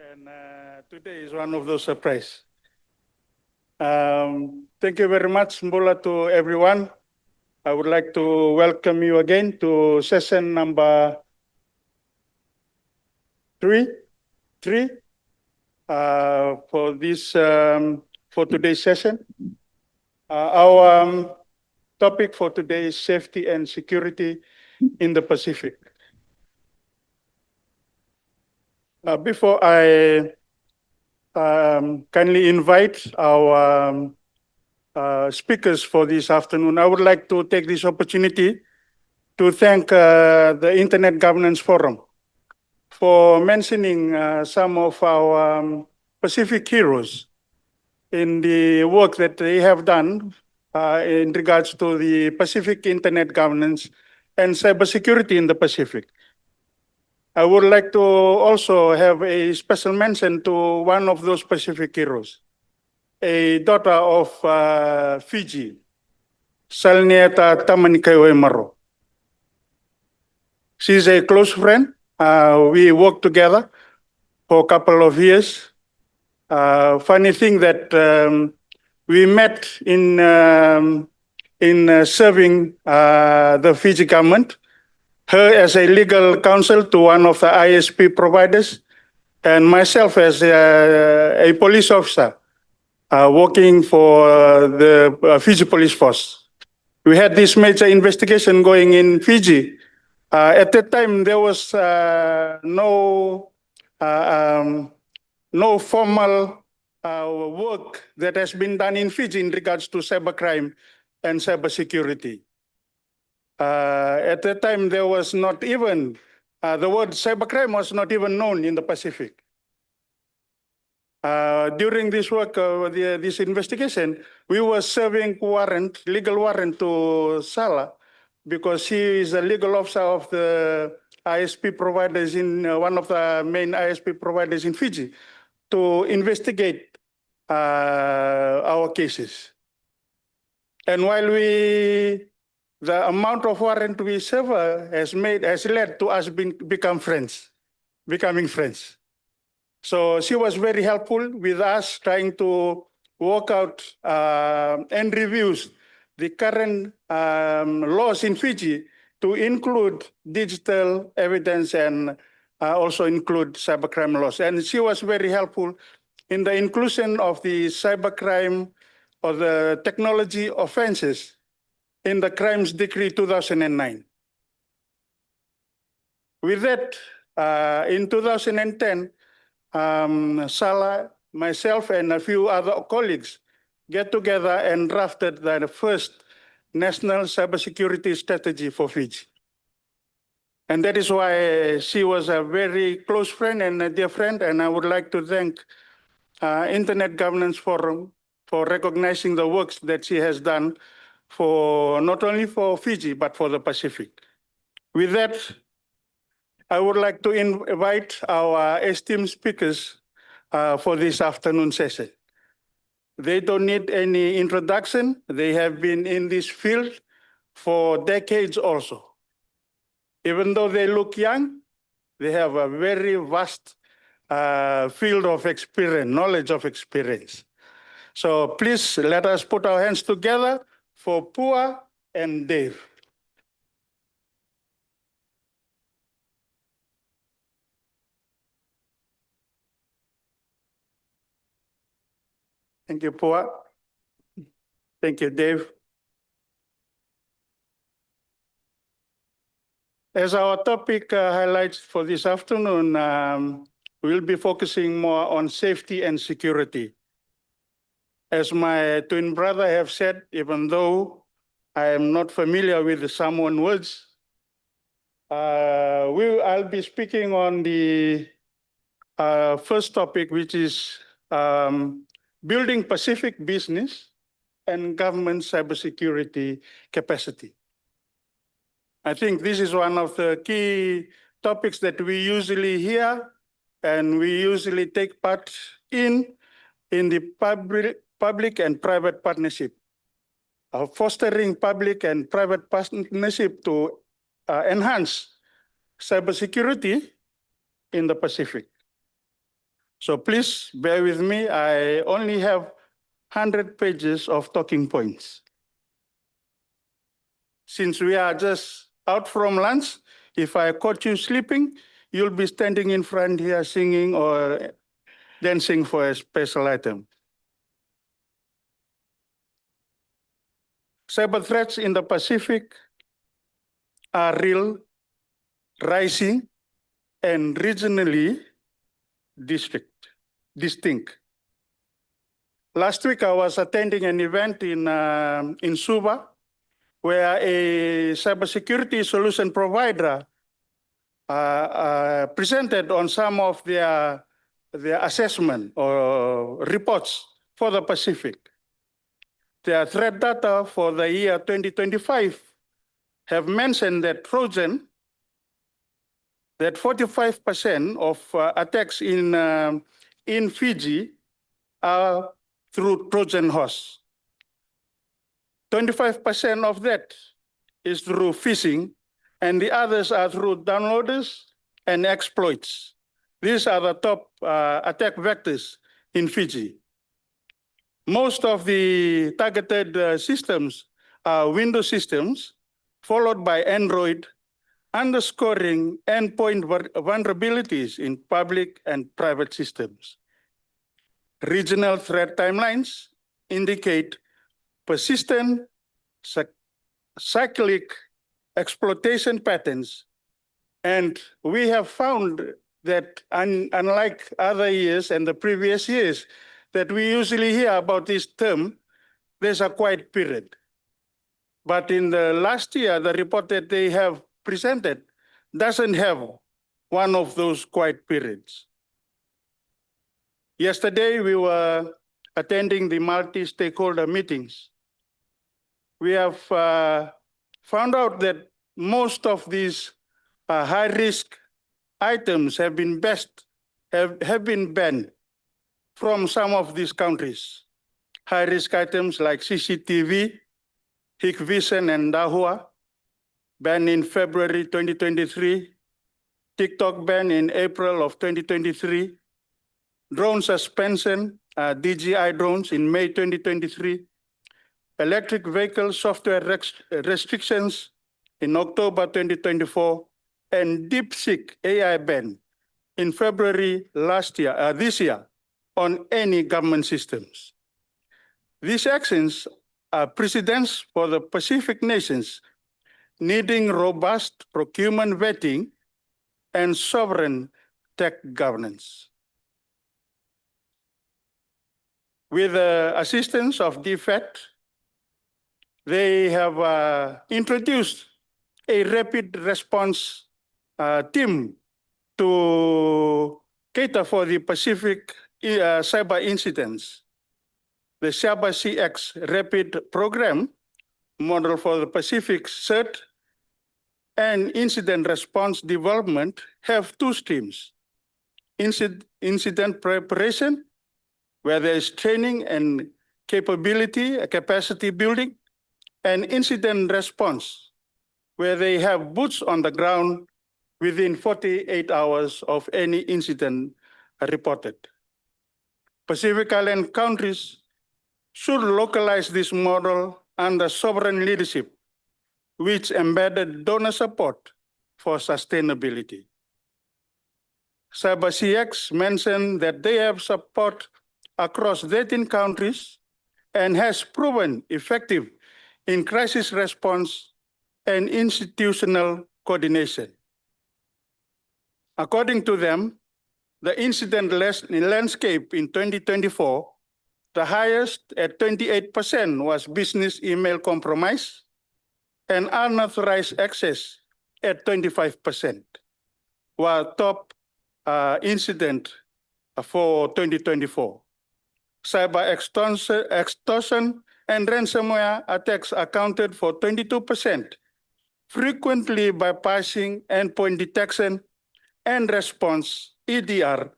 And today is one of those surprises. Thank you very much, Mbola, to everyone. I would like to welcome you again to session number three for this for today's session. Our topic for today is safety and security in the Pacific. Before I kindly invite our speakers for this afternoon, I would like to take this opportunity to thank the Internet Governance Forum for mentioning some of our Pacific heroes in the work that they have done in regards to the Pacific Internet governance and cybersecurity in the Pacific. I would like to also have a special mention to one of those Pacific heroes, a daughter of Fiji, Salnieta Tamanikaiwe Maro. She's a close friend. We worked together for a couple of years. Funny thing that we met in serving the Fiji government, her as a legal counsel to one of the ISP providers, and myself as a police officer working for the Fiji Police Force. We had this major investigation going in Fiji. At that time, there was no formal work that has been done in Fiji in regards to cybercrime and cybersecurity. At that time, there was not even, the word cybercrime was not even known in the Pacific. During this work, this investigation, we were serving legal warrant to Sala, because she is a legal officer of the ISP providers in one of the main ISP providers in Fiji to investigate our cases. And while the amount of warrant we serve has led to us becoming friends. So she was very helpful with us trying to work out and reviews the current laws in Fiji to include digital evidence and also include cybercrime laws. And she was very helpful in the inclusion of the cybercrime or the technology offenses in the Crimes Decree 2009. With that, in 2010, Sala, myself, and a few other colleagues get together and drafted the first national cybersecurity strategy for Fiji. And that is why she was a very close friend and a dear friend, and I would like to thank Internet Governance Forum for recognizing the works that she has done for not only for Fiji, but for the Pacific. With that, I would like to invite our esteemed speakers for this afternoon session. They don't need any introduction. They have been in this field for decades also. Even though they look young, they have a very vast field of experience, knowledge of experience. So please let us put our hands together for Pua and Dave. Thank you, Pua. Thank you, Dave. As our topic highlights for this afternoon, we'll be focusing more on safety and security. As my twin brother have said, even though I am not familiar with the Samoan words, I'll be speaking on the first topic, which is building Pacific business and government cybersecurity capacity. I think this is one of the key topics that we usually hear and we usually take part in the public and private partnership, fostering public and private partnership to enhance cybersecurity in the Pacific. So please bear with me. I only have 100 pages of talking points. Since we are just out from lunch, if I caught you sleeping, you'll be standing in front here singing or dancing for a special item. Cyber threats in the Pacific are real, rising, and regionally distinct. Last week, I was attending an event in Suva, where a cybersecurity solution provider presented on some of their assessment or reports for the Pacific. Their threat data for the year 2025 have mentioned that Trojan, that 45% of attacks in Fiji are through Trojan horse. 25% of that is through phishing, and the others are through downloaders and exploits. These are the top attack vectors in Fiji. Most of the targeted systems are Windows systems, followed by Android, underscoring endpoint vulnerabilities in public and private systems. Regional threat timelines indicate persistent cyclic exploitation patterns. And we have found that unlike other years and the previous years, that we usually hear about this term, there's a quiet period. But in the last year, the report that they have presented doesn't have one of those quiet periods. Yesterday, we were attending the multi-stakeholder meetings. We have found out that most of these high-risk items have been banned from some of these countries. High-risk items like CCTV, Hikvision, and Dahua, banned in February 2023, TikTok banned in April of 2023, drone suspension, DJI drones in May 2023, electric vehicle software restrictions in October 2024, and DeepSeek AI ban in February this year on any government systems. These actions are precedents for the Pacific nations needing robust procurement vetting and sovereign tech governance. With the assistance of DFAT, they have introduced a rapid response team to cater for the Pacific cyber incidents. The Cyber CX Rapid Program, model for the Pacific CERT, and incident response development have two streams. Incident preparation, where there is training and capacity building, and incident response, where they have boots on the ground within 48 hours of any incident reported. Pacific Island countries should localize this model under sovereign leadership, which embedded donor support for sustainability. CyberCX mentioned that they have support across 13 countries and has proven effective in crisis response and institutional coordination. According to them, the incident landscape in 2024, the highest at 28% was business email compromise and unauthorized access at 25%, while top incident for 2024. Cyber extortion and ransomware attacks accounted for 22%, frequently bypassing endpoint detection and response EDR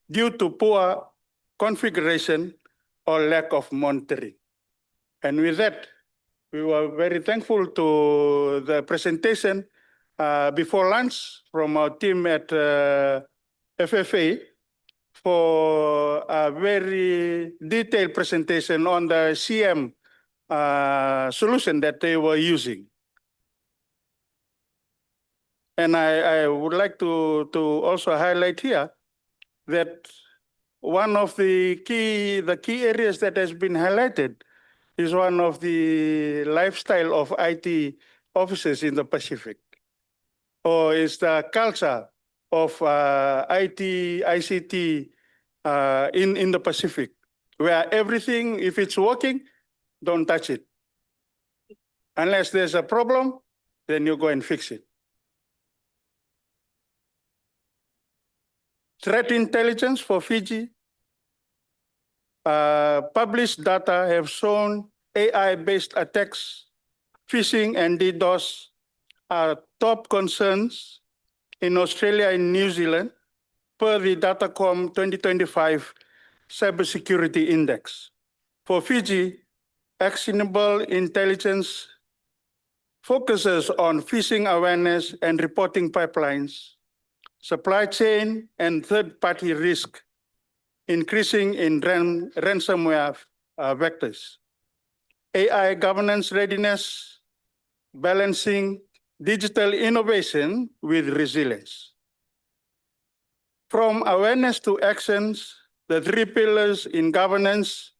due to poor configuration or lack of monitoring. And with that, we were very thankful to the presentation before lunch from our team at FFA for a very detailed presentation on the CM solution that they were using. And I would like to also highlight here that one of the key areas that has been highlighted is one of the lifestyle of IT officers in the Pacific, or is the culture of IT, ICT in the Pacific, where everything, if it's working, don't touch it. Unless there's a problem, then you go and fix it. Threat intelligence for Fiji. Published data have shown AI-based attacks, phishing, and DDoS are top concerns in Australia and New Zealand per the Datacom 2025 Cybersecurity Index. For Fiji, actionable intelligence focuses on phishing awareness and reporting pipelines, supply chain and third-party risk, increasing in ransomware vectors, AI governance readiness, balancing digital innovation with resilience. From awareness to actions, the three pillars in governance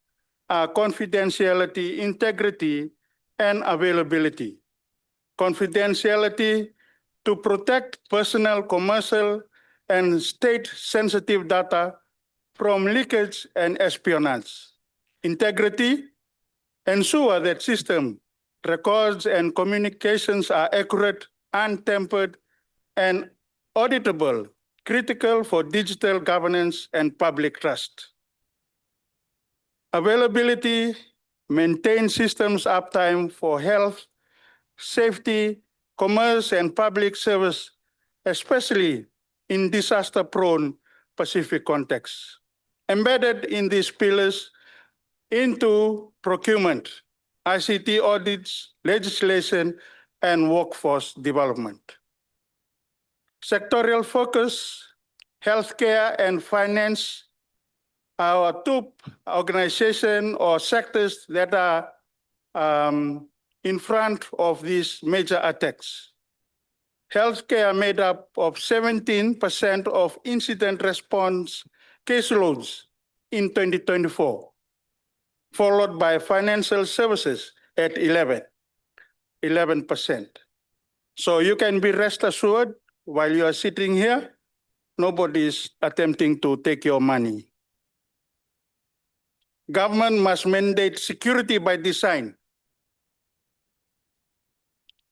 are confidentiality, integrity, and availability. Confidentiality to protect personal, commercial, and state-sensitive data from leakage and espionage. Integrity, ensure that system records and communications are accurate, untampered, and auditable, critical for digital governance and public trust. Availability, maintain systems uptime for health, safety, commerce, and public service, especially in disaster-prone Pacific contexts. Embedded in these pillars into procurement, ICT audits, legislation, and workforce development. Sectorial focus, healthcare and finance are two organizations or sectors that are in front of these major attacks. Healthcare made up of 17% of incident response caseloads in 2024, followed by financial services at 11%. So you can be rest assured while you are sitting here, nobody is attempting to take your money. Government must mandate security by design.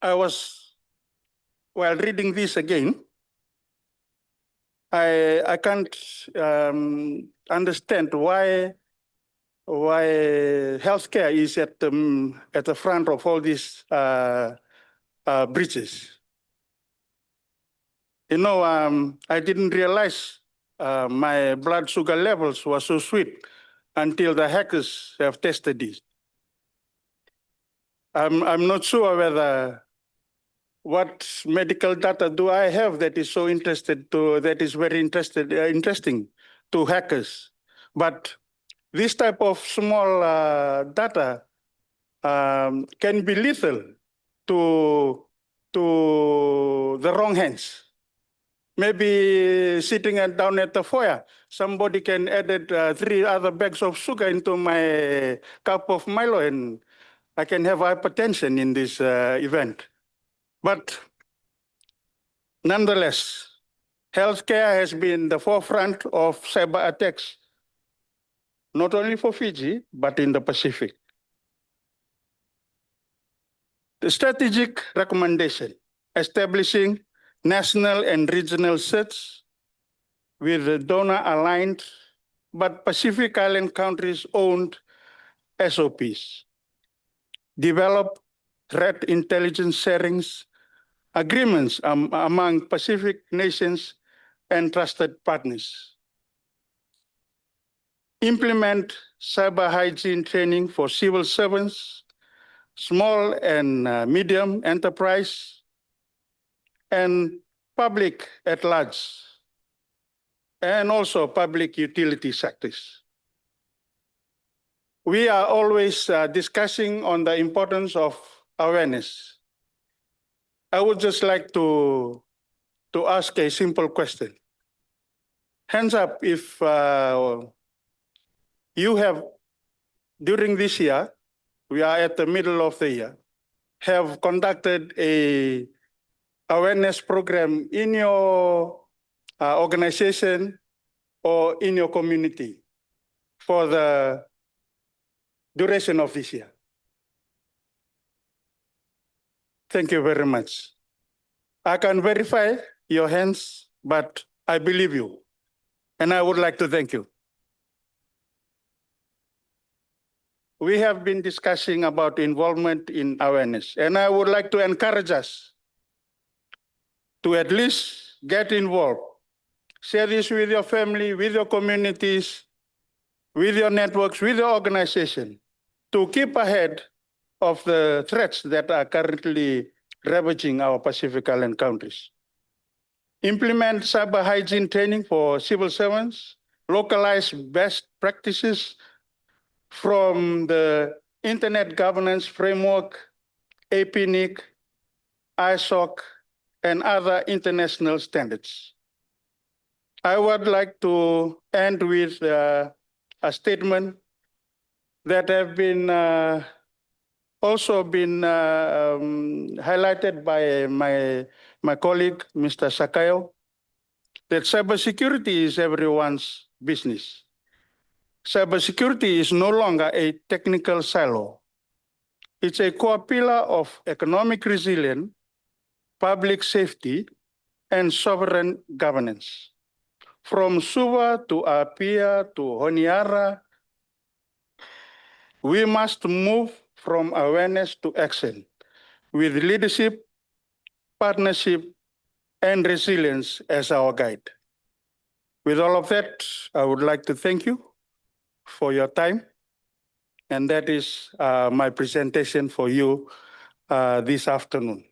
I was, while reading this again, I can't understand why healthcare is at the front of all these breaches. You know, I didn't realize my blood sugar levels were so sweet until the hackers have tested this. I'm not sure whether what medical data do I have that is so very interesting to hackers. But this type of small data can be lethal to the wrong hands. Maybe sitting down at the foyer, somebody can add 3 other bags of sugar into my cup of Milo and I can have hypertension in this event. But nonetheless, healthcare has been the forefront of cyber attacks, not only for Fiji, but in the Pacific. The strategic recommendation, establishing national and regional sets with donor-aligned but Pacific Island countries-owned SOPs. Develop threat intelligence sharings agreements among Pacific nations and trusted partners. Implement cyber hygiene training for civil servants, small and medium enterprise, and public at large. and also public utility sectors. We are always discussing on the importance of awareness. I would just like to ask a simple question. Hands up if you have, during this year, we are at the middle of the year, have conducted a awareness program in your organization or in your community for the duration of this year. Thank you very much. I can verify your hands, but I believe you, and I would like to thank you. We have been discussing about involvement in awareness, and I would like to encourage us to at least get involved. Share this with your family, with your communities, with your networks, with your organization, to keep ahead of the threats that are currently ravaging our Pacific Island countries. Implement cyber hygiene training for civil servants, localize best practices from the Internet Governance Framework, APNIC, ISOC, and other international standards. I would like to end with a statement that have been also been highlighted by my colleague, Mr. Sakaio, that cybersecurity is everyone's business. Cybersecurity is no longer a technical silo. It's a core pillar of economic resilience, public safety, and sovereign governance. From Suva to Apia to Honiara, we must move from awareness to action with leadership, partnership, and resilience as our guide. With all of that, I would like to thank you for your time. And that is my presentation for you this afternoon.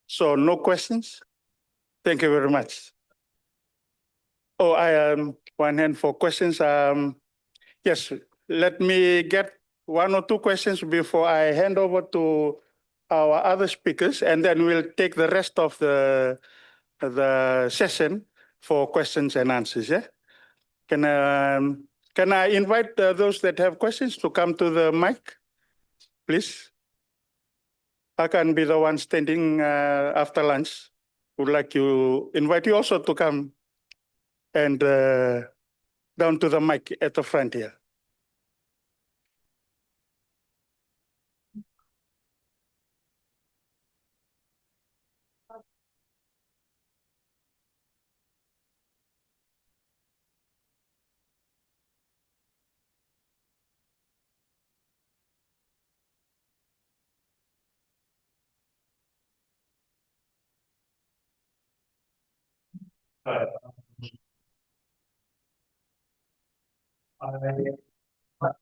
So no questions? Thank you very much. Oh, I am one hand for questions. Yes, let me get one or two questions before I hand over to our other speakers, and then we'll take the rest of the session for questions and answers. Yeah? Can I invite those that have questions to come to the mic, please? I can be the one standing after lunch. Would like to invite you also to come and down to the mic at the front here. I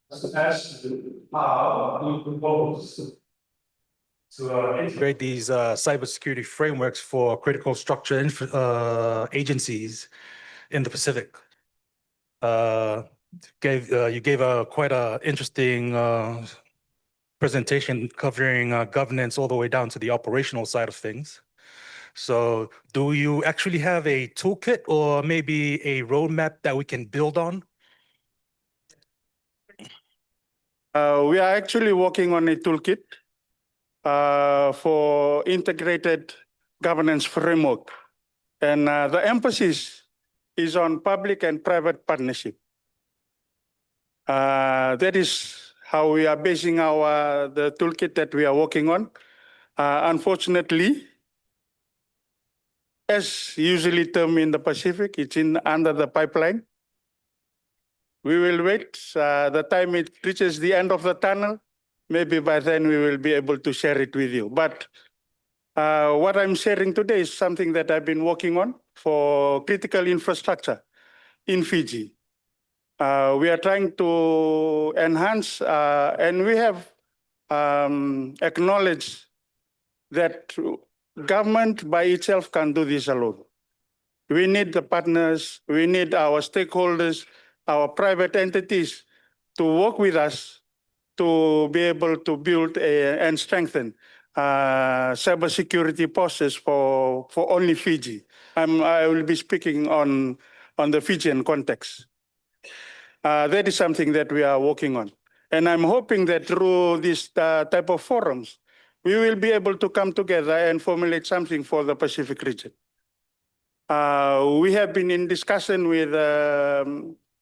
was asked how you propose to integrate these cybersecurity frameworks for critical structure agencies in the Pacific. You gave a quite an interesting presentation covering governance all the way down to the operational side of things. So do you actually have a toolkit or maybe a roadmap that we can build on? We are actually working on a toolkit for integrated governance framework. And the emphasis is on public and private partnership. That is how we are basing the toolkit that we are working on. Unfortunately, as usually termed in the Pacific, it's under the pipeline. We will wait the time it reaches the end of the tunnel. Maybe by then we will be able to share it with you. But what I'm sharing today is something that I've been working on for critical infrastructure in Fiji. We are trying to enhance, and we have acknowledge that government by itself can't do this alone. We need the partners, we need our stakeholders, our private entities to work with us to be able to build and strengthen cybersecurity process for only Fiji. I will be speaking on the Fijian context. That is something that we are working on. And I'm hoping that through this type of forums, we will be able to come together and formulate something for the Pacific region. We have been in discussion with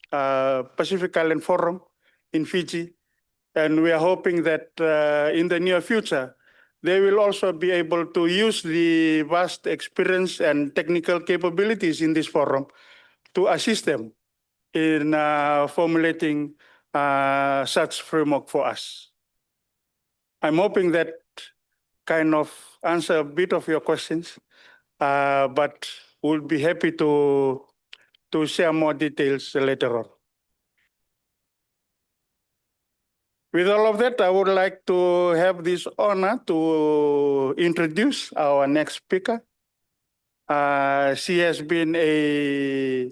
Pacific Island Forum in Fiji, and we are hoping that in the near future, they will also be able to use the vast experience and technical capabilities in this forum to assist them in formulating such framework for us. I'm hoping that kind of answer a bit of your questions, but we'll be happy to share more details later on. With all of that, I would like to have this honor to introduce our next speaker. She has been a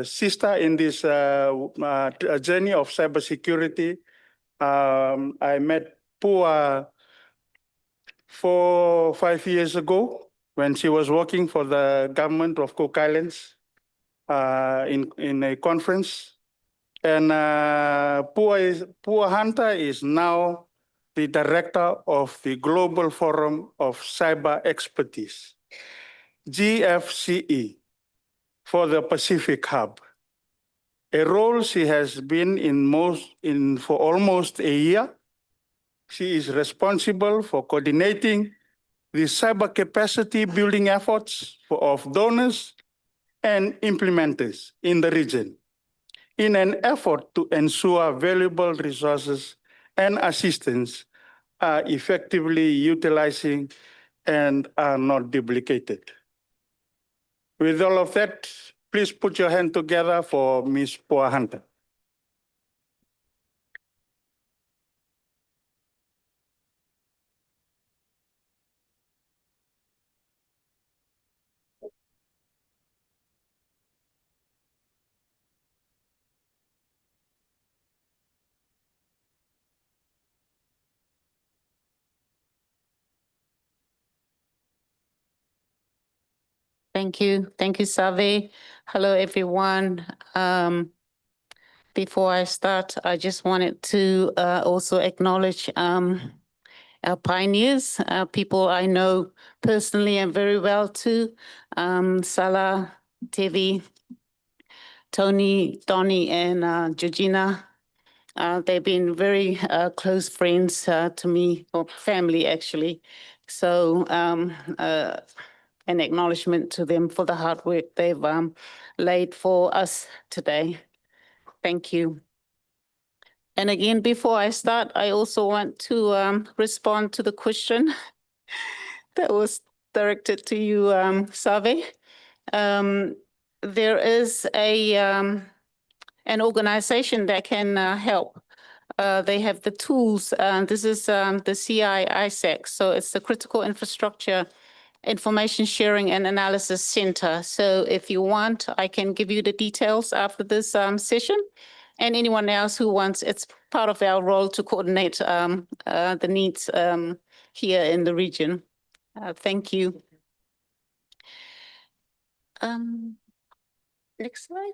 sister in this journey of cybersecurity. I met Pua 4 or 5 years ago when she was working for the government of Cook Islands in a conference. And Pua Hunter is now the director of the Global Forum of Cyber Expertise, GFCE, for the Pacific Hub, a role she has been in for almost a year. She is responsible for coordinating the cyber capacity building efforts of donors and implementers in the region in an effort to ensure valuable resources and assistance are effectively utilizing and are not duplicated. With all of that, please put your hand together for Ms. Pua Hunter. Thank you. Thank you, Save. Hello, everyone. Before I start, I just wanted to also acknowledge our pioneers, people I know personally and very well too. Sala, Tevi, Tony, Donnie, and Georgina. They've been very close friends to me, or family actually. So an acknowledgement to them for the hard work they've laid for us today. Thank you. And again, before I start, I also want to respond to the question that was directed to you, Save. There is an organization that can help. They have the tools. This is the CI-ISAC, so it's the Critical Infrastructure Information Sharing and Analysis Center. So if you want, I can give you the details after this session. And anyone else who wants, it's part of our role to coordinate the needs here in the region. Thank you. Next slide.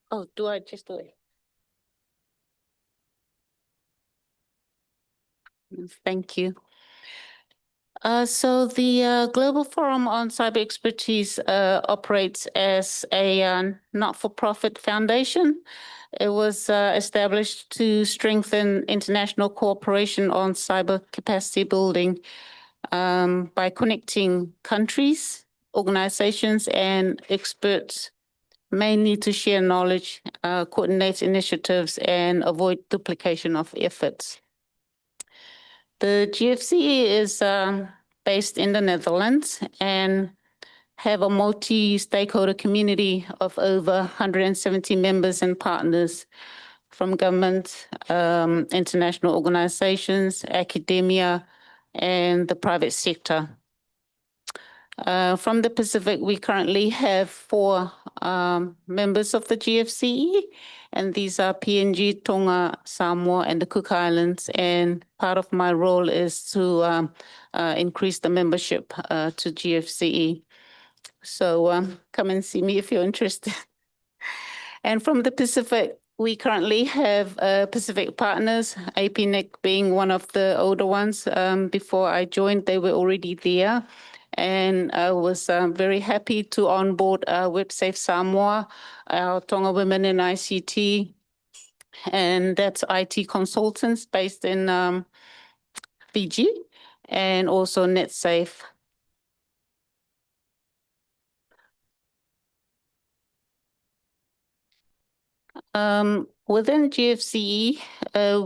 Oh, do I just do it? Thank you. So the Global Forum on Cyber Expertise operates as a not-for-profit foundation. It was established to strengthen international cooperation on cyber capacity building by connecting countries, organizations, and experts, mainly to share knowledge, coordinate initiatives, and avoid duplication of efforts. The GFCE is based in the Netherlands and have a multi-stakeholder community of over 170 members and partners from government, international organizations, academia, and the private sector. From the Pacific, we currently have 4 members of the GFCE, and these are PNG, Tonga, Samoa, and the Cook Islands. And part of my role is to increase the membership to GFCE. So come and see me if you're interested. And from the Pacific, we currently have Pacific partners, APNIC being one of the older ones. Before I joined, they were already there. And I was very happy to onboard WebSafe Samoa, our Tonga Women in ICT, and that's IT consultants based in Fiji, and also NetSafe. Within GFCE,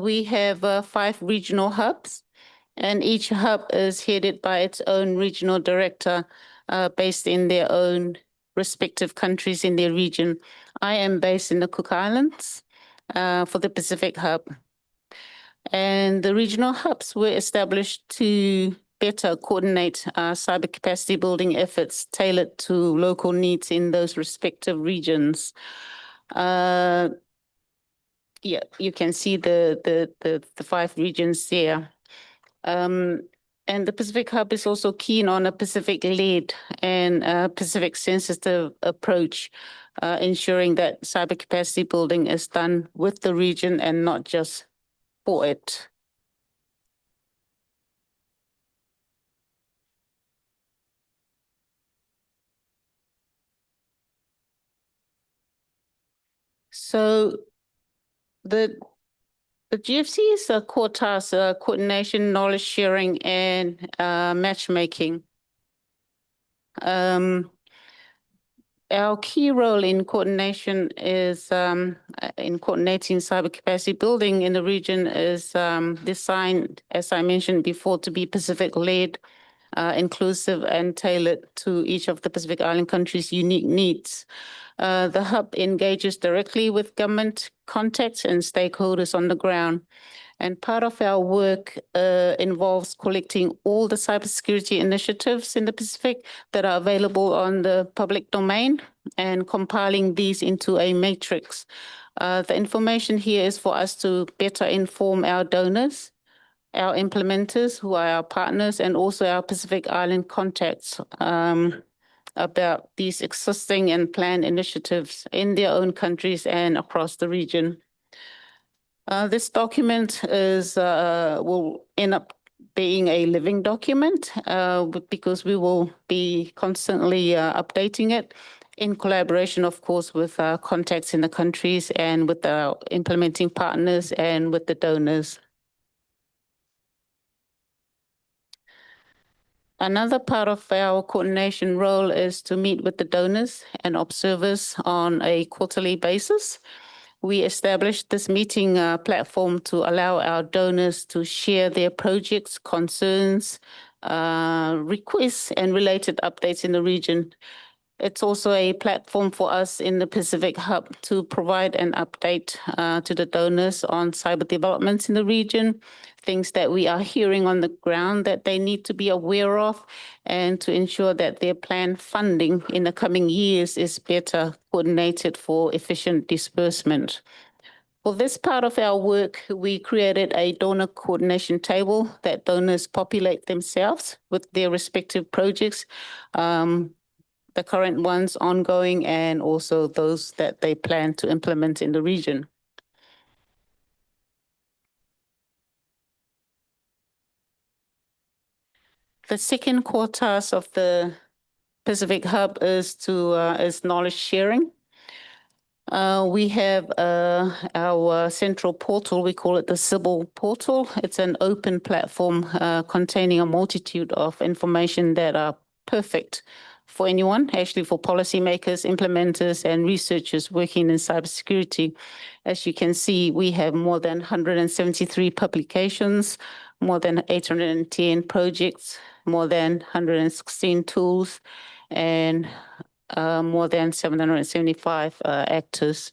we have 5 regional hubs, and each hub is headed by its own regional director based in their own respective countries in their region. I am based in the Cook Islands for the Pacific Hub. And the regional hubs were established to better coordinate cyber capacity building efforts tailored to local needs in those respective regions. Yeah, you can see the 5 regions there. And the Pacific Hub is also keen on a Pacific-led and Pacific-sensitive approach, ensuring that cyber capacity building is done with the region and not just for it. So the GFC's core tasks are coordination, knowledge sharing, and matchmaking. Our key role in coordination is in coordinating cyber capacity building in the region is designed, as I mentioned before, to be Pacific-led, inclusive, and tailored to each of the Pacific Island countries' unique needs. The hub engages directly with government contacts and stakeholders on the ground. And part of our work involves collecting all the cybersecurity initiatives in the Pacific that are available on the public domain and compiling these into a matrix. The information here is for us to better inform our donors, our implementers, who are our partners, and also our Pacific Island contacts about these existing and planned initiatives in their own countries and across the region. This document is will end up being a living document because we will be constantly updating it in collaboration, of course, with our contacts in the countries and with our implementing partners and with the donors. Another part of our coordination role is to meet with the donors and observers on a quarterly basis. We established this meeting platform to allow our donors to share their projects, concerns, requests, and related updates in the region. It's also a platform for us in the Pacific Hub to provide an update to the donors on cyber developments in the region, things that we are hearing on the ground that they need to be aware of, and to ensure that their planned funding in the coming years is better coordinated for efficient disbursement. For this part of our work, we created a donor coordination table that donors populate themselves with their respective projects, the current ones ongoing, and also those that they plan to implement in the region. The second core task of the Pacific Hub is knowledge sharing. We have our central portal, we call it the Sybil portal. It's an open platform containing a multitude of information that are perfect for anyone, actually for policymakers, implementers, and researchers working in cybersecurity. As you can see, we have more than 173 publications, more than 810 projects, more than 116 tools, and more than 775 actors.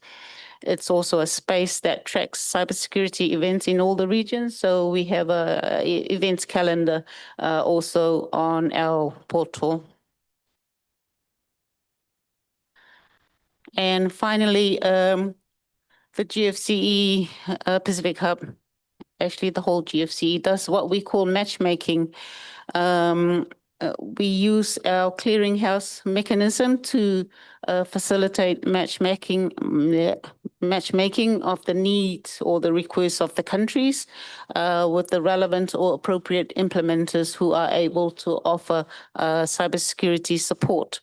it's also a space that tracks cybersecurity events in all the regions. So we have a events calendar also on our portal. And finally, the GFCE Pacific Hub, actually the whole GFCE, does what we call matchmaking. We use our clearinghouse mechanism to facilitate matchmaking of the needs or the requests of the countries with the relevant or appropriate implementers who are able to offer cybersecurity support.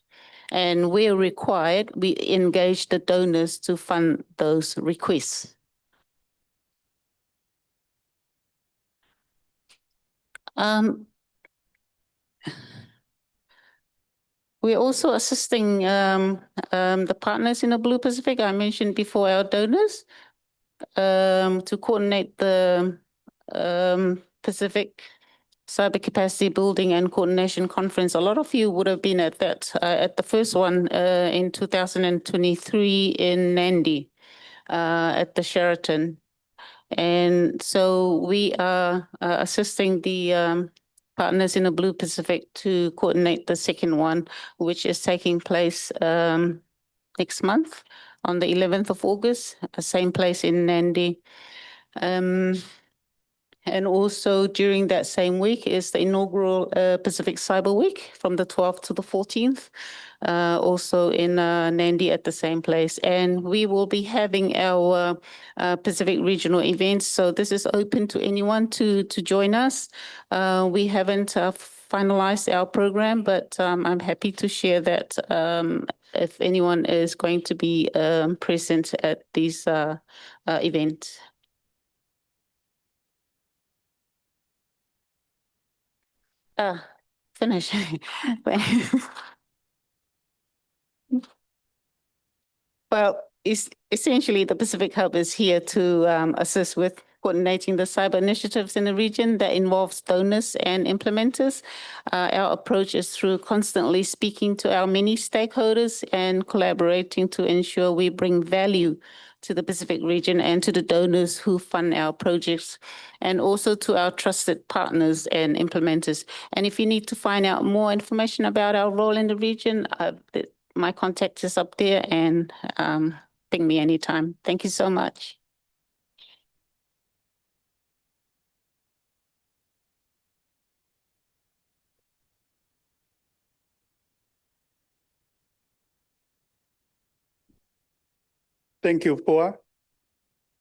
And where required, we engage the donors to fund those requests. We're also assisting the partners in the Blue Pacific. I mentioned before our donors to coordinate the Pacific Cyber Capacity Building and Coordination Conference. A lot of you would have been at that, at the first one in 2023 in Nandi at the Sheraton. And so we are assisting the partners in the Blue Pacific to coordinate the second one, which is taking place next month on the 11th of August, same place in Nandi. And also during that same week is the inaugural Pacific Cyber Week from the 12th to the 14th, also in Nandi at the same place. And we will be having our Pacific regional events. So this is open to anyone to join us. We haven't finalized our program, but I'm happy to share that if anyone is going to be present at these events. Finish. Well, essentially, the Pacific Hub is here to assist with coordinating the cyber initiatives in the region that involves donors and implementers. Our approach is through constantly speaking to our many stakeholders and collaborating to ensure we bring value to the Pacific region and to the donors who fund our projects, and also to our trusted partners and implementers. And if you need to find out more information about our role in the region, my contact is up there, and ping me anytime. Thank you so much. Thank you, Pua.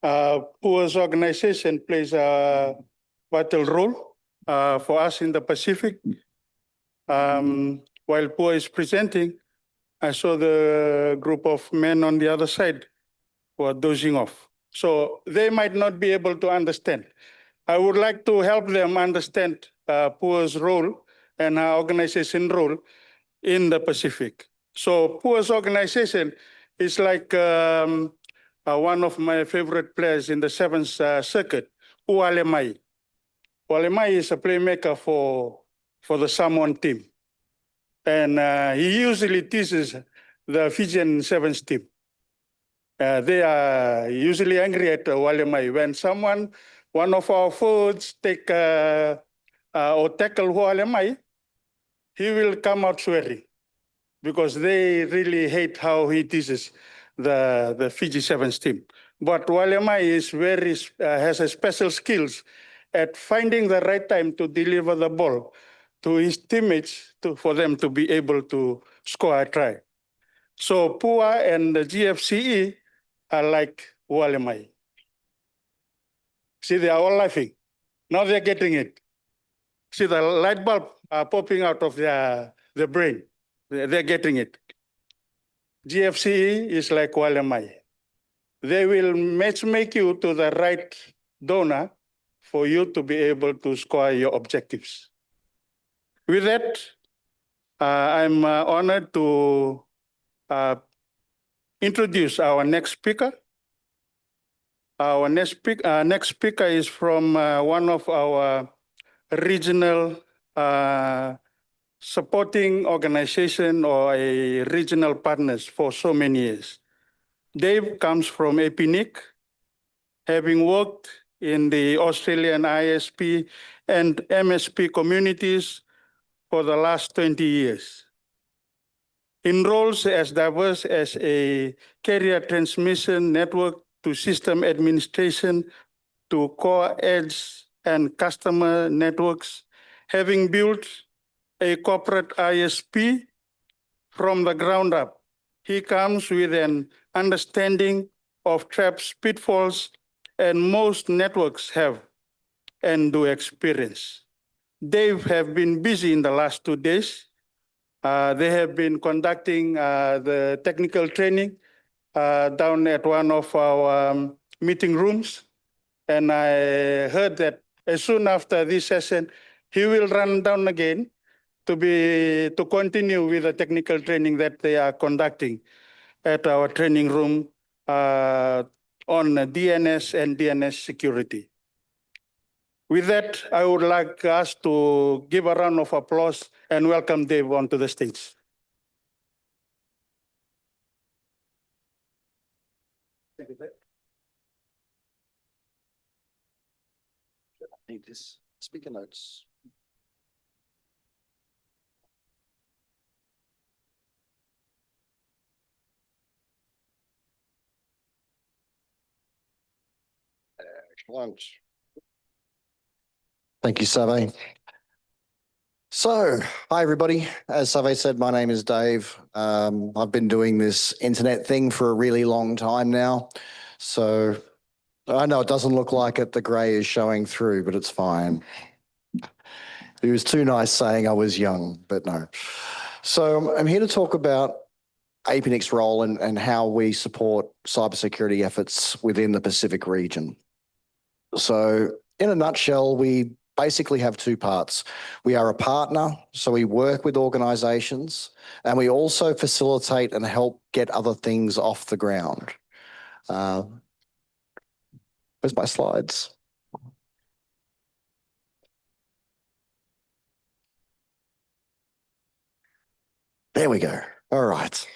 Pua's organization plays a vital role for us in the Pacific. While Pua is presenting, I saw the group of men on the other side who are dozing off. So they might not be able to understand. I would like to help them understand Pua's role and our organization role in the Pacific. So Pua's organization is like one of my favorite players in the Seventh Circuit, Ualemai. Ualemai is a playmaker for the Samoan team. And he usually teases the Fijian Sevens team. They are usually angry at Ualemai when one of our forwards take or tackle Ualemai, he will come out swearing because they really hate how he teases the Fiji Sevens team. But Ualemai is has a special skills at finding the right time to deliver the ball to his teammates for them to be able to score a try. So Pua and the GFCE are like Ualemai. See, they are all laughing. Now they're getting it. See, the light bulb popping out of their brain. They're getting it. GFCE is like Ualemai. They will matchmake you to the right donor for you to be able to score your objectives. With that, I'm honored to introduce our next speaker. Our next speaker is from one of our regional supporting organization or a regional partners for so many years. Dave comes from APNIC, having worked in the Australian ISP and MSP communities for the last 20 years. In roles as diverse as a carrier transmission network to system administration to core edge and customer networks, having built a corporate ISP from the ground up. He comes with an understanding of traps, pitfalls, and most networks have and do experience. They have been busy in the last 2 days. They have been conducting the technical training down at one of our meeting rooms. And I heard that as soon after this session, he will run down again to continue with the technical training that they are conducting at our training room on DNS and DNS security. With that, I would like us to give a round of applause and welcome Dave onto the stage. Thank you, Dave. I need this speaker notes. Excellent. Thank you, Save. So, hi everybody. As Save said, my name is Dave. I've been doing this internet thing for a really long time now. So I know it doesn't look like it. The grey is showing through, but it's fine. It was too nice saying I was young, but no. So I'm here to talk about APNIC's role and how we support cybersecurity efforts within the Pacific region. So in a nutshell, we basically have two parts. We are a partner, so we work with organisations, and we also facilitate and help get other things off the ground. Where's my slides? There we go. All right.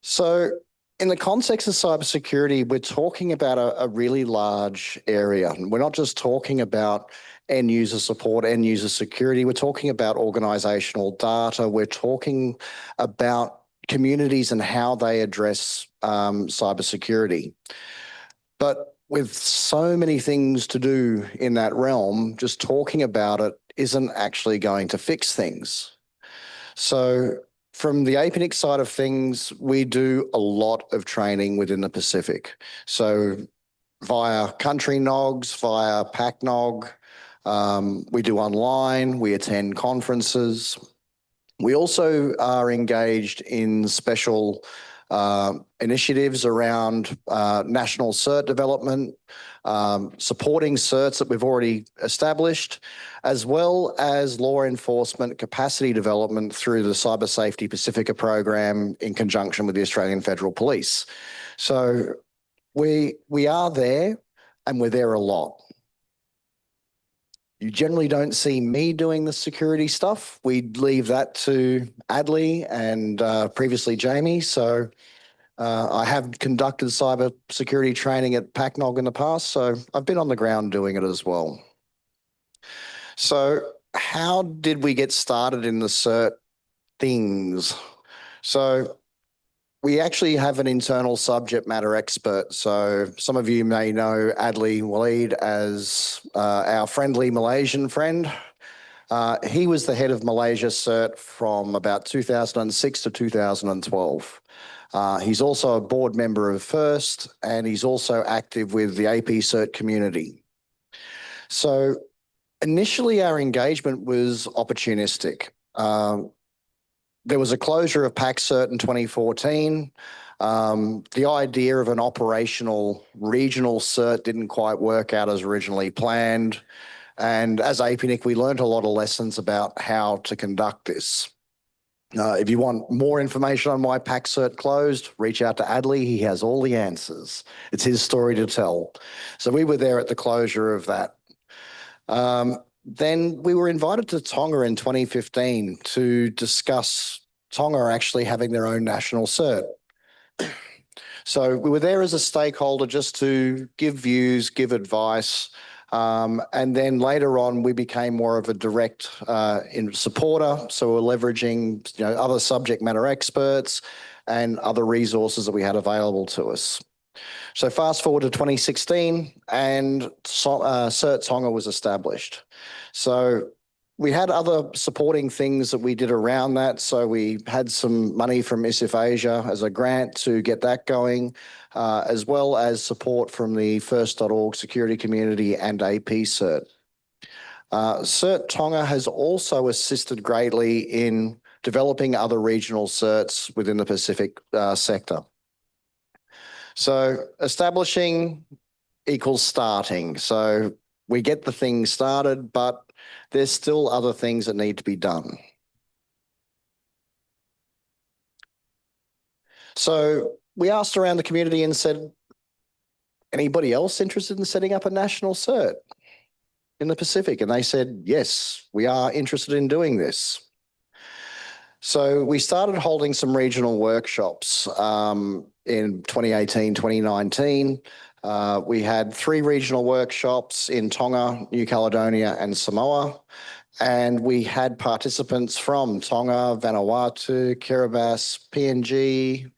So in the context of cybersecurity, we're talking about a really large area. We're not just talking about end user support, end user security. We're talking about organizational data. We're talking about communities and how they address cybersecurity. But with so many things to do in that realm, just talking about it isn't actually going to fix things. So from the APNIC side of things, we do a lot of training within the Pacific. So via country NOGs, via PacNOG, we do online, we attend conferences. We also are engaged in special initiatives around national cert development, supporting certs that we've already established, as well as law enforcement capacity development through the Cyber Safety Pacifica program in conjunction with the Australian Federal Police. So we are there, and we're there a lot. You generally don't see me doing the security stuff. We leave that to Adley and previously Jamie. So I have conducted cyber security training at PacNOG in the past, so I've been on the ground doing it as well. So how did we get started in the cert things? So we actually have an internal subject matter expert. So some of you may know Adley Waleed as our friendly Malaysian friend. He was the head of Malaysia cert from about 2006 to 2012. He's also a board member of FIRST, and he's also active with the AP cert community. So initially our engagement was opportunistic. There was a closure of PacCert in 2014. The idea of an operational regional cert didn't quite work out as originally planned. And as APNIC, we learned a lot of lessons about how to conduct this. If you want more information on why PacCert closed, reach out to Adley. He has all the answers. It's his story to tell. So we were there at the closure of that. Then we were invited to Tonga in 2015 to discuss Tonga actually having their own national cert. So we were there as a stakeholder just to give views, give advice, and then later on we became more of a direct supporter. So we're leveraging other subject matter experts and other resources that we had available to us. So fast forward to 2016 and CERT Tonga was established. So we had other supporting things that we did around that. So we had some money from ICIF Asia as a grant to get that going, as well as support from the First.org security community and AP CERT. CERT Tonga has also assisted greatly in developing other regional CERTs within the Pacific sector. So establishing equals starting. So we get the thing started, but there's still other things that need to be done. So we asked around the community and said, anybody else interested in setting up a national CERT in the Pacific? And they said, yes, we are interested in doing this. So we started holding some regional workshops in 2018, 2019. We had 3 regional workshops in Tonga, New Caledonia and Samoa. And we had participants from Tonga, Vanuatu, Kiribati, PNG,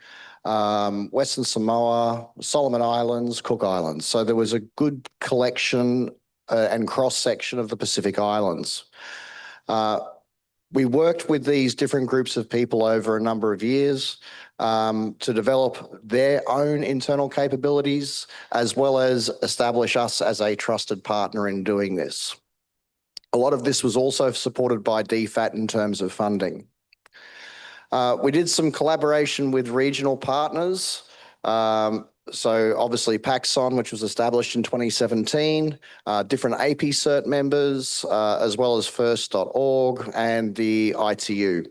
Western Samoa, Solomon Islands, Cook Islands. So there was a good collection and cross-section of the Pacific Islands. We worked with these different groups of people over a number of years to develop their own internal capabilities, as well as establish us as a trusted partner in doing this. A lot of this was also supported by DFAT in terms of funding. We did some collaboration with regional partners. So obviously PacSon, which was established in 2017, different AP CERT members, as well as First.org and the ITU.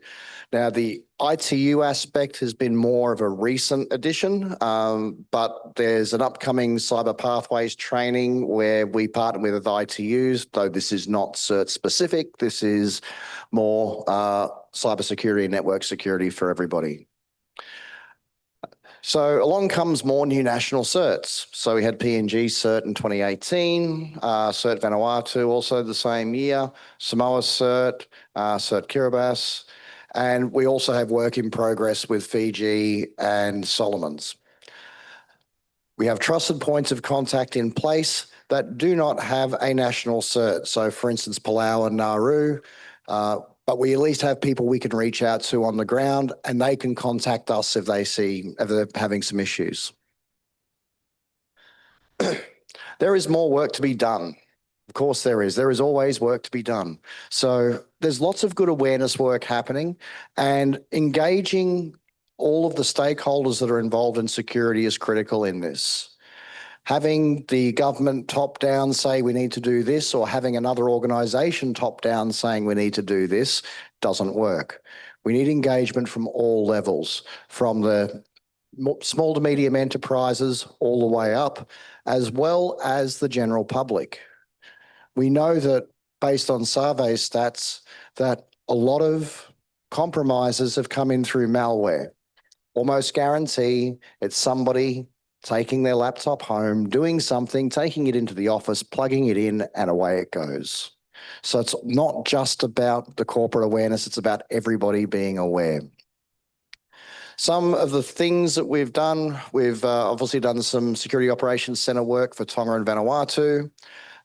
Now, the ITU aspect has been more of a recent addition, but there's an upcoming Cyber Pathways training where we partner with ITUs, though this is not CERT specific. This is more cybersecurity and network security for everybody. So along comes more new national CERTs. So we had PNG CERT in 2018, CERT Vanuatu also the same year, Samoa CERT, CERT Kiribati, and we also have work in progress with Fiji and Solomons. We have trusted points of contact in place that do not have a national CERT. So for instance, Palau and Nauru, but we at least have people we can reach out to on the ground and they can contact us if they're having some issues. There is more work to be done. Of course there is. There is always work to be done. So there's lots of good awareness work happening, and engaging all of the stakeholders that are involved in security is critical in this. Having the government top-down say we need to do this, or having another organisation top-down saying we need to do this, doesn't work. We need engagement from all levels, from the small to medium enterprises all the way up, as well as the general public. We know that, based on survey stats, that a lot of compromises have come in through malware. Almost guarantee it's somebody taking their laptop home, doing something, taking it into the office, plugging it in, and away it goes. So it's not just about the corporate awareness, it's about everybody being aware. Some of the things that we've done, we've obviously done some Security Operations Centre work for Tonga and Vanuatu.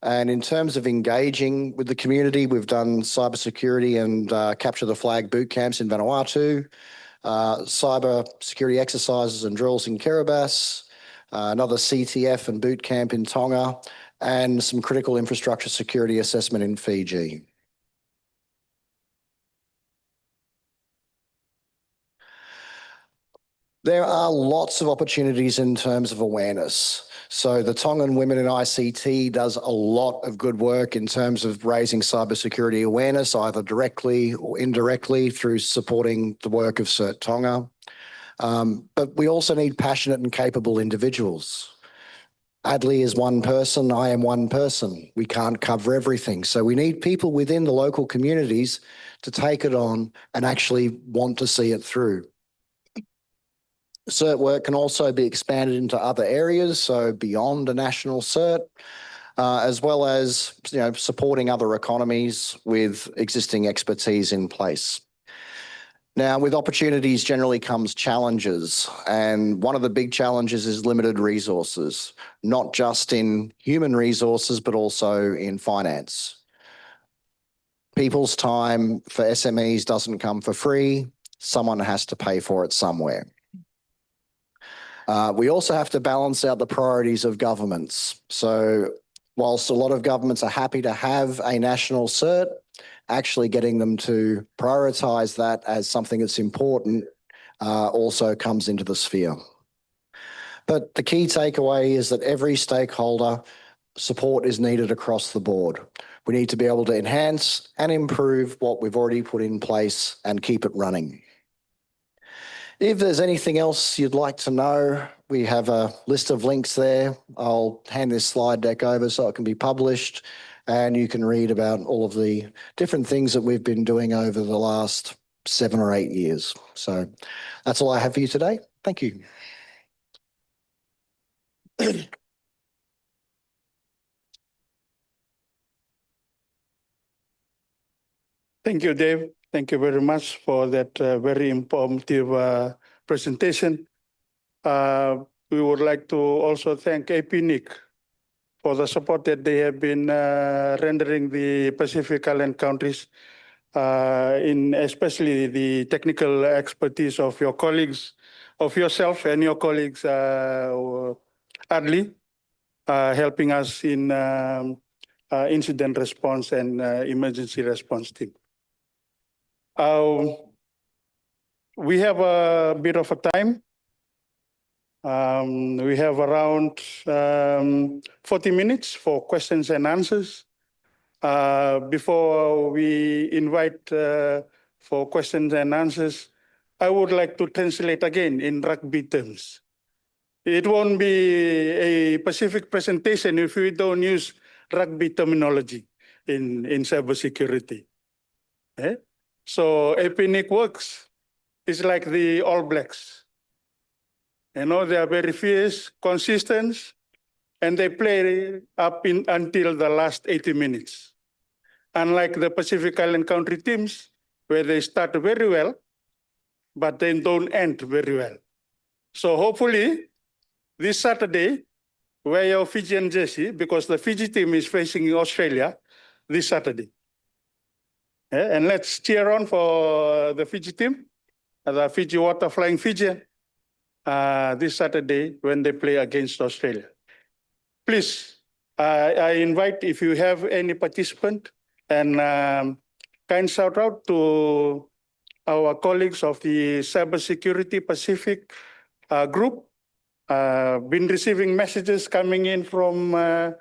And in terms of engaging with the community, we've done cybersecurity and capture the flag boot camps in Vanuatu, cyber security exercises and drills in Kiribati, another CTF and boot camp in Tonga, and some critical infrastructure security assessment in Fiji. There are lots of opportunities in terms of awareness. So the Tongan Women in ICT does a lot of good work in terms of raising cybersecurity awareness, either directly or indirectly through supporting the work of CERT Tonga. But we also need passionate and capable individuals. Adley is one person, I am one person. We can't cover everything. So we need people within the local communities to take it on and actually want to see it through. CERT work can also be expanded into other areas, so beyond a national CERT, as well as supporting other economies with existing expertise in place. Now, with opportunities generally comes challenges, and one of the big challenges is limited resources, not just in human resources, but also in finance. People's time for SMEs doesn't come for free. Someone has to pay for it somewhere. We also have to balance out the priorities of governments. So whilst a lot of governments are happy to have a national CERT, actually getting them to prioritise that as something that's important also comes into the sphere. But the key takeaway is that every stakeholder support is needed across the board. We need to be able to enhance and improve what we've already put in place and keep it running. If there's anything else you'd like to know, we have a list of links there. I'll hand this slide deck over so it can be published, and you can read about all of the different things that we've been doing over the last 7 or 8 years. So that's all I have for you today. Thank you. Thank you, Dave. Thank you very much for that very informative presentation. We would like to also thank APNIC for the support that they have been rendering the Pacific Island countries, in especially the technical expertise of your colleagues, of yourself and your colleagues, Adli, helping us in incident response and emergency response team. We have a bit of a time. We have around 40 minutes for questions and answers. Before we invite for questions and answers, I would like to translate again in rugby terms. It won't be a Pacific presentation if we don't use rugby terminology in cybersecurity. Okay? So APNIC works. It's like the All Blacks. You know, they are very fierce, consistent, and they play up until the last 80 minutes. Unlike the Pacific Island country teams, where they start very well, but then don't end very well. So hopefully, this Saturday, wear your Fijian jersey, because the Fiji team is facing Australia this Saturday. Yeah, and let's cheer on for the Fiji team, the Fiji Water Flying Fijian, this Saturday when they play against Australia. Please, I invite, if you have any participant, and kind shout out to our colleagues of the Cybersecurity Pacific group. Been receiving messages coming in from my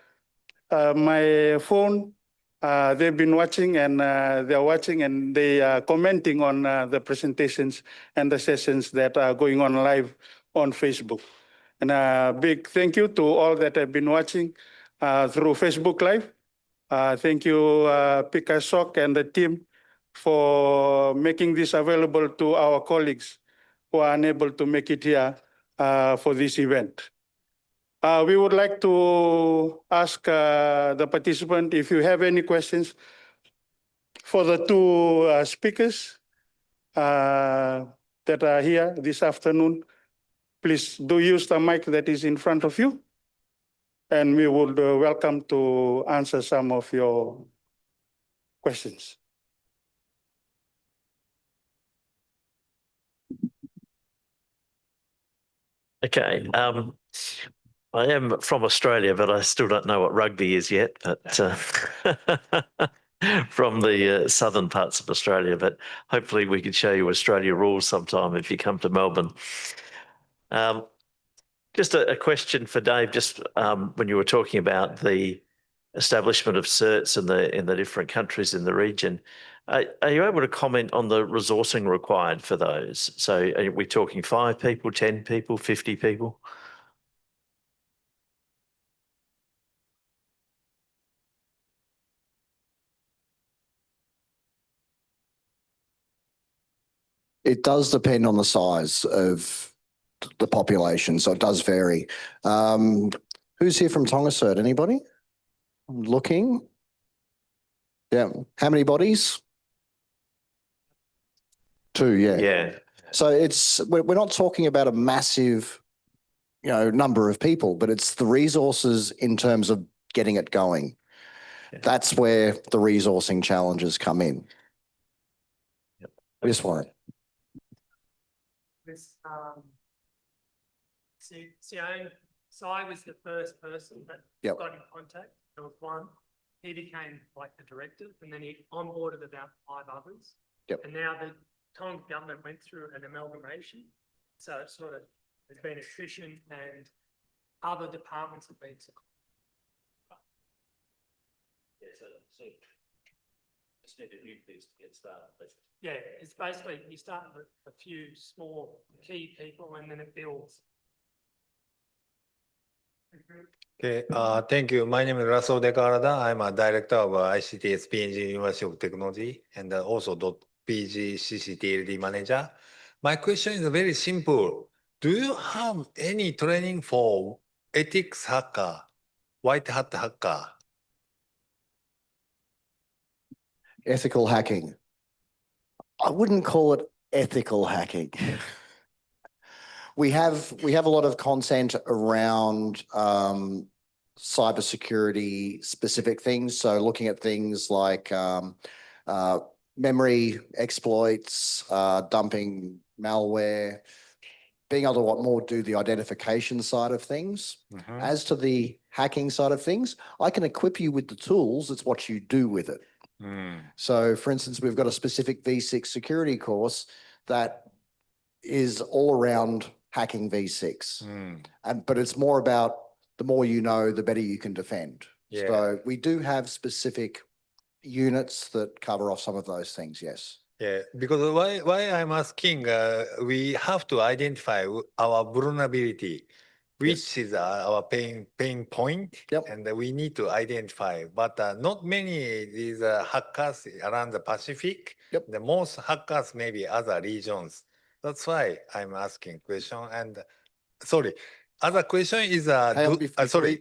phone. They've been watching, and they're watching, and they are commenting on the presentations and the sessions that are going on live on Facebook. And a big thank you to all that have been watching through Facebook Live. Thank you, PacIGF and the team, for making this available to our colleagues who are unable to make it here for this event. We would like to ask the participant if you have any questions for the two speakers that are here this afternoon. Please do use the mic that is in front of you, and we would welcome to answer some of your questions. Okay. I am from Australia, but I still don't know what rugby is yet. But from the southern parts of Australia, but hopefully we can show you Australia rules sometime if you come to Melbourne. Just a question for Dave. Just when you were talking about the establishment of CERTs in the different countries in the region, are you able to comment on the resourcing required for those? So are we talking 5 people, 10 people, 50 people? It does depend on the size of the population, so it does vary. Who's here from Tonga Cert? Anybody? Looking? Yeah. How many bodies? 2, yeah. Yeah. So we're not talking about a massive, number of people, but it's the resources in terms of getting it going. Yeah. That's where the resourcing challenges come in. Yep. This one. So I was the first person that Yep. got in contact. There was one. He became like the director, and then he onboarded about 5 others. Yep. And now the Tonga government went through an amalgamation. So it's sort of, there's been attrition and other departments have been. Just need a nucleus to get started. Yeah, it's basically you start with a few small key people and then it builds. Okay, thank you. My name is Russell Decarada. I'm a director of ICTS PNG University of Technology and also .pg CCTLD manager. My question is very simple. Do you have any training for ethics hacker, white hat hacker? Ethical hacking. I wouldn't call it ethical hacking. We have a lot of content around cybersecurity specific things. So looking at things like memory exploits, dumping malware, being able to do the identification side of things. Mm-hmm. As to the hacking side of things, I can equip you with the tools. It's what you do with it. So for instance, we've got a specific V6 security course that is all around hacking V6. But it's more about the more you know, the better you can defend. Yeah. So we do have specific units that cover off some of those things, yes. Yeah, because why I'm asking, we have to identify our vulnerability, which is our pain point, Yep. and we need to identify. But not many these hackers around the Pacific. Yep. The most hackers maybe other regions. That's why I'm asking question. And sorry, other question is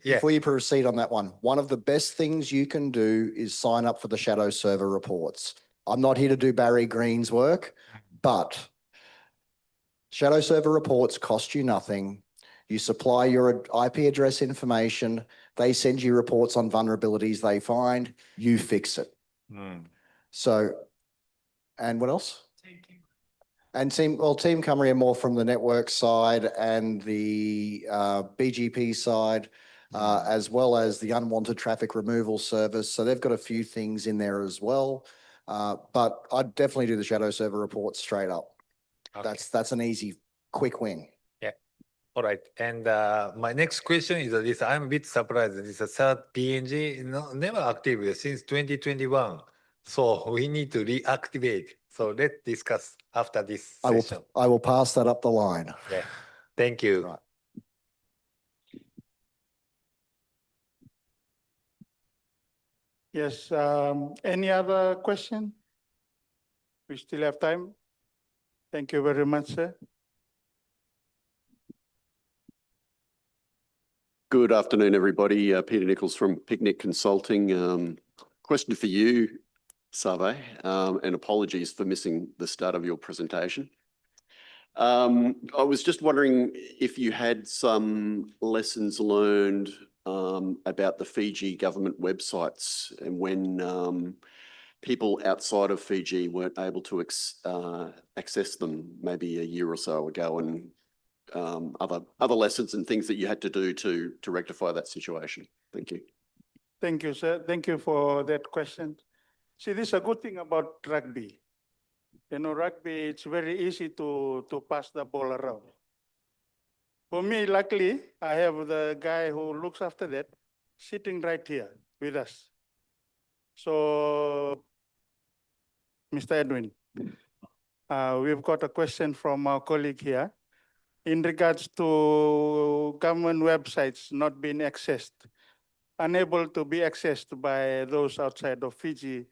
Before you proceed on that one of the best things you can do is sign up for the shadow server reports. I'm not here to do Barry Green's work, but shadow server reports cost you nothing. You supply your IP address information. They send you reports on vulnerabilities they find. You fix it. So, and what else? And Team Cymru are more from the network side and the BGP side, as well as the unwanted traffic removal service. So they've got a few things in there as well. But I'd definitely do the shadow server report straight up. Okay. That's an easy, quick win. Yeah. All right. And my next question is this. I'm a bit surprised. This third PNG never active since 2021. So we need to reactivate. So let's discuss after this session. I will pass that up the line. Yeah. Thank you. Right. Yes, any other question? We still have time. Thank you very much, sir. Good afternoon, everybody. Peter Nichols from PicNic Consulting. Question for you, Save, and apologies for missing the start of your presentation. I was just wondering if you had some lessons learned about the Fiji government websites and when people outside of Fiji weren't able to access them maybe a year or so ago, and other lessons and things that you had to do to rectify that situation. Thank you. Thank you, sir. Thank you for that question. See, this is a good thing about rugby. You know, rugby, it's very easy to pass the ball around. For me, luckily, I have the guy who looks after that sitting right here with us. So, Mr. Edwin, we've got a question from our colleague here in regards to government websites not being accessed, unable to be accessed by those outside of Fiji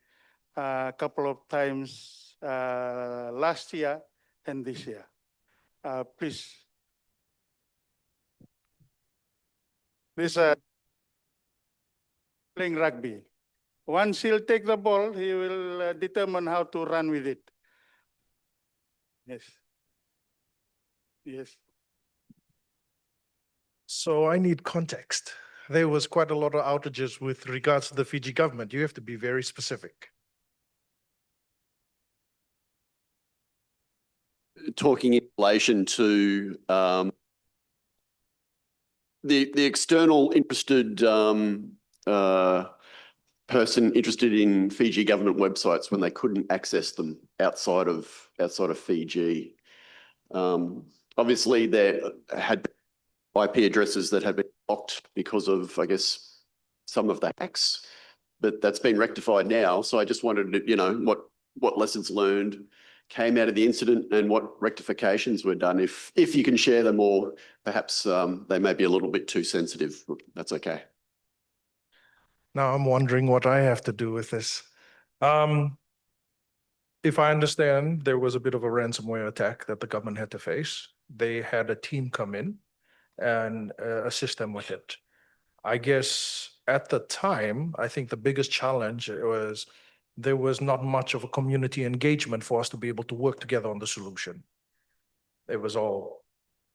a couple of times last year and this year. Please, This playing rugby. Once he'll take the ball, he will determine how to run with it. Yes. Yes. So I need context. There was quite a lot of outages with regards to the Fiji government. You have to be very specific. Talking in relation to the external interested person interested in Fiji government websites when they couldn't access them outside of Fiji. Obviously, there had IP addresses that had been blocked because of, I guess, some of the hacks, but that's been rectified now. So I just wanted to, you know, what lessons learned came out of the incident and what rectifications were done. If you can share them, or perhaps they may be a little bit too sensitive. That's okay. Now I'm wondering what I have to do with this. If I understand, there was a bit of a ransomware attack that the government had to face. They had a team come in and assist them with it. I guess at the time, I think the biggest challenge was there was not much of a community engagement for us to be able to work together on the solution. It was all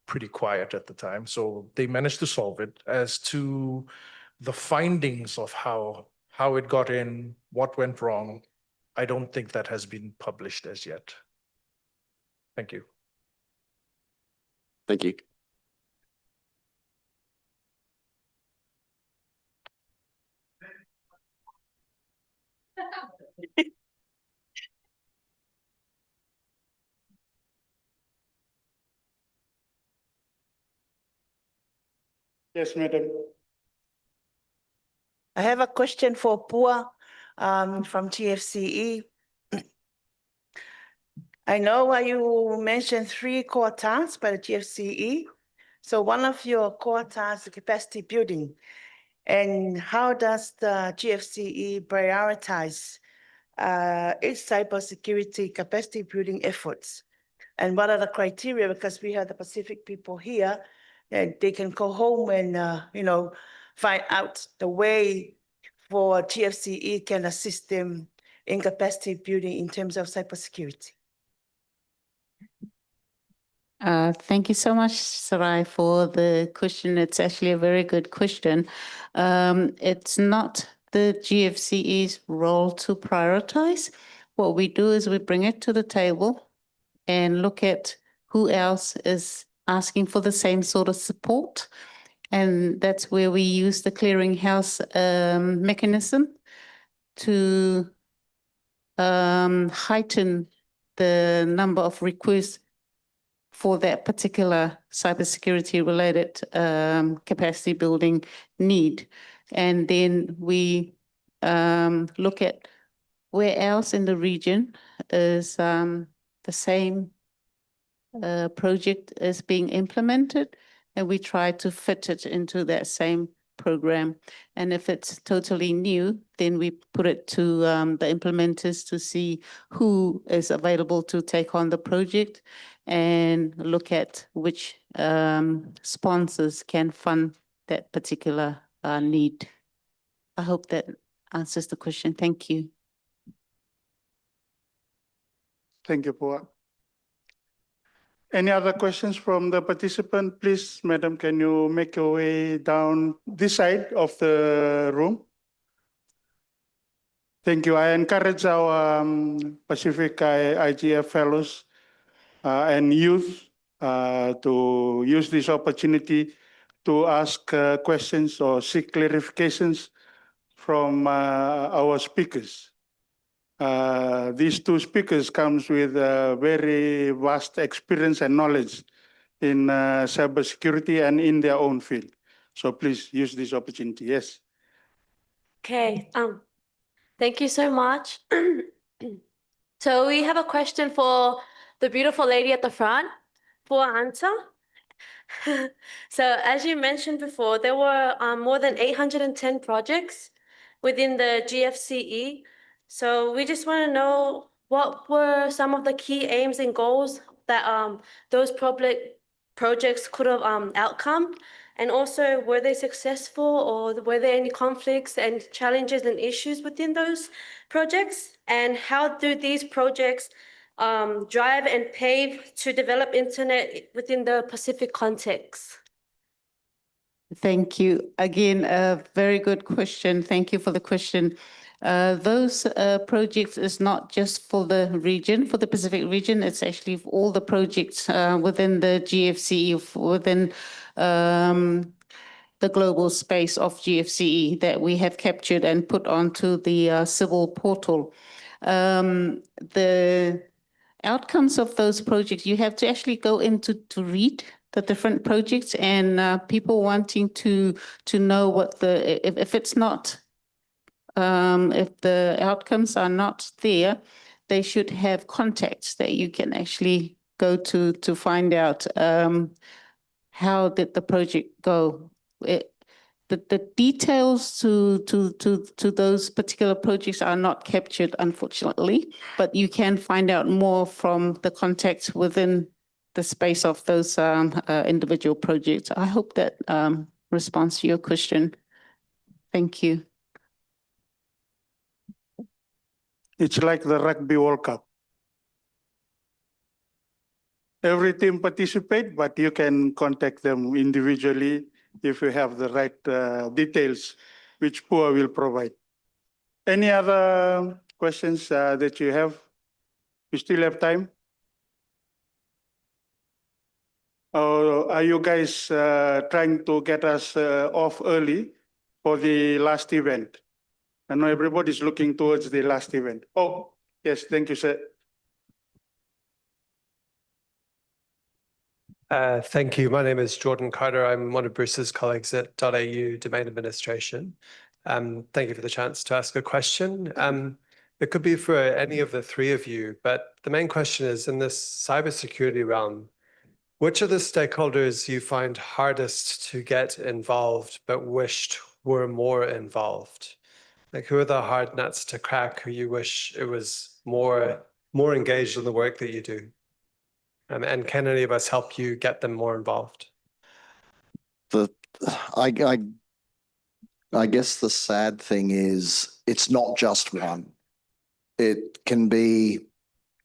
pretty quiet at the time. So they managed to solve it. As to the findings of how it got in, what went wrong, I don't think that has been published as yet. Thank you. Thank you. Yes, madam. I have a question for Pua from GFCE. I know you mentioned 3 core tasks by the GFCE. So one of your core tasks is capacity building. And how does the GFCE prioritize its cybersecurity capacity building efforts? And what are the criteria? Because we have the Pacific people here, and they can go home and you know, find out the way for GFCE can assist them in capacity building in terms of cybersecurity. Thank you so much, Sarai, for the question. It's actually a very good question. It's not the GFCE's role to prioritize. What we do is we bring it to the table and look at who else is asking for the same sort of support. And that's where we use the clearinghouse mechanism to heighten the number of requests for that particular cybersecurity related capacity building need. And then we look at where else in the region is the same project is being implemented, and we try to fit it into that same program. And if it's totally new, then we put it to the implementers to see who is available to take on the project and look at which sponsors can fund that particular need. I hope that answers the question. Thank you. Thank you, Pua. Any other questions from the participant? Please, madam, can you make your way down this side of the room? Thank you. I encourage our Pacific IGF fellows and youth to use this opportunity to ask questions or seek clarifications from our speakers. These 2 speakers comes with very vast experience and knowledge in cybersecurity and in their own field. So please use this opportunity. Yes. Okay. Thank you so much. So we have a question for the beautiful lady at the front for answer. So as you mentioned before, there were more than 810 projects within the GFCE. So we just want to know what were some of the key aims and goals that those public projects could have outcome, And also, were they successful, or were there any conflicts and challenges and issues within those projects? And how do these projects drive and pave to develop internet within the Pacific context? Thank you. Again, a very good question. Thank you for the question. Those projects is not just for the region, for the Pacific region. It's actually for all the projects within the GFCE, within the global space of GFCE that we have captured and put onto the civil portal. The outcomes of those projects, you have to actually go into to read the different projects, and people wanting to know what if it's not, if the outcomes are not there, they should have contacts that you can actually go to find out how did the project go. The details to those particular projects are not captured, unfortunately, but you can find out more from the contacts within the space of those individual projects. I hope that responds to your question. Thank you. It's like the Rugby World Cup. Every team participate, but you can contact them individually if you have the right details, which PUA will provide. Any other questions that you have? We still have time? Or are you guys trying to get us off early for the last event? I know everybody's looking towards the last event. Oh, yes, thank you, sir. Thank you. My name is Jordan Carter. I'm one of Bruce's colleagues at .au Domain Administration. Thank you for the chance to ask a question. It could be for any of the three of you, but the main question is, in this cybersecurity realm, which of the stakeholders you find hardest to get involved but wished were more involved? Like, who are the hard nuts to crack who you wish it was more engaged in the work that you do? And can any of us help you get them more involved? I guess the sad thing is it's not just one. It can be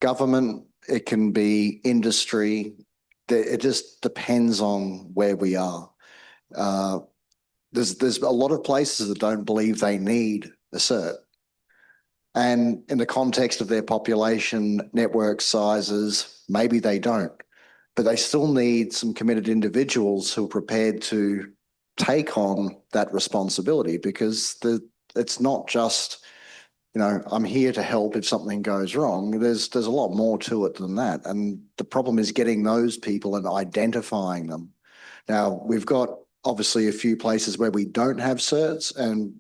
government, it can be industry. It just depends on where we are. There's a lot of places that don't believe they need a cert. And in the context of their population, network sizes, maybe they don't. But they still need some committed individuals who are prepared to take on that responsibility, because it's not just, you know, I'm here to help if something goes wrong. There's a lot more to it than that. And the problem is getting those people and identifying them. Now, we've got obviously a few places where we don't have certs, and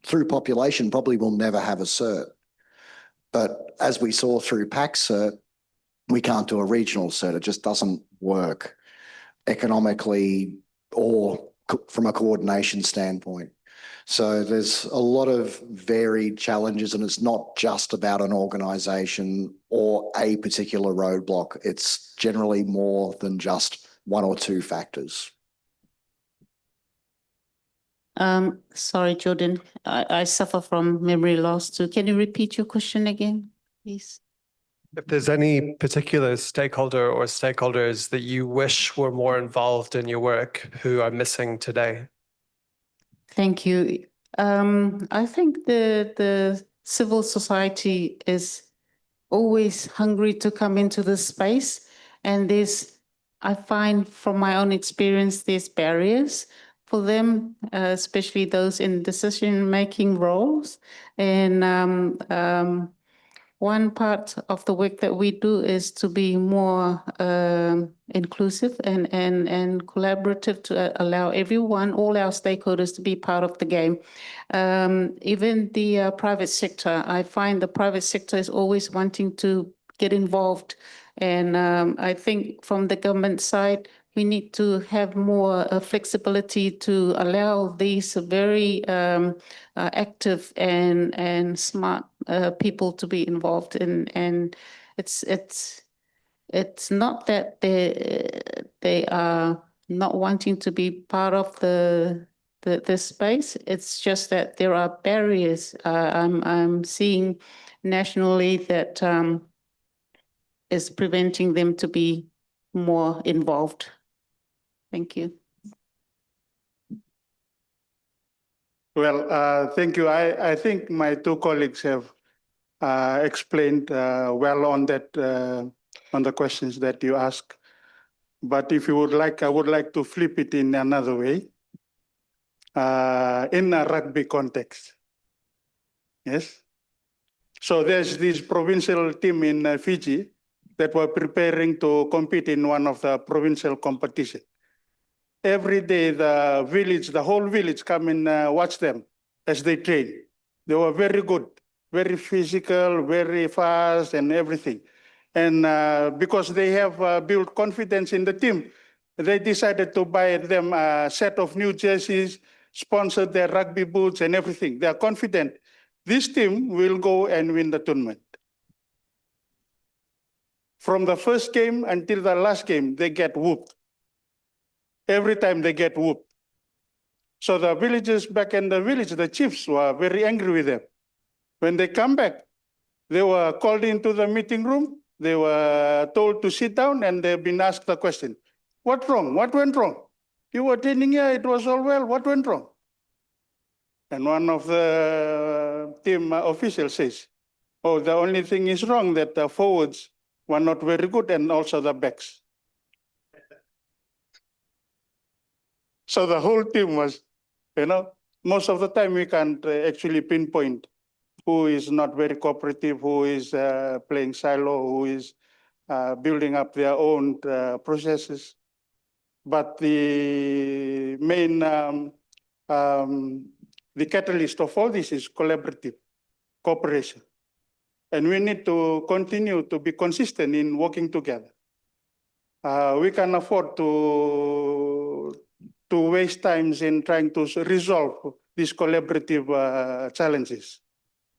through population probably will never have a cert. But as we saw through PacCert, we can't do a regional cert. It just doesn't work economically or from a coordination standpoint. So there's a lot of varied challenges, and it's not just about an organisation or a particular roadblock. It's generally more than just one or two factors. Sorry, Jordan, I suffer from memory loss too. Can you repeat your question again, please? If there's any particular stakeholder or stakeholders that you wish were more involved in your work who are missing today? Thank you. I think the civil society is always hungry to come into this space, and I find from my own experience, there's barriers for them, especially those in decision-making roles. And one part of the work that we do is to be more inclusive and collaborative to allow everyone, all our stakeholders, to be part of the game. Even the private sector, I find the private sector is always wanting to get involved. And I think from the government side, we need to have more flexibility to allow these very active and smart people to be involved in. And it's not that they are not wanting to be part of the space. It's just that there are barriers. I'm seeing nationally that is preventing them to be more involved. Thank you. Well, thank you. I think my two colleagues have explained well on that on the questions that you asked. But if you would like, I would like to flip it in another way. In a rugby context. Yes. So there's this provincial team in Fiji that were preparing to compete in one of the provincial competition. Every day, the village, the whole village come and watch them as they train. They were very good, very physical, very fast and everything. And because they have built confidence in the team, they decided to buy them a set of new jerseys, sponsor their rugby boots and everything. They are confident this team will go and win the tournament. From the first game until the last game, they get whooped. Every time they get whooped. So the villagers back in the village, the chiefs were very angry with them. When they come back, they were called into the meeting room. They were told to sit down and they've been asked the question, what's wrong? What went wrong? You were training here, it was all well. What went wrong? And one of the team officials says, oh, the only thing is wrong that the forwards were not very good and also the backs. So the whole team was, most of the time we can't actually pinpoint who is not very cooperative, who is playing silo, who is building up their own processes. But the main, the catalyst of all this is collaborative cooperation. And we need to continue to be consistent in working together. We can afford to waste times in trying to resolve these collaborative challenges.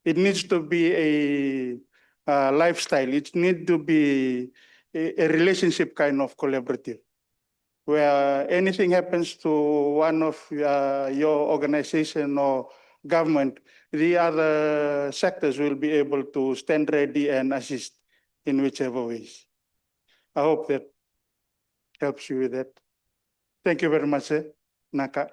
It needs to be a lifestyle. It needs to be a relationship kind of collaborative, where anything happens to one of your organization or government, the other sectors will be able to stand ready and assist in whichever ways. I hope that helps you with that. Thank you very much, Naka.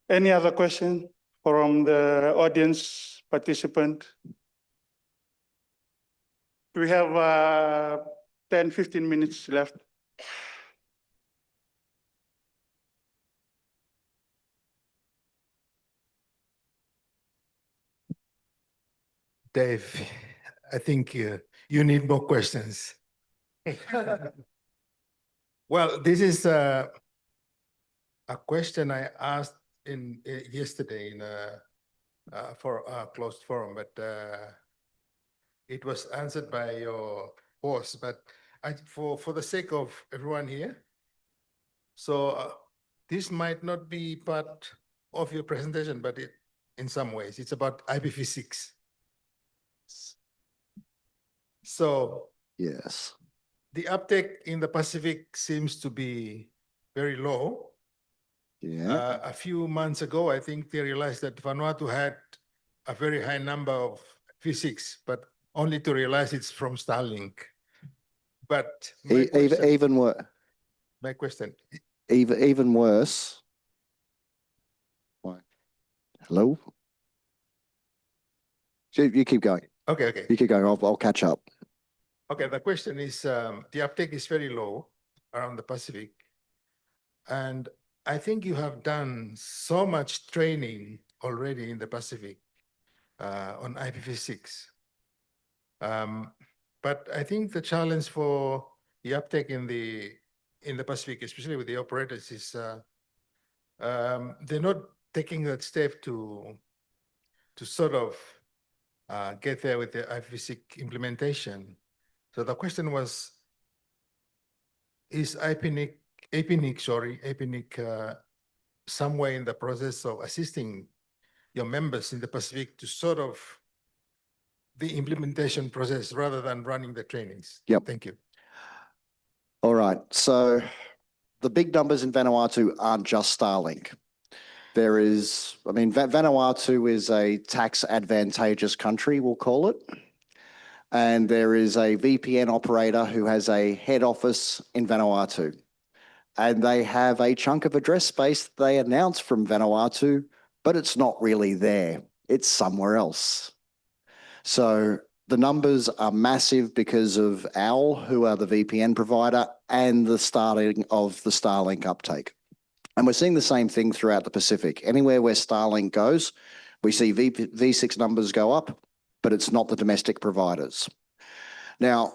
Any other question from the audience participant? We have 10, 15 minutes left. Dave, I think you need more questions. Well, this is a question I asked yesterday for a closed forum, but it was answered by your boss. But for the sake of everyone here, so this might not be part of your presentation, but in some ways, it's about IPv6. So yes, the uptake in the Pacific seems to be very low. Yeah. A few months ago, I think they realized that Vanuatu had a very high number of V6, but only to realize it's from Starlink. But even worse. My question. Even worse. Why? Hello. You keep going. Okay. You keep going. I'll catch up. Okay. The question is, the uptake is very low around the Pacific, and I think you have done so much training already in the Pacific on IPv6. But I think the challenge for the uptake in the Pacific, especially with the operators, is they're not taking that step to sort of get there with the IPv6 implementation. So the question was, is APNIC somewhere in the process of assisting your members in the Pacific to sort of the implementation process rather than running the trainings? Yep. Thank you. All right. So the big numbers in Vanuatu aren't just Starlink. There is, I mean, Vanuatu is a tax advantageous country, we'll call it. And there is a VPN operator who has a head office in Vanuatu. And they have a chunk of address space they announce from Vanuatu, but it's not really there. It's somewhere else. So the numbers are massive because of OWL, who are the VPN provider, and the starting of the Starlink uptake. And we're seeing the same thing throughout the Pacific. Anywhere where Starlink goes, we see V6 numbers go up, but it's not the domestic providers. Now,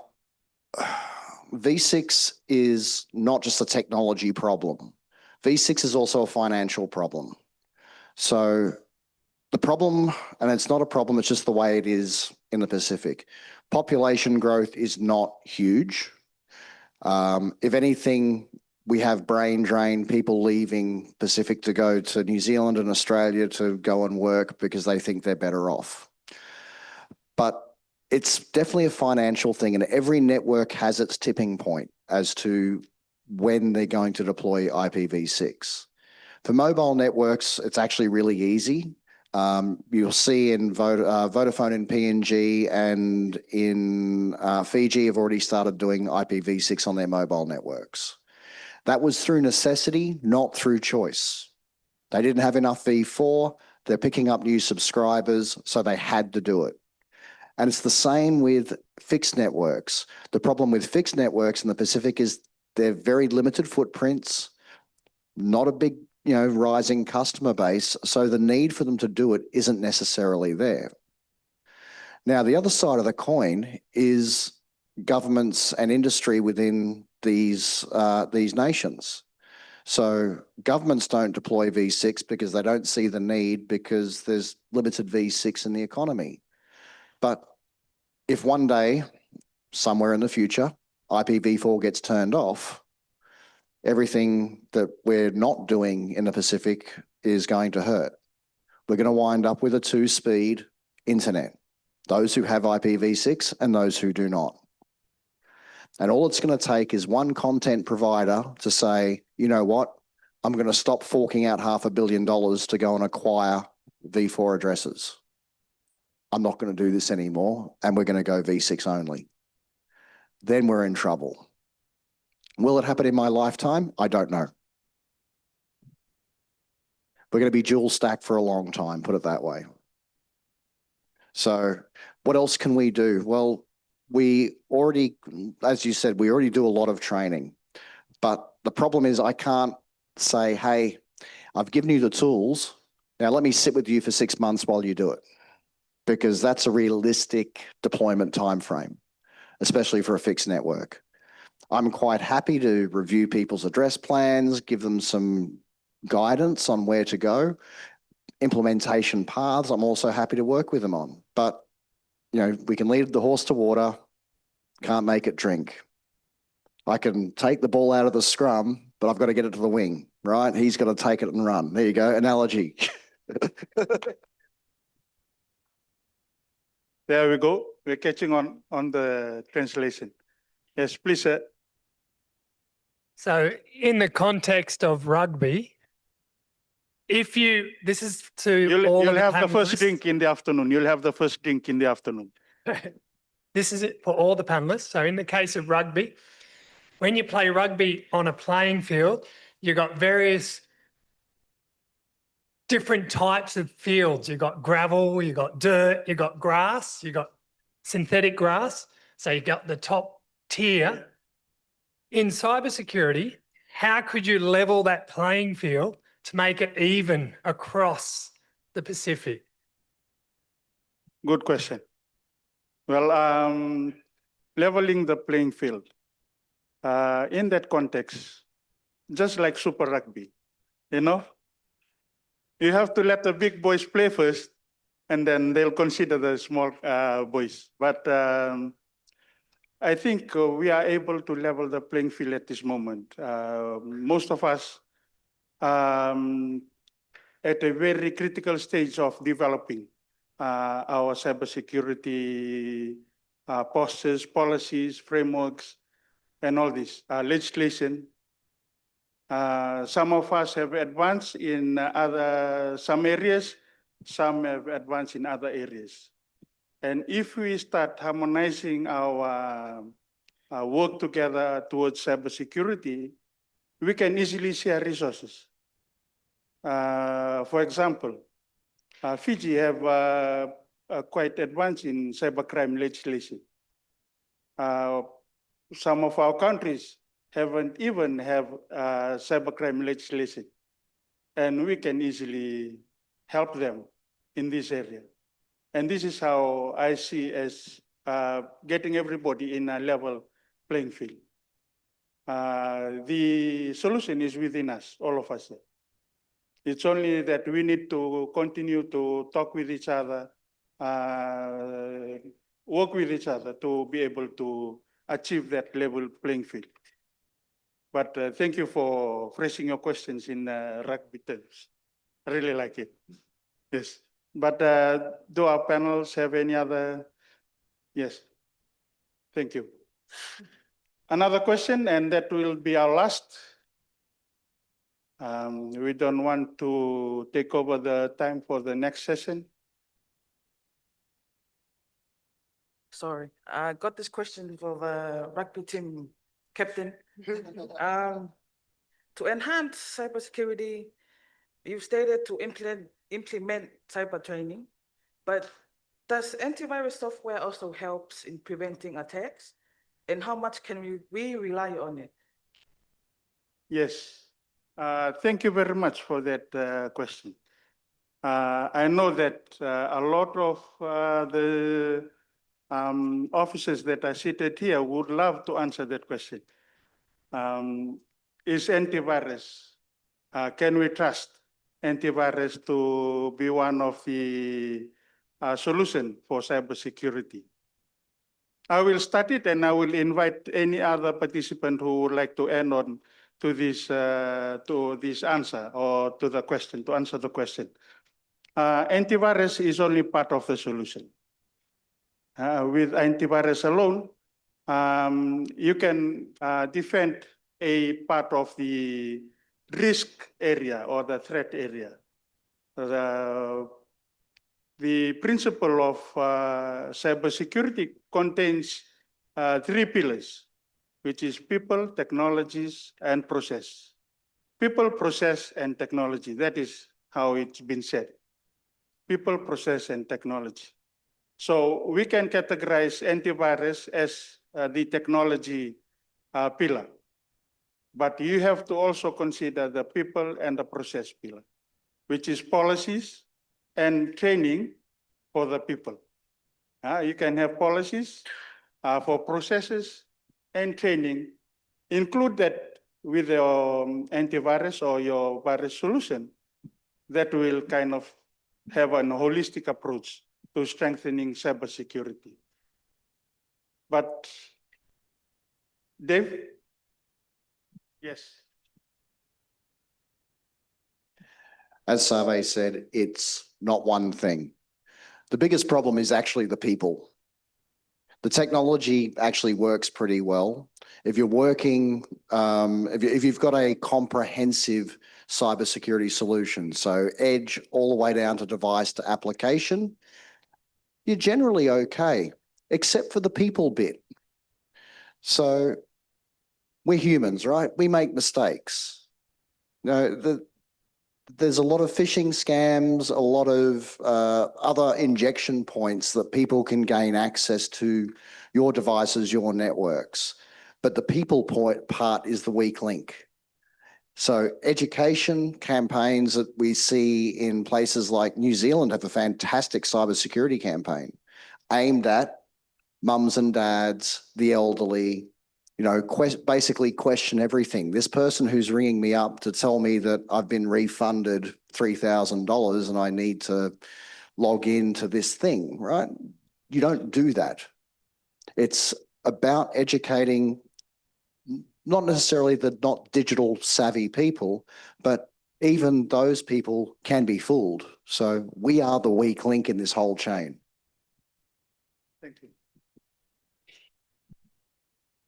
V6 is not just a technology problem. V6 is also a financial problem. So the problem, and it's not a problem, it's just the way it is in the Pacific. Population growth is not huge. If anything, we have brain drain, people leaving Pacific to go to New Zealand and Australia to go and work because they think they're better off. But it's definitely a financial thing, and every network has its tipping point as to when they're going to deploy IPv6. For mobile networks, it's actually really easy. You'll see in Vodafone in PNG and in Fiji have already started doing IPv6 on their mobile networks. That was through necessity, not through choice. They didn't have enough V4, they're picking up new subscribers, so they had to do it. And it's the same with fixed networks. The problem with fixed networks in the Pacific is they're very limited footprints, not a big, rising customer base, so the need for them to do it isn't necessarily there. Now, the other side of the coin is governments and industry within these nations. So governments don't deploy V6 because they don't see the need because there's limited V6 in the economy. But if one day, somewhere in the future, IPv4 gets turned off, everything that we're not doing in the Pacific is going to hurt. We're going to wind up with a two-speed internet, those who have IPv6 and those who do not. And all it's going to take is one content provider to say, you know what, I'm going to stop forking out $500 million to go and acquire V4 addresses. I'm not going to do this anymore, and we're going to go V6 only. Then we're in trouble. Will it happen in my lifetime? I don't know. We're going to be dual stacked for a long time, put it that way. So what else can we do? Well, we already, as you said, we already do a lot of training. But the problem is I can't say, hey, I've given you the tools. Now let me sit with you for 6 months while you do it. Because that's a realistic deployment timeframe, especially for a fixed network. I'm quite happy to review people's address plans, give them some guidance on where to go. Implementation paths, I'm also happy to work with them on. But, we can lead the horse to water, can't make it drink. I can take the ball out of the scrum, but I've got to get it to the wing, right? He's got to take it and run. There you go, analogy. There we go. We're catching on the translation. Yes, please, sir. So in the context of rugby, this is to You'll have the first drink in the afternoon. You'll have the first drink in the afternoon. This is it for all the panelists. So in the case of rugby, when you play rugby on a playing field, you've got various different types of fields. You've got gravel, you've got dirt, you've got grass, you've got synthetic grass. So you've got the top tier. In cybersecurity, how could you level that playing field to make it even across the Pacific? Good question. Well, leveling the playing field. In that context, just like Super Rugby, you have to let the big boys play first, and then they'll consider the small boys. But I think we are able to level the playing field at this moment. Most of us at a very critical stage of developing our cybersecurity postures, policies, frameworks, and all this legislation. Some of us have advanced in some areas, some have advanced in other areas. And if we start harmonizing our work together towards cybersecurity, we can easily share resources. For example, Fiji have quite advanced in cybercrime legislation. Some of our countries haven't even have cybercrime legislation, and we can easily help them in this area. And this is how I see as getting everybody in a level playing field. The solution is within us, all of us. It's only that we need to continue to talk with each other, work with each other to be able to achieve that level playing field. But thank you for phrasing your questions in rugby terms. I really like it. Yes. But do our panels have any other? Yes. Thank you. Another question, and that will be our last. We don't want to take over the time for the next session. Sorry, I got this question for the rugby team captain. To enhance cybersecurity, you've stated to implement cyber training, but does antivirus software also helps in preventing attacks? And how much can we rely on it? Yes. Thank you very much for that question. I know that a lot of the officers that are seated here would love to answer that question. Is antivirus, can we trust antivirus to be one of the solution for cybersecurity? I will start it and I will invite any other participant who would like to add on to this answer or to the question, to answer the question. Antivirus is only part of the solution. With antivirus alone, you can defend a part of the risk area or the threat area. The principle of cybersecurity contains 3 pillars, which is people, technologies, and process. People, process, and technology. That is how it's been said. People, process, and technology. So we can categorize antivirus as the technology pillar. But you have to also consider the people and the process pillar, which is policies and training for the people. You can have policies for processes and training. Include that with your antivirus or your virus solution that will kind of have a holistic approach to strengthening cybersecurity. But Dave? Yes. As Save said, it's not one thing. The biggest problem is actually the people. The technology actually works pretty well. If you're working, if you've got a comprehensive cybersecurity solution, so edge all the way down to device to application, you're generally okay, except for the people bit. So we're humans, right? We make mistakes. You know, there's a lot of phishing scams, a lot of other injection points that people can gain access to your devices, your networks. But the people part is the weak link. So education campaigns that we see in places like New Zealand have a fantastic cybersecurity campaign aimed at mums and dads, the elderly, you know, basically question everything. This person who's ringing me up to tell me that I've been refunded $3,000 and I need to log into this thing, right? You don't do that. It's about educating not necessarily the not digital savvy people, but even those people can be fooled. So we are the weak link in this whole chain. Thank you.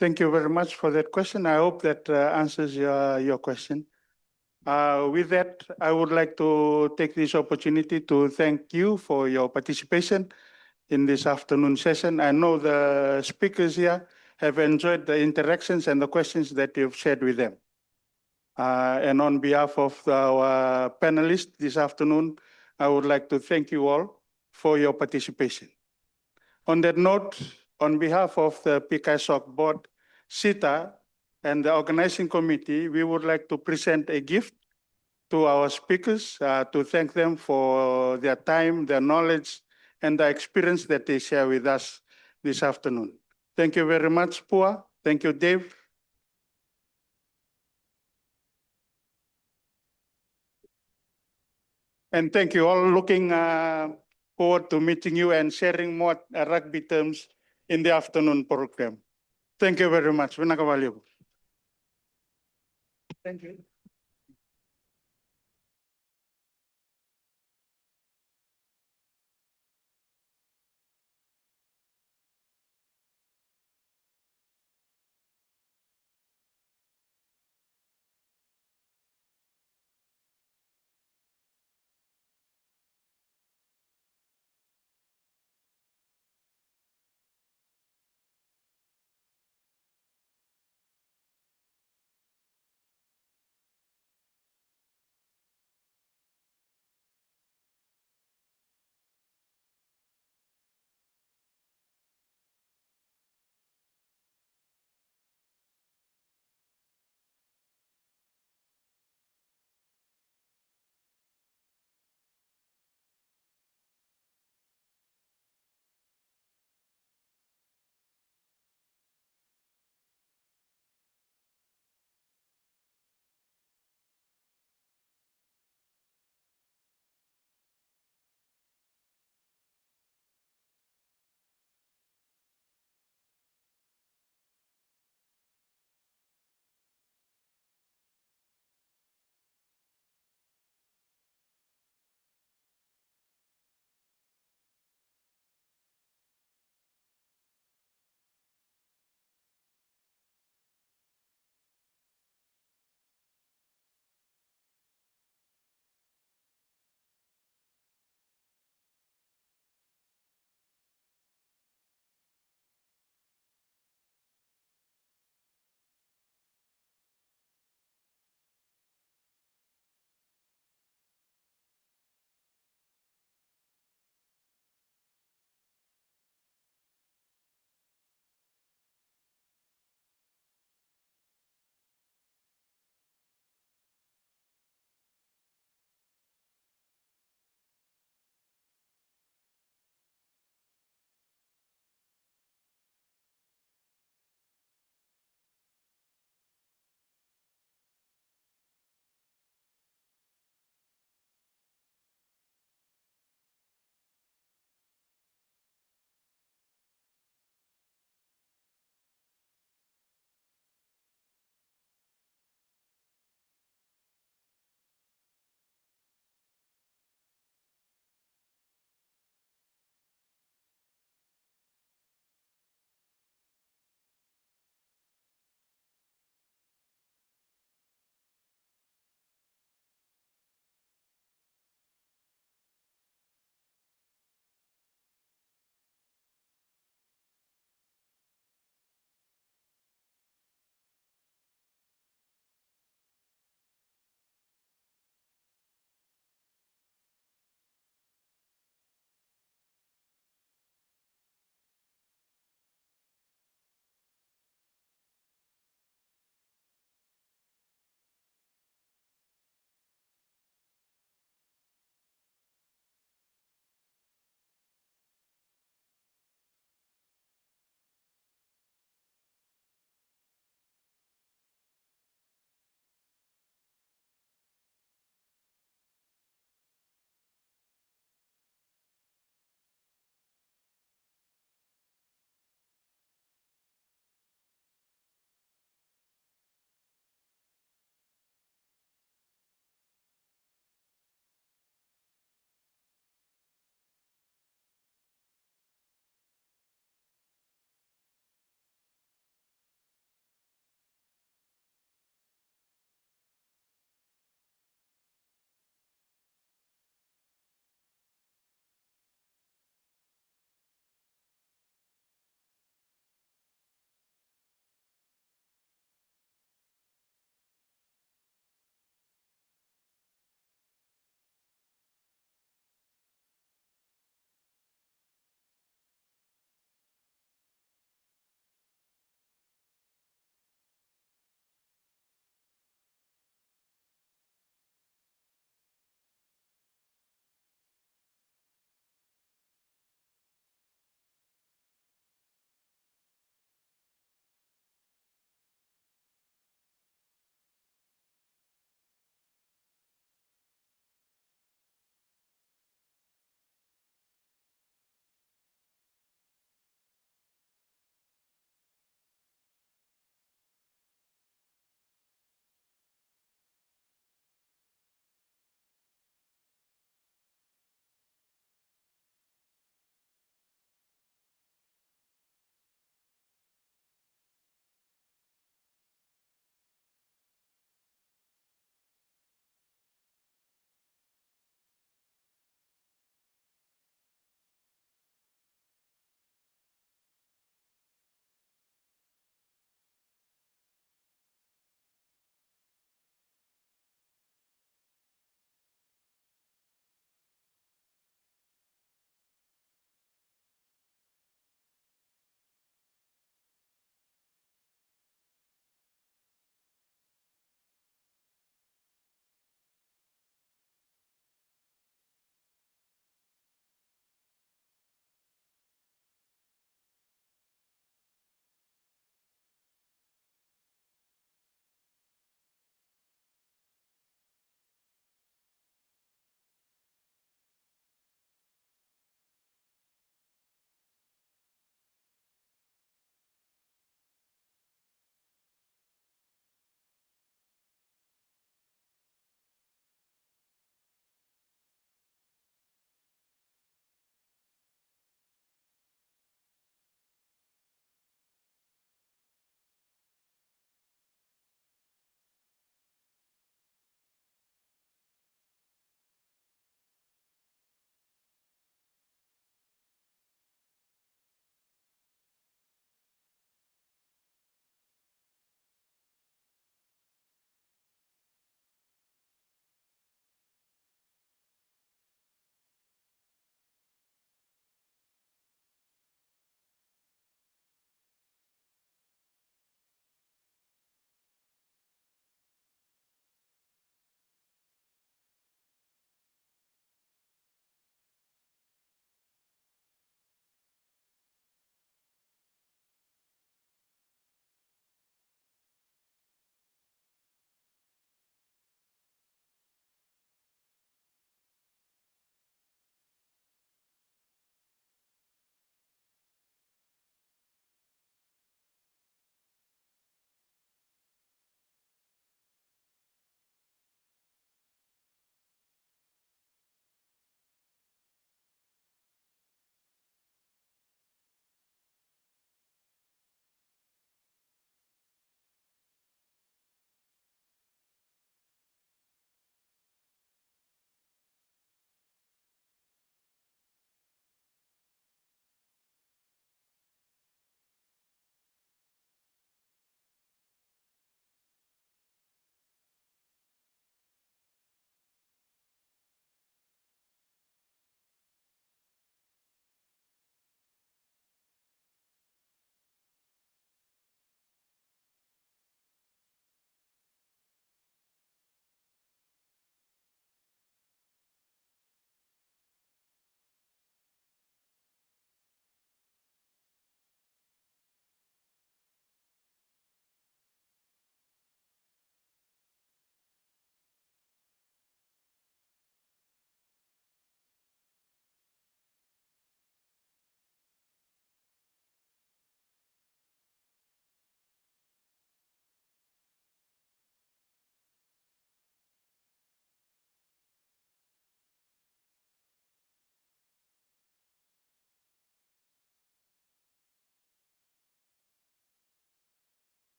Thank you very much for that question. I hope that answers your question. With that, I would like to take this opportunity to thank you for your participation in this afternoon session. I know the speakers here have enjoyed the interactions and the questions that you've shared with them. And on behalf of our panelists this afternoon, I would like to thank you all for your participation. On that note, on behalf of the PCASOC board, SITA, and the organizing committee, we would like to present a gift to our speakers to thank them for their time, their knowledge, and the experience that they share with us this afternoon. Thank you very much, Pua. Thank you, Dave. And thank you all. Looking forward to meeting you and sharing more rugby terms in the afternoon program. Thank you very much. Thank you.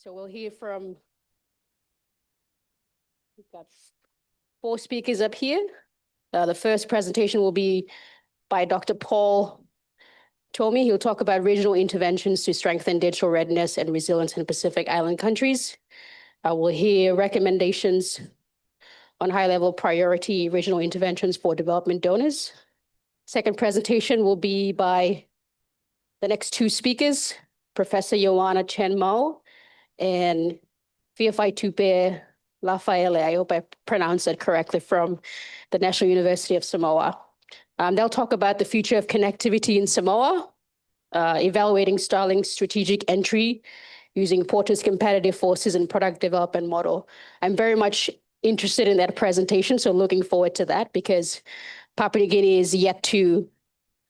So we'll hear from, we've got 4 speakers up here. The first presentation will be by Dr. Paul Twomey. He'll talk about regional interventions to strengthen digital readiness and resilience in Pacific Island countries. We'll hear recommendations on high-level priority regional interventions for development donors. Second presentation will be by the next 2 speakers, Professor Ioana Chen Mao and Fiafaitupe Lafaele. I hope I pronounced that correctly, from the National University of Samoa. They'll talk about the future of connectivity in Samoa, evaluating Starlink's strategic entry using Porter's competitive forces and product development model. I'm very much interested in that presentation, so looking forward to that, because Papua New Guinea is yet to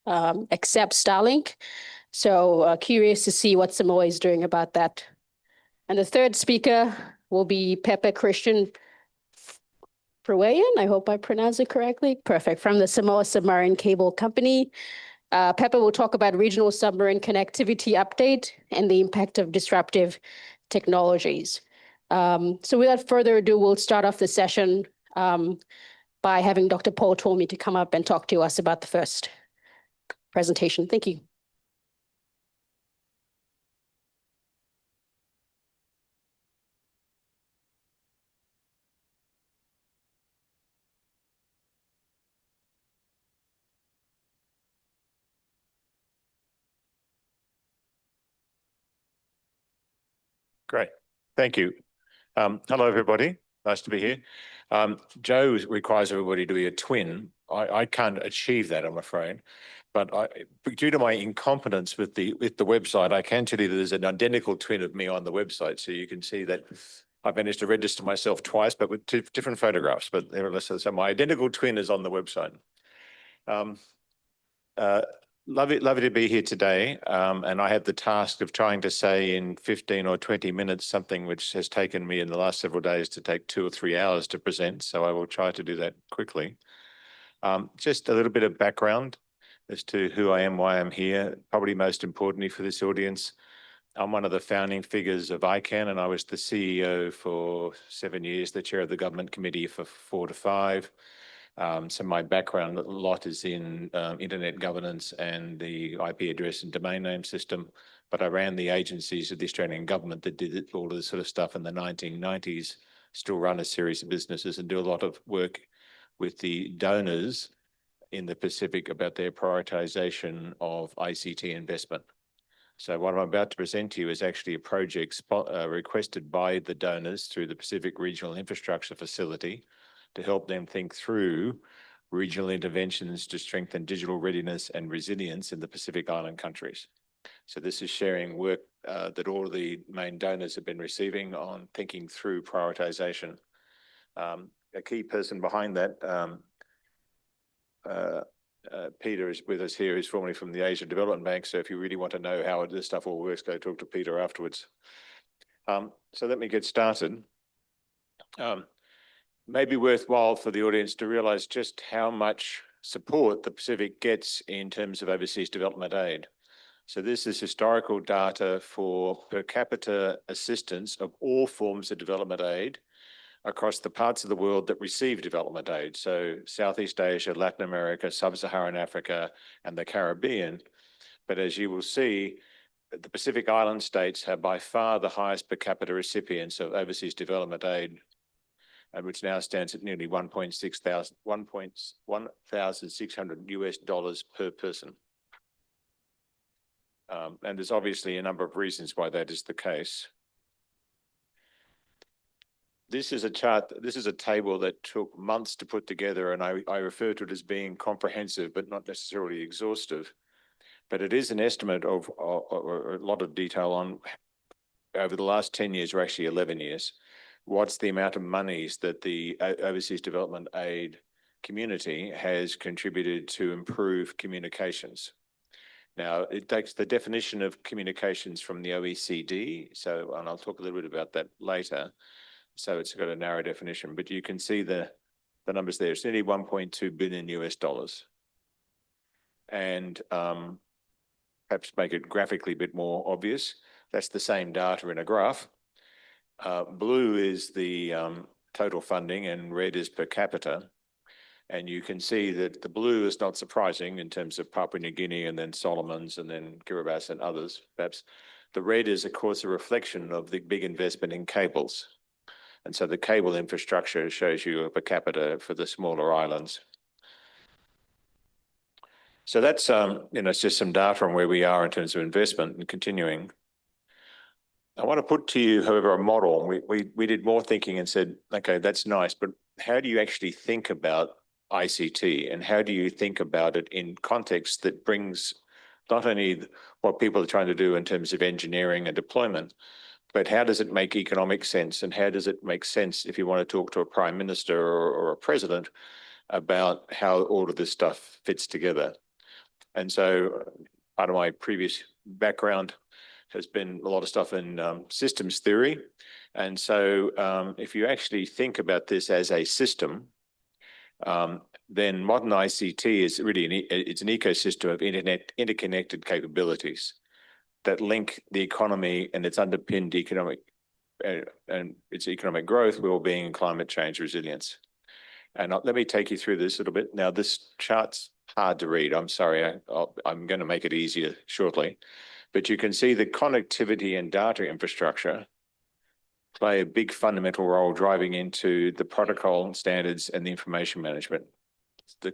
accept Starlink. So curious to see what Samoa is doing about that. And the third speaker will be Pepe Christian Fruean. I hope I pronounced it correctly. Perfect. From the Samoa Submarine Cable Company. Pepe will talk about regional submarine connectivity update and the impact of disruptive technologies. So without further ado, we'll start off the session by having Dr. Paul Twomey to come up and talk to us about the first presentation. Thank you. Great. Thank you. Hello, everybody. Nice to be here. Joe requires everybody to be a twin. I can't achieve that, I'm afraid. But due to my incompetence with the website, I can tell you that there's an identical twin of me on the website. So you can see that I managed to register myself twice, but with 2 different photographs. But nevertheless, so my identical twin is on the website. Lovely to be here today, and I have the task of trying to say in 15 or 20 minutes something which has taken me in the last several days to take 2 or 3 hours to present, so I will try to do that quickly. Just a little bit of background as to who I am, why I'm here. Probably most importantly for this audience, I'm one of the founding figures of ICANN, and I was the CEO for 7 years, the chair of the government committee for 4 to 5. So my background a lot is in internet governance and the IP address and domain name system, but I ran the agencies of the Australian government that did all of this sort of stuff in the 1990s, still run a series of businesses and do a lot of work with the donors in the Pacific about their prioritization of ICT investment. So what I'm about to present to you is actually a project requested by the donors through the Pacific Regional Infrastructure Facility to help them think through regional interventions to strengthen digital readiness and resilience in the Pacific Island countries. So this is sharing work that all of the main donors have been receiving on thinking through prioritization. A key person behind that, Peter is with us here, who's formerly from the Asia Development Bank. So if you really want to know how this stuff all works, go talk to Peter afterwards. So let me get started. Maybe worthwhile for the audience to realize just how much support the Pacific gets in terms of overseas development aid. So this is historical data for per capita assistance of all forms of development aid across the parts of the world that receive development aid. So Southeast Asia, Latin America, Sub-Saharan Africa, and the Caribbean. But as you will see, the Pacific Island states have by far the highest per capita recipients of overseas development aid, and which now stands at nearly $1,600 per person. And there's obviously a number of reasons why that is the case. This is a chart, this is a table that took months to put together, and I refer to it as being comprehensive, but not necessarily exhaustive. But it is an estimate of a lot of detail on over the last 10 years, or actually 11 years, what's the amount of monies that the overseas development aid community has contributed to improve communications. Now, it takes the definition of communications from the OECD, so, and I'll talk a little bit about that later. So it's got a narrow definition, but you can see the numbers there. It's nearly $1.2 billion US. And perhaps make it graphically a bit more obvious. That's the same data in a graph. Blue is the total funding and red is per capita. And you can see that the blue is not surprising in terms of Papua New Guinea and then Solomons and then Kiribati and others, perhaps. The red is, of course, a reflection of the big investment in cables. And so the cable infrastructure shows you a per capita for the smaller islands. So that's, it's just some data on where we are in terms of investment and continuing. I want to put to you, however, a model. We did more thinking and said, okay, that's nice, but how do you actually think about ICT and how do you think about it in context that brings not only what people are trying to do in terms of engineering and deployment, but how does it make economic sense and how does it make sense if you want to talk to a prime minister or a president about how all of this stuff fits together. And so part of my previous background has been a lot of stuff in systems theory. And so if you actually think about this as a system, then modern ICT is really it's an ecosystem of interconnected capabilities that link the economy and it's underpinned economic and its economic growth, well-being, and climate change resilience. And let me take you through this a little bit. Now, this chart's hard to read. I'm sorry. I'm going to make it easier shortly. But you can see the connectivity and data infrastructure play a big fundamental role driving into the protocol standards and the information management, the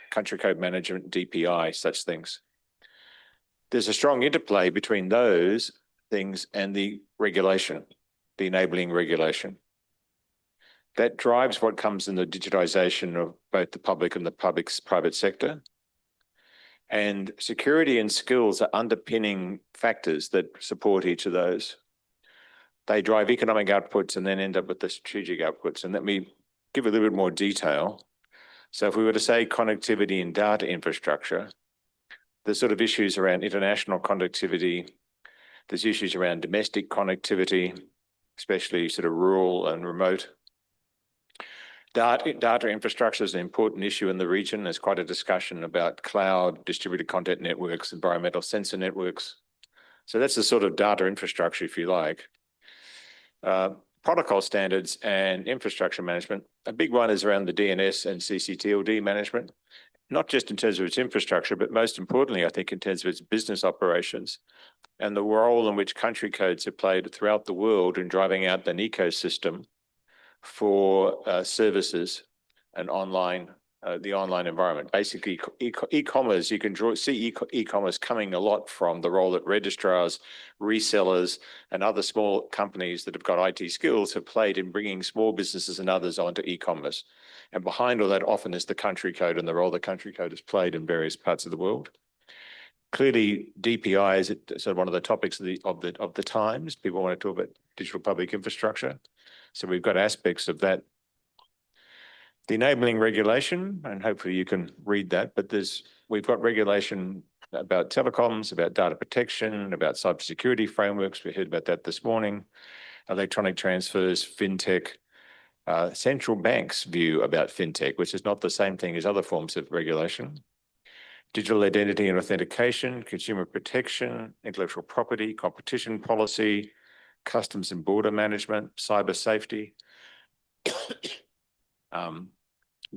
country code management, DPI, such things. There's a strong interplay between those things and the regulation, the enabling regulation. That drives what comes in the digitization of both the public and the private sector. And security and skills are underpinning factors that support each of those. They drive economic outputs and then end up with the strategic outputs. And let me give a little bit more detail. So if we were to say connectivity and data infrastructure, there's sort of issues around international connectivity. There's issues around domestic connectivity, especially sort of rural and remote. Data infrastructure is an important issue in the region. There's quite a discussion about cloud, distributed content networks, environmental sensor networks. So that's the sort of data infrastructure, if you like. Protocol standards and infrastructure management. A big one is around the DNS and CCTLD management, not just in terms of its infrastructure, but most importantly, I think in terms of its business operations and the role in which country codes have played throughout the world in driving out an ecosystem for services and the online environment. Basically, e-commerce, you can see e-commerce coming a lot from the role that registrars, resellers, and other small companies that have got IT skills have played in bringing small businesses and others onto e-commerce. And behind all that often is the country code and the role the country code has played in various parts of the world. Clearly, DPI is sort of one of the topics of the times. People want to talk about digital public infrastructure. So we've got aspects of that. The enabling regulation, and hopefully you can read that, but we've got regulation about telecoms, about data protection, about cybersecurity frameworks. We heard about that this morning. Electronic transfers, fintech, central banks' view about fintech, which is not the same thing as other forms of regulation. Digital identity and authentication, consumer protection, intellectual property, competition policy, customs and border management, cyber safety,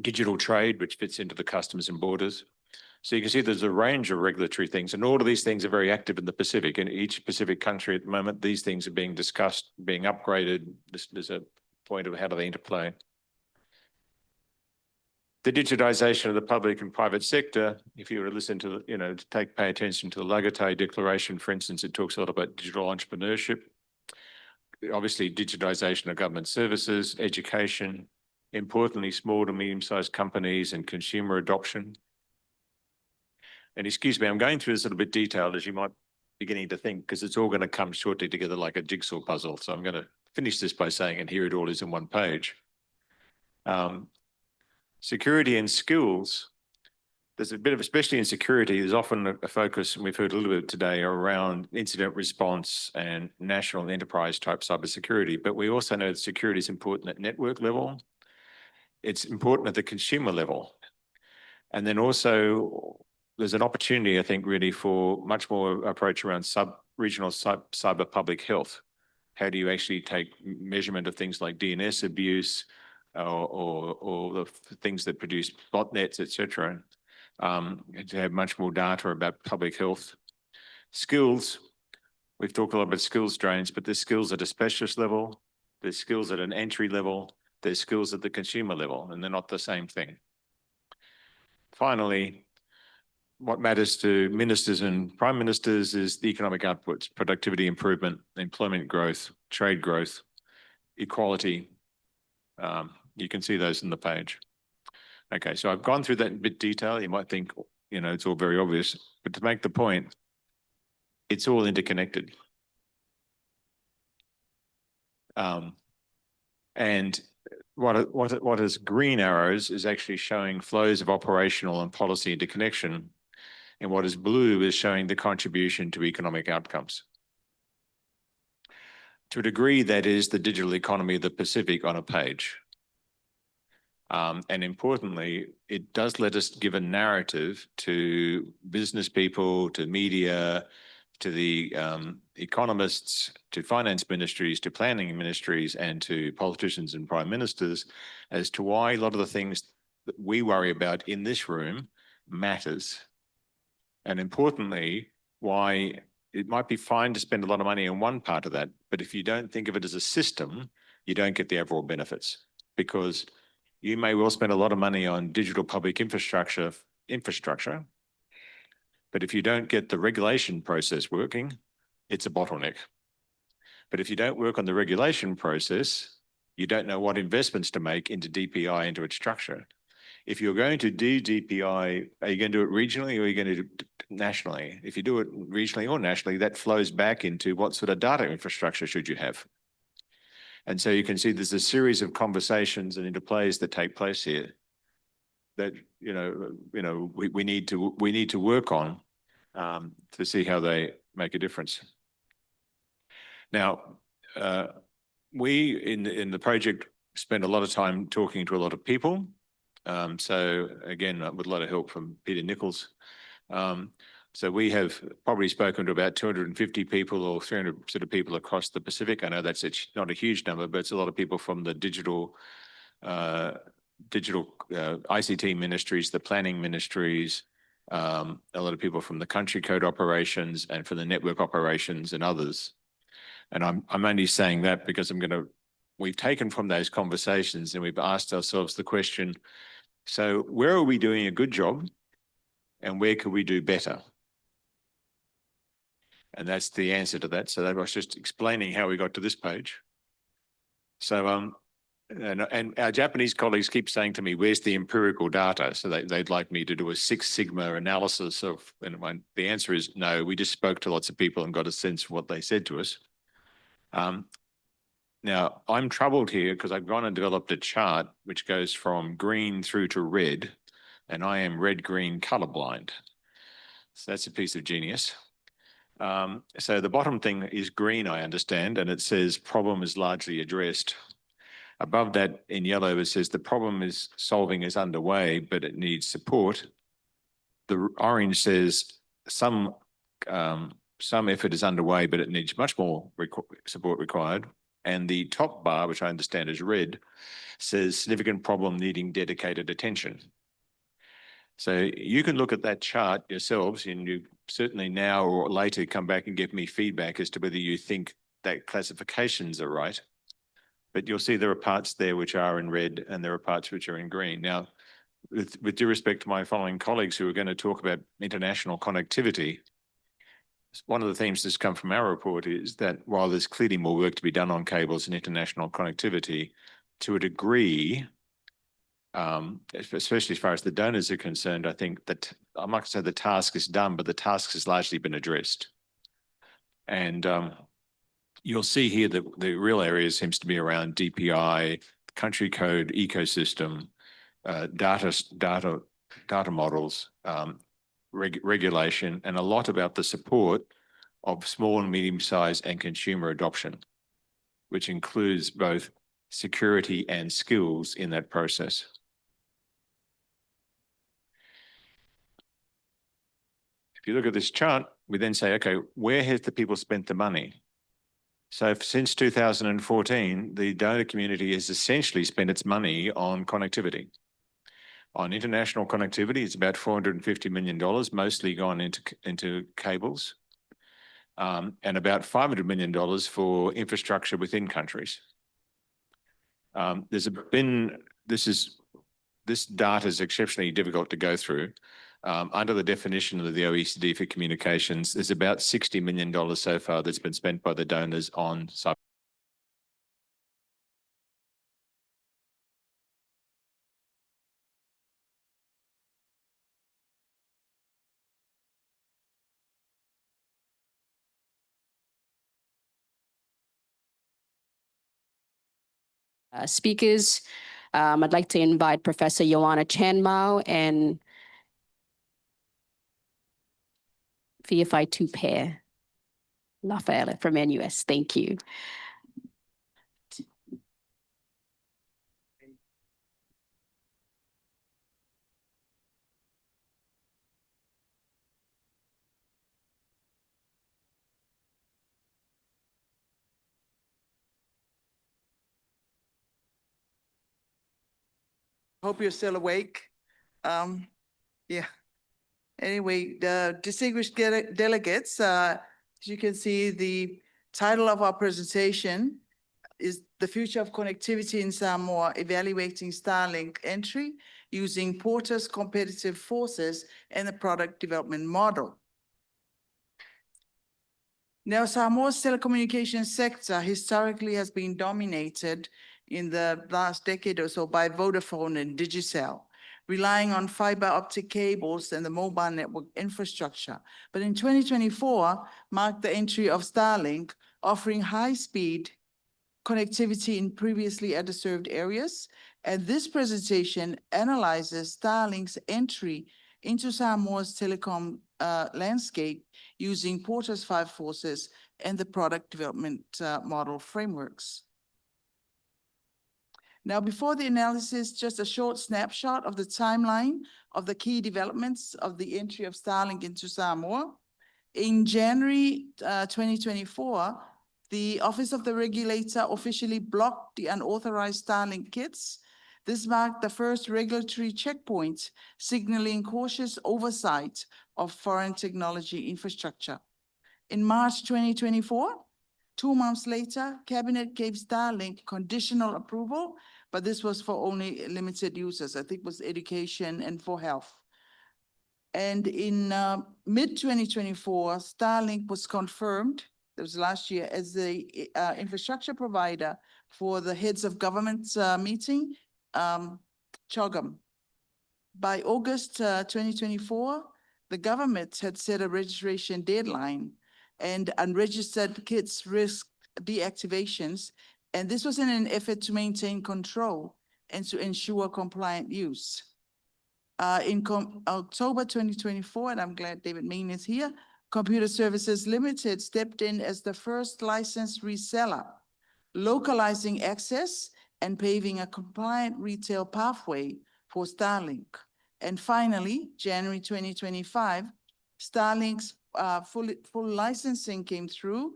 digital trade, which fits into the customs and borders. So you can see there's a range of regulatory things, and all of these things are very active in the Pacific. In each Pacific country at the moment, these things are being discussed, being upgraded. There's a point of how do they interplay. The digitization of the public and private sector, if you were to listen to, pay attention to the Lagate Declaration, for instance, it talks a lot about digital entrepreneurship. Obviously, digitization of government services, education, importantly, small to medium-sized companies and consumer adoption. And excuse me, I'm going through this a little bit detailed, as you might be beginning to think, because it's all going to come shortly together like a jigsaw puzzle. So I'm going to finish this by saying, and here it all is in one page. Security and skills. There's a bit of, especially in security, there's often a focus, and we've heard a little bit today, around incident response and national enterprise type cybersecurity. But we also know that security is important at network level. It's important at the consumer level. And then also there's an opportunity, I think, really for much more approach around sub-regional cyber public health. How do you actually take measurement of things like DNS abuse or the things that produce botnets, etc. To have much more data about public health. Skills, we've talked a lot about skills drains, but there's skills at a specialist level, there's skills at an entry level, there's skills at the consumer level, and they're not the same thing. Finally, what matters to ministers and prime ministers is the economic outputs, productivity improvement, employment growth, trade growth, equality. You can see those in the page. Okay, so I've gone through that in a bit detail. You might think, it's all very obvious, but to make the point, it's all interconnected. And what is green arrows is actually showing flows of operational and policy interconnection, and what is blue is showing the contribution to economic outcomes. To a degree, that is the digital economy of the Pacific on a page. And importantly, it does let us give a narrative to business people, to media, to the economists, to finance ministries, to planning ministries, and to politicians and prime ministers as to why a lot of the things that we worry about in this room matters. And importantly, why it might be fine to spend a lot of money on one part of that, but if you don't think of it as a system, you don't get the overall benefits, because you may well spend a lot of money on digital public infrastructure, but if you don't get the regulation process working, it's a bottleneck. But if you don't work on the regulation process, you don't know what investments to make into DPI, into its structure. If you're going to do DPI, are you going to do it regionally or are you going to do it nationally? If you do it regionally or nationally, that flows back into what sort of data infrastructure should you have? And so you can see there's a series of conversations and interplays that take place here that we need to work on to see how they make a difference. Now, we in the project spend a lot of time talking to a lot of people. So again, with a lot of help from Peter Nichols. So we have probably spoken to about 250 people or 300 sort of people across the Pacific. I know that's not a huge number, but it's a lot of people from the digital ICT ministries, the planning ministries, a lot of people from the country code operations and from the network operations and others. And I'm only saying that because we've taken from those conversations and we've asked ourselves the question, so where are we doing a good job and where could we do better? And that's the answer to that. So that was just explaining how we got to this page. So, and our Japanese colleagues keep saying to me, where's the empirical data? So they'd like me to do a 6 sigma analysis of, and the answer is no, we just spoke to lots of people and got a sense of what they said to us. Now, I'm troubled here because I've gone and developed a chart which goes from green through to red, and I am red-green colorblind. So that's a piece of genius. So the bottom thing is green, I understand, and it says problem is largely addressed. Above that in yellow, it says the problem is solving is underway, but it needs support. The orange says some effort is underway, but it needs much more support required. And the top bar, which I understand is red, says significant problem needing dedicated attention. So you can look at that chart yourselves, and you certainly now or later come back and give me feedback as to whether you think that classifications are right. But you'll see there are parts there which are in red and there are parts which are in green. Now, with due respect to my following colleagues who are going to talk about international connectivity, one of the themes that's come from our report is that while there's clearly more work to be done on cables and international connectivity, to a degree, especially as far as the donors are concerned, I think that I'm not going to say the task is done, but the task has largely been addressed. And you'll see here that the real area seems to be around DPI, country code ecosystem, data models, regulation, and a lot about the support of small and medium-sized and consumer adoption, which includes both security and skills in that process. If you look at this chart, we then say, okay, where has the people spent the money? So since 2014, the donor community has essentially spent its money on connectivity. On international connectivity, it's about $450 million, mostly gone into cables, and about $500 million for infrastructure within countries. This data is exceptionally difficult to go through. Under the definition of the OECD for communications, there's about $60 million so far that's been spent by the donors on cyber. Speakers. I'd like to invite Professor Ioana Chanmao and Fiafaitupe Lafaele from NUS. Thank you. Hope you're still awake. Yeah. Anyway, the distinguished delegates, as you can see, the title of our presentation is The Future of Connectivity in Samoa, Evaluating Starlink Entry Using Porter's Competitive Forces and the Product Development Model. Now, Samoa's telecommunications sector historically has been dominated in the last decade or so by Vodafone and Digicel, relying on fiber optic cables and the mobile network infrastructure. But in 2024 marked the entry of Starlink, offering high-speed connectivity in previously underserved areas. And this presentation analyzes Starlink's entry into Samoa's telecom landscape using Porter's 5 forces and the product development model frameworks. Now, before the analysis, just a short snapshot of the timeline of the key developments of the entry of Starlink into Samoa. In January 2024, the Office of the Regulator officially blocked the unauthorized Starlink kits. This marked the first regulatory checkpoint, signaling cautious oversight of foreign technology infrastructure. In March 2024, 2 months later, Cabinet gave Starlink conditional approval, but this was for only limited users. I think it was education and for health. And in mid-2024, Starlink was confirmed, that was last year, as the infrastructure provider for the heads of government meeting, CHOGM. By August 2024, the government had set a registration deadline and unregistered kits risk deactivations. And this was in an effort to maintain control and to ensure compliant use. In October 2024, and I'm glad David Mean is here, Computer Services Limited stepped in as the first licensed reseller, localizing access and paving a compliant retail pathway for Starlink. And finally, January 2025, Starlink's full licensing came through,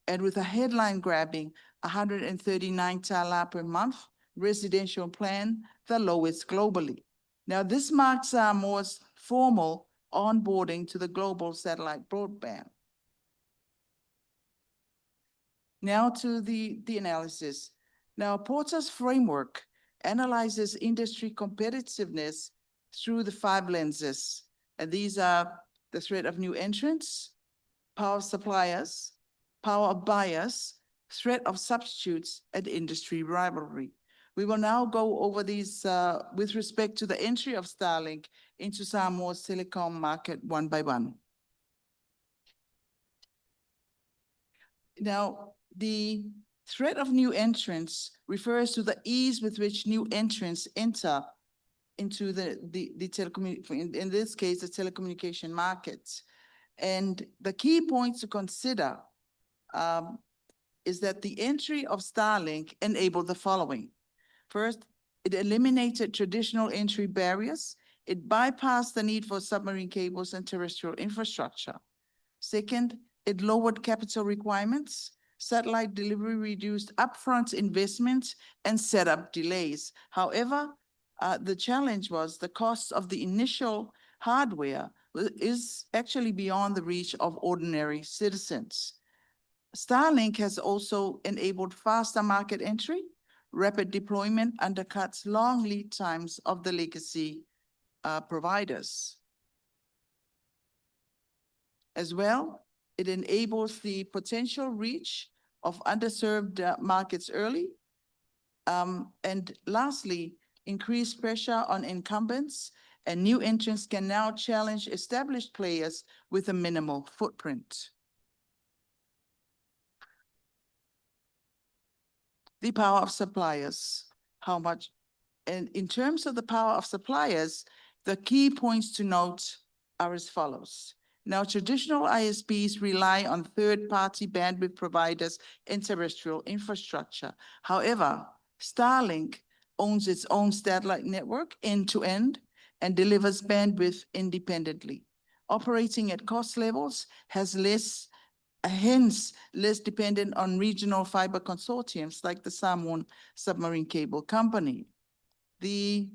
and with a headline grabbing 139 tala per month residential plan, the lowest globally. Now, this marks Samoa's formal onboarding to the global satellite broadband. Now to the analysis. Now, Porter's framework analyzes industry competitiveness through the 5 lenses. And these are the threat of new entrants, power suppliers, power buyers, threat of substitutes, and industry rivalry. We will now go over these with respect to the entry of Starlink into Samoa's telecom market one by one. Now, the threat of new entrants refers to the ease with which new entrants enter into the telecommunication, in this case, the telecommunication market. And the key points to consider is that the entry of Starlink enabled the following. First, it eliminated traditional entry barriers. It bypassed the need for submarine cables and terrestrial infrastructure. Second, it lowered capital requirements. satellite delivery reduced upfront investments and setup delays. However, the challenge was the cost of the initial hardware is actually beyond the reach of ordinary citizens. Starlink has also enabled faster market entry. Rapid deployment undercuts long lead times of the legacy providers. As well, it enables the potential reach of underserved markets early. And lastly, increased pressure on incumbents, and new entrants can now challenge established players with a minimal footprint. The power of suppliers, how much, and in terms of the power of suppliers, the key points to note are as follows. Now, traditional ISPs rely on third-party bandwidth providers and terrestrial infrastructure. However, Starlink owns its own satellite network end-to-end and delivers bandwidth independently. Operating at cost levels hence less dependent on regional fiber consortiums like the Samoan Submarine Cable Company. The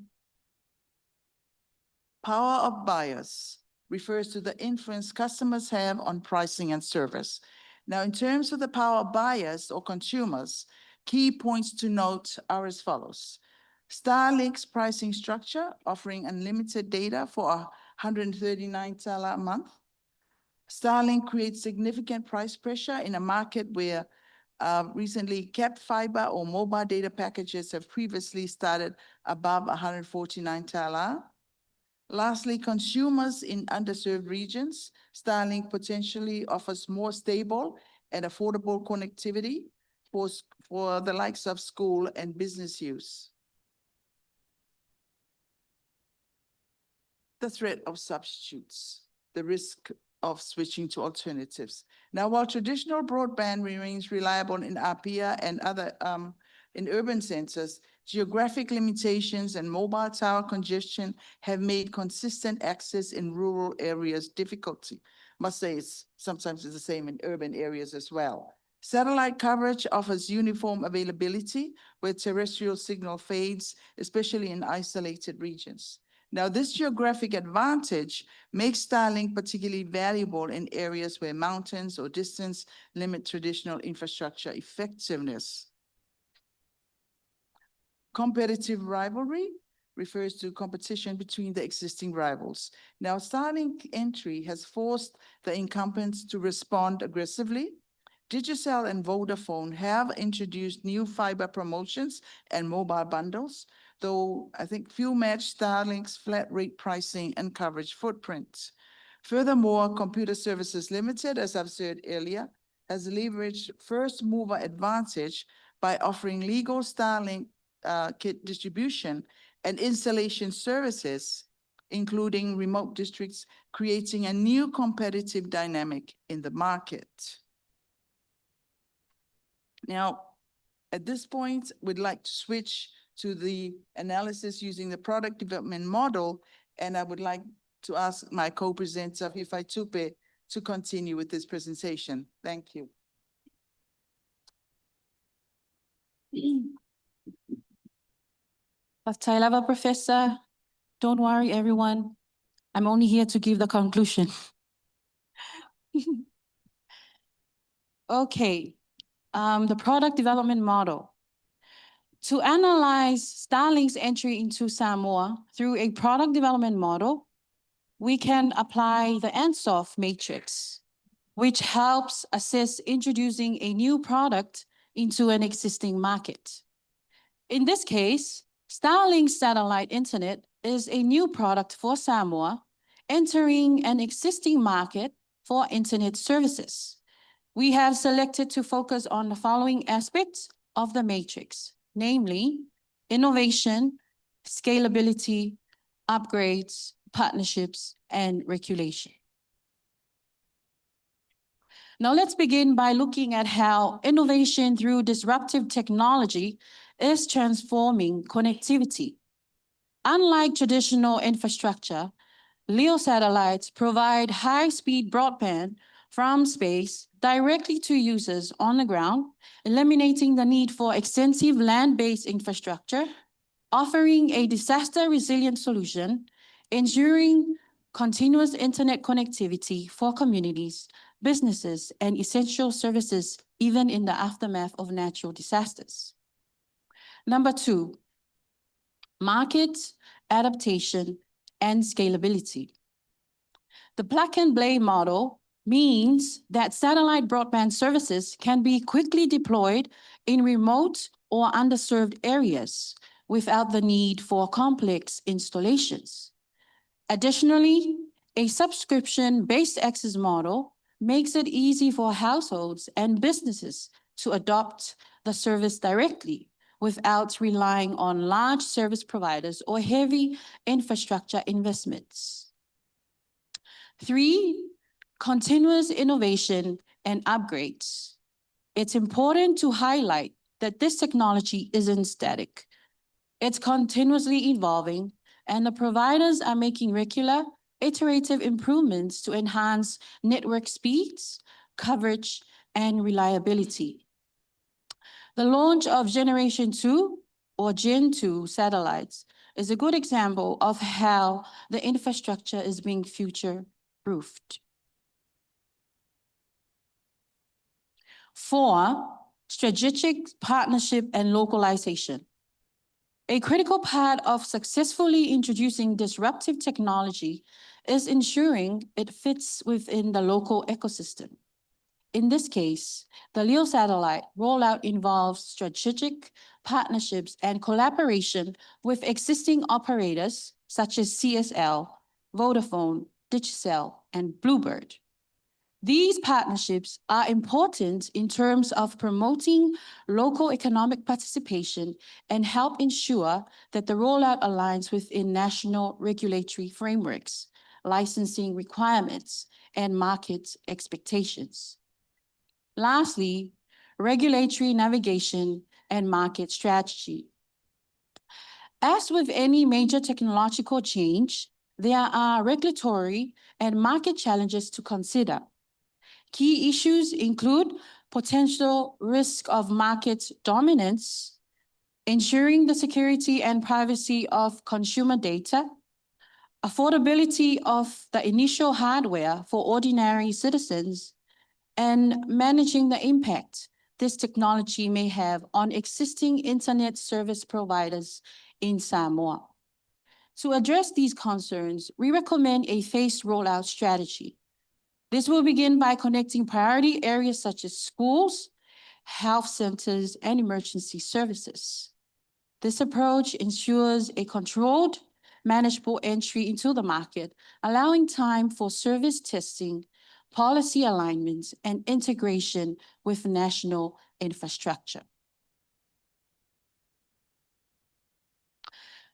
power of buyers refers to the influence customers have on pricing and service. Now, in terms of the power of buyers or consumers, key points to note are as follows. Starlink's pricing structure, offering unlimited data for 139 tala a month. Starlink creates significant price pressure in a market where recently capped fiber or mobile data packages have previously started above 149 tala. Lastly, consumers in underserved regions, Starlink potentially offers more stable and affordable connectivity for the likes of school and business use. The threat of substitutes, the risk of switching to alternatives. Now, while traditional broadband remains reliable in APIA and other in urban centers, geographic limitations and mobile tower congestion have made consistent access in rural areas difficult. Must say sometimes it's the same in urban areas as well. Satellite coverage offers uniform availability where terrestrial signal fades, especially in isolated regions. Now, this geographic advantage makes Starlink particularly valuable in areas where mountains or distance limit traditional infrastructure effectiveness. Competitive rivalry refers to competition between the existing rivals. Now, Starlink entry has forced the incumbents to respond aggressively. Digicel and Vodafone have introduced new fiber promotions and mobile bundles, though I think few match Starlink's flat rate pricing and coverage footprint. Furthermore, Computer Services Limited, as I've said earlier, has leveraged first mover advantage by offering legal Starlink kit distribution and installation services, including remote districts, creating a new competitive dynamic in the market. Now, at this point, we'd like to switch to the analysis using the product development model, and I would like to ask my co-presenter, Fiafaitupe, to continue with this presentation. Thank you. Level Professor, don't worry, everyone. I'm only here to give the conclusion. Okay, the product development model. To analyze Starlink's entry into Samoa through a product development model, we can apply the Ansoff matrix, which helps assess introducing a new product into an existing market. In this case, Starlink satellite internet is a new product for Samoa, entering an existing market for internet services. We have selected to focus on the following aspects of the matrix, namely innovation, scalability, upgrades, partnerships, and regulation. Now let's begin by looking at how innovation through disruptive technology is transforming connectivity. Unlike traditional infrastructure, LEO satellites provide high-speed broadband from space directly to users on the ground, eliminating the need for extensive land-based infrastructure, offering a disaster-resilient solution, ensuring continuous internet connectivity for communities, businesses, and essential services, even in the aftermath of natural disasters. Number 2, market adaptation and scalability. The plug-and-play model means that satellite broadband services can be quickly deployed in remote or underserved areas without the need for complex installations. Additionally, a subscription-based access model makes it easy for households and businesses to adopt the service directly without relying on large service providers or heavy infrastructure investments. 3, continuous innovation and upgrades. It's important to highlight that this technology isn't static. It's continuously evolving, and the providers are making regular, iterative improvements to enhance network speeds, coverage, and reliability. The launch of Generation 2 or Gen 2 satellites is a good example of how the infrastructure is being future-proofed. 4, strategic partnership and localization. A critical part of successfully introducing disruptive technology is ensuring it fits within the local ecosystem. In this case, the LEO satellite rollout involves strategic partnerships and collaboration with existing operators such as CSL, Vodafone, Digicel, and Bluebird. These partnerships are important in terms of promoting local economic participation and help ensure that the rollout aligns within national regulatory frameworks, licensing requirements, and market expectations. Lastly, regulatory navigation and market strategy. As with any major technological change, there are regulatory and market challenges to consider. Key issues include potential risk of market dominance, ensuring the security and privacy of consumer data, affordability of the initial hardware for ordinary citizens, and managing the impact this technology may have on existing internet service providers in Samoa. To address these concerns, we recommend a phased rollout strategy. This will begin by connecting priority areas such as schools, health centers, and emergency services. This approach ensures a controlled, manageable entry into the market, allowing time for service testing, policy alignments, and integration with national infrastructure.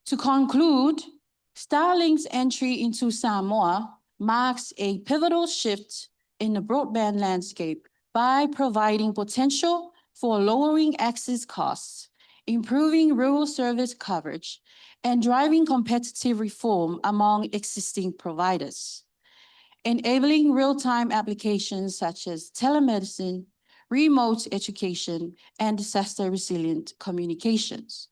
To conclude, Starlink's entry into Samoa marks a pivotal shift in the broadband landscape by providing potential for lowering access costs, improving rural service coverage, and driving competitive reform among existing providers, enabling real-time applications such as telemedicine, remote education, and disaster-resilient communications.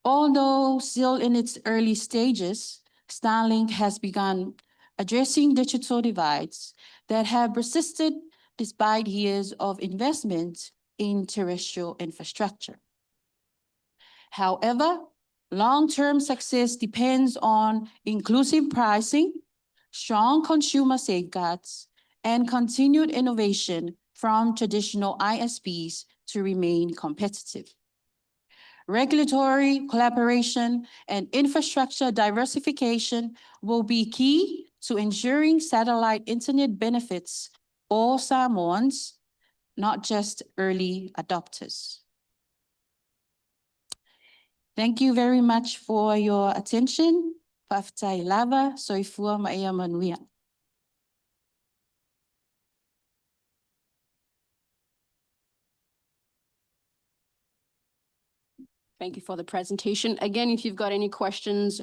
Although still in its early stages, Starlink has begun addressing digital divides that have persisted despite years of investment in terrestrial infrastructure. However, long-term success depends on inclusive pricing, strong consumer safeguards, and continued innovation from traditional ISPs to remain competitive. Regulatory collaboration and infrastructure diversification will be key to ensuring satellite internet benefits all Samoans, not just early adopters. Thank you very much for your attention. Paftai lava, soifua maia manuia. Thank you for the presentation. Again, if you've got any questions,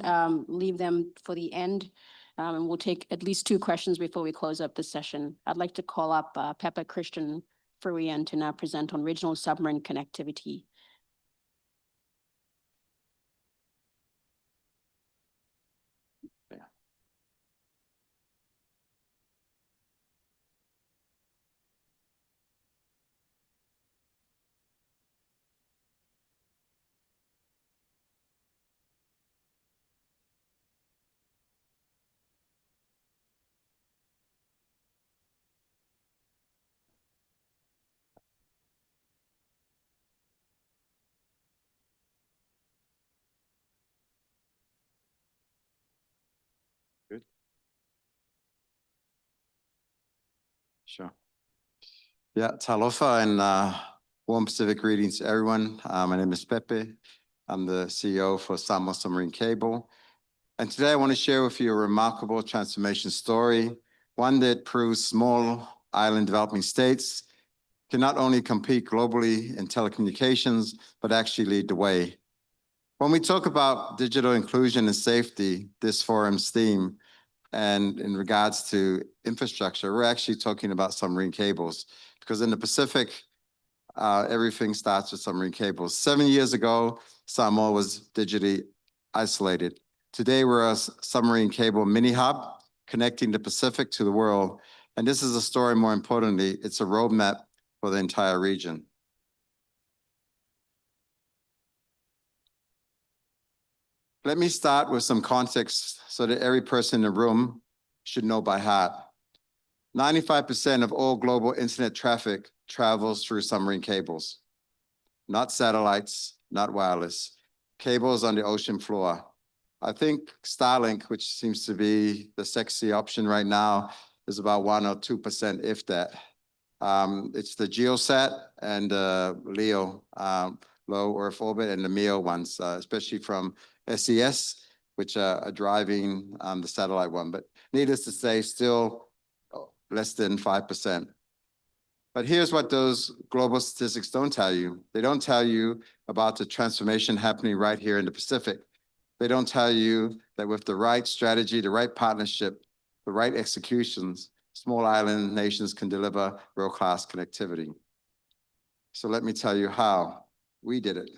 leave them for the end. And we'll take at least 2 questions before we close up the session. I'd like to call up Pepe Fruean to now present on regional submarine connectivity. Good. Sure. Yeah, talofa and warm Pacific greetings to everyone. My name is Pepe. I'm the CEO for Samoa Submarine Cable. And today I want to share with you a remarkable transformation story, one that proves small island developing states can not only compete globally in telecommunications, but actually lead the way. When we talk about digital inclusion and safety, this forum's theme, and in regards to infrastructure, we're actually talking about submarine cables, because in the Pacific, everything starts with submarine cables. 7 years ago, Samoa was digitally isolated. Today, we're a submarine cable mini hub connecting the Pacific to the world. And this is a story, more importantly, it's a roadmap for the entire region. Let me start with some context so that every person in the room should know by heart. 95% of all global internet traffic travels through submarine cables, not satellites, not wireless, cables on the ocean floor. I think Starlink, which seems to be the sexy option right now, is about 1 or 2%, if that. It's the GeoSat and LEO, low Earth orbit, and the MEO ones, especially from SES, which are driving the satellite one. But needless to say, still less than 5%. But here's what those global statistics don't tell you. They don't tell you about the transformation happening right here in the Pacific. They don't tell you that with the right strategy, the right partnership, the right executions, small island nations can deliver world-class connectivity. So let me tell you how we did it.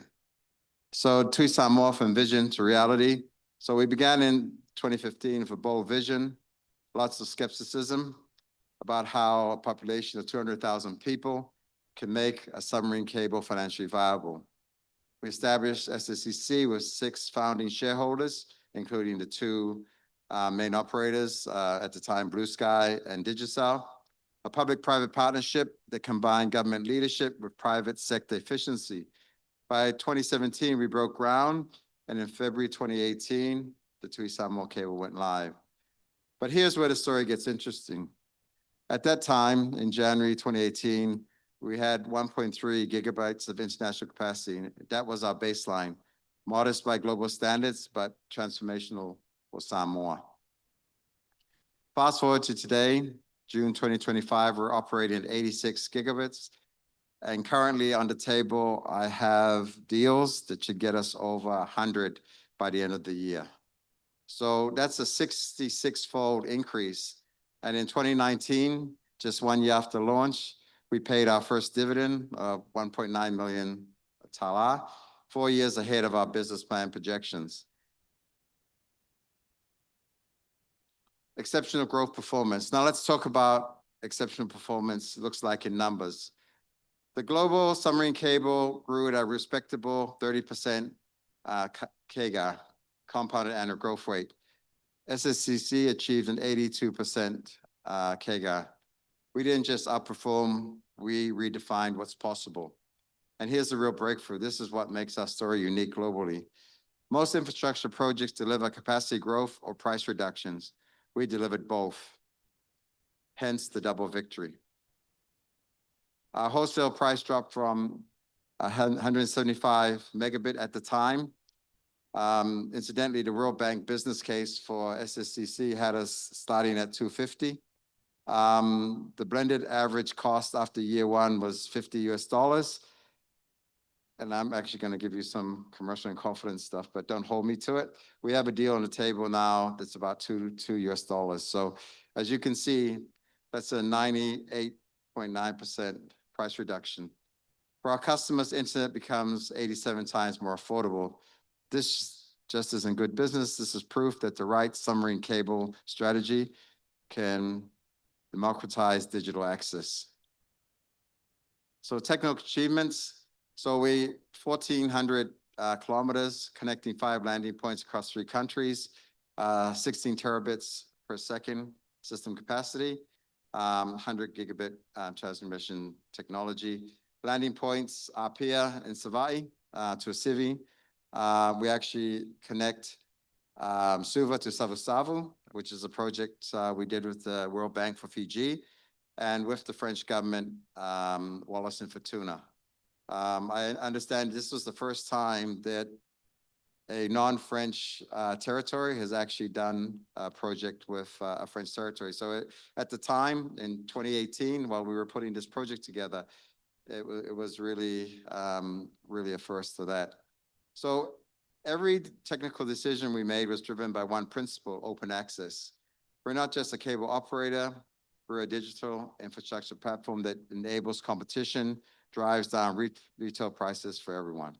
So Tui Samoa from vision to reality. So we began in 2015 with a bold vision, lots of skepticism about how a population of 200,000 people can make a submarine cable financially viable. We established SSCC with 6 founding shareholders, including the 2 main operators at the time, Blue Sky and Digicel, a public-private partnership that combined government leadership with private sector efficiency. By 2017, we broke ground, and in February 2018, the Tui Samoa cable went live. But here's where the story gets interesting. At that time, in January 2018, we had 1.3 gigabytes of international capacity. That was our baseline, modest by global standards, but transformational for Samoa. Fast forward to today, June 2025, we're operating at 86 gigabits. And currently on the table, I have deals that should get us over 100 by the end of the year. So that's a 66-fold increase. And in 2019, just 1 year after launch, we paid our first dividend of 1.9 million tala, 4 years ahead of our business plan projections. Exceptional growth performance. Now let's talk about exceptional performance looks like in numbers. The global submarine cable grew at a respectable 30% CAGR, compounded annual growth rate. SSCC achieved an 82% CAGR. We didn't just outperform, we redefined what's possible. And here's the real breakthrough. This is what makes our story unique globally. Most infrastructure projects deliver capacity growth or price reductions. We delivered both, hence the double victory. Our wholesale price dropped from 175 megabit at the time. Incidentally, the World Bank business case for SSCC had us starting at 250. The blended average cost after year 1 was $50 US. and I'm actually going to give you some commercial and confidence stuff, but don't hold me to it. We have a deal on the table now that's about $2 US. So as you can see, that's a 98.9% price reduction. For our customers, internet becomes 87 times more affordable. This just isn't good business. This is proof that the right submarine cable strategy can democratize digital access. So technical achievements. So 1,400 kilometers connecting 5 landing points across 3 countries, 16 terabits per second system capacity, 100 gigabit transmission technology. Landing points Apia and Savai to Sivi. We actually connect Suva to Savusavu, which is a project we did with the World Bank for Fiji, and with the French government, Wallis and Futuna. I understand this was the first time that a non-French territory has actually done a project with a French territory. So at the time, in 2018, while we were putting this project together, it was really, really a first for that. So every technical decision we made was driven by one principle: open access. We're not just a cable operator, we're a digital infrastructure platform that enables competition, drives down retail prices for everyone.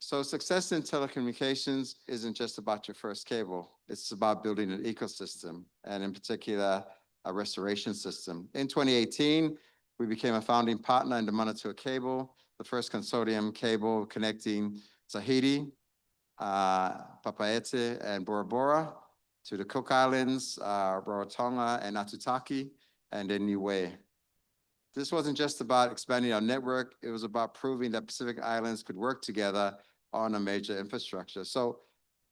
So success in telecommunications isn't just about your first cable. It's about building an ecosystem, and in particular, a restoration system. In 2018, we became a founding partner in the Manoa cable, the first consortium cable connecting Tahiti, Papaete, and Bora Bora to the Cook Islands, Rarotonga, and Atutaki, and then Niue. This wasn't just about expanding our network, it was about proving that Pacific Islands could work together on a major infrastructure. So,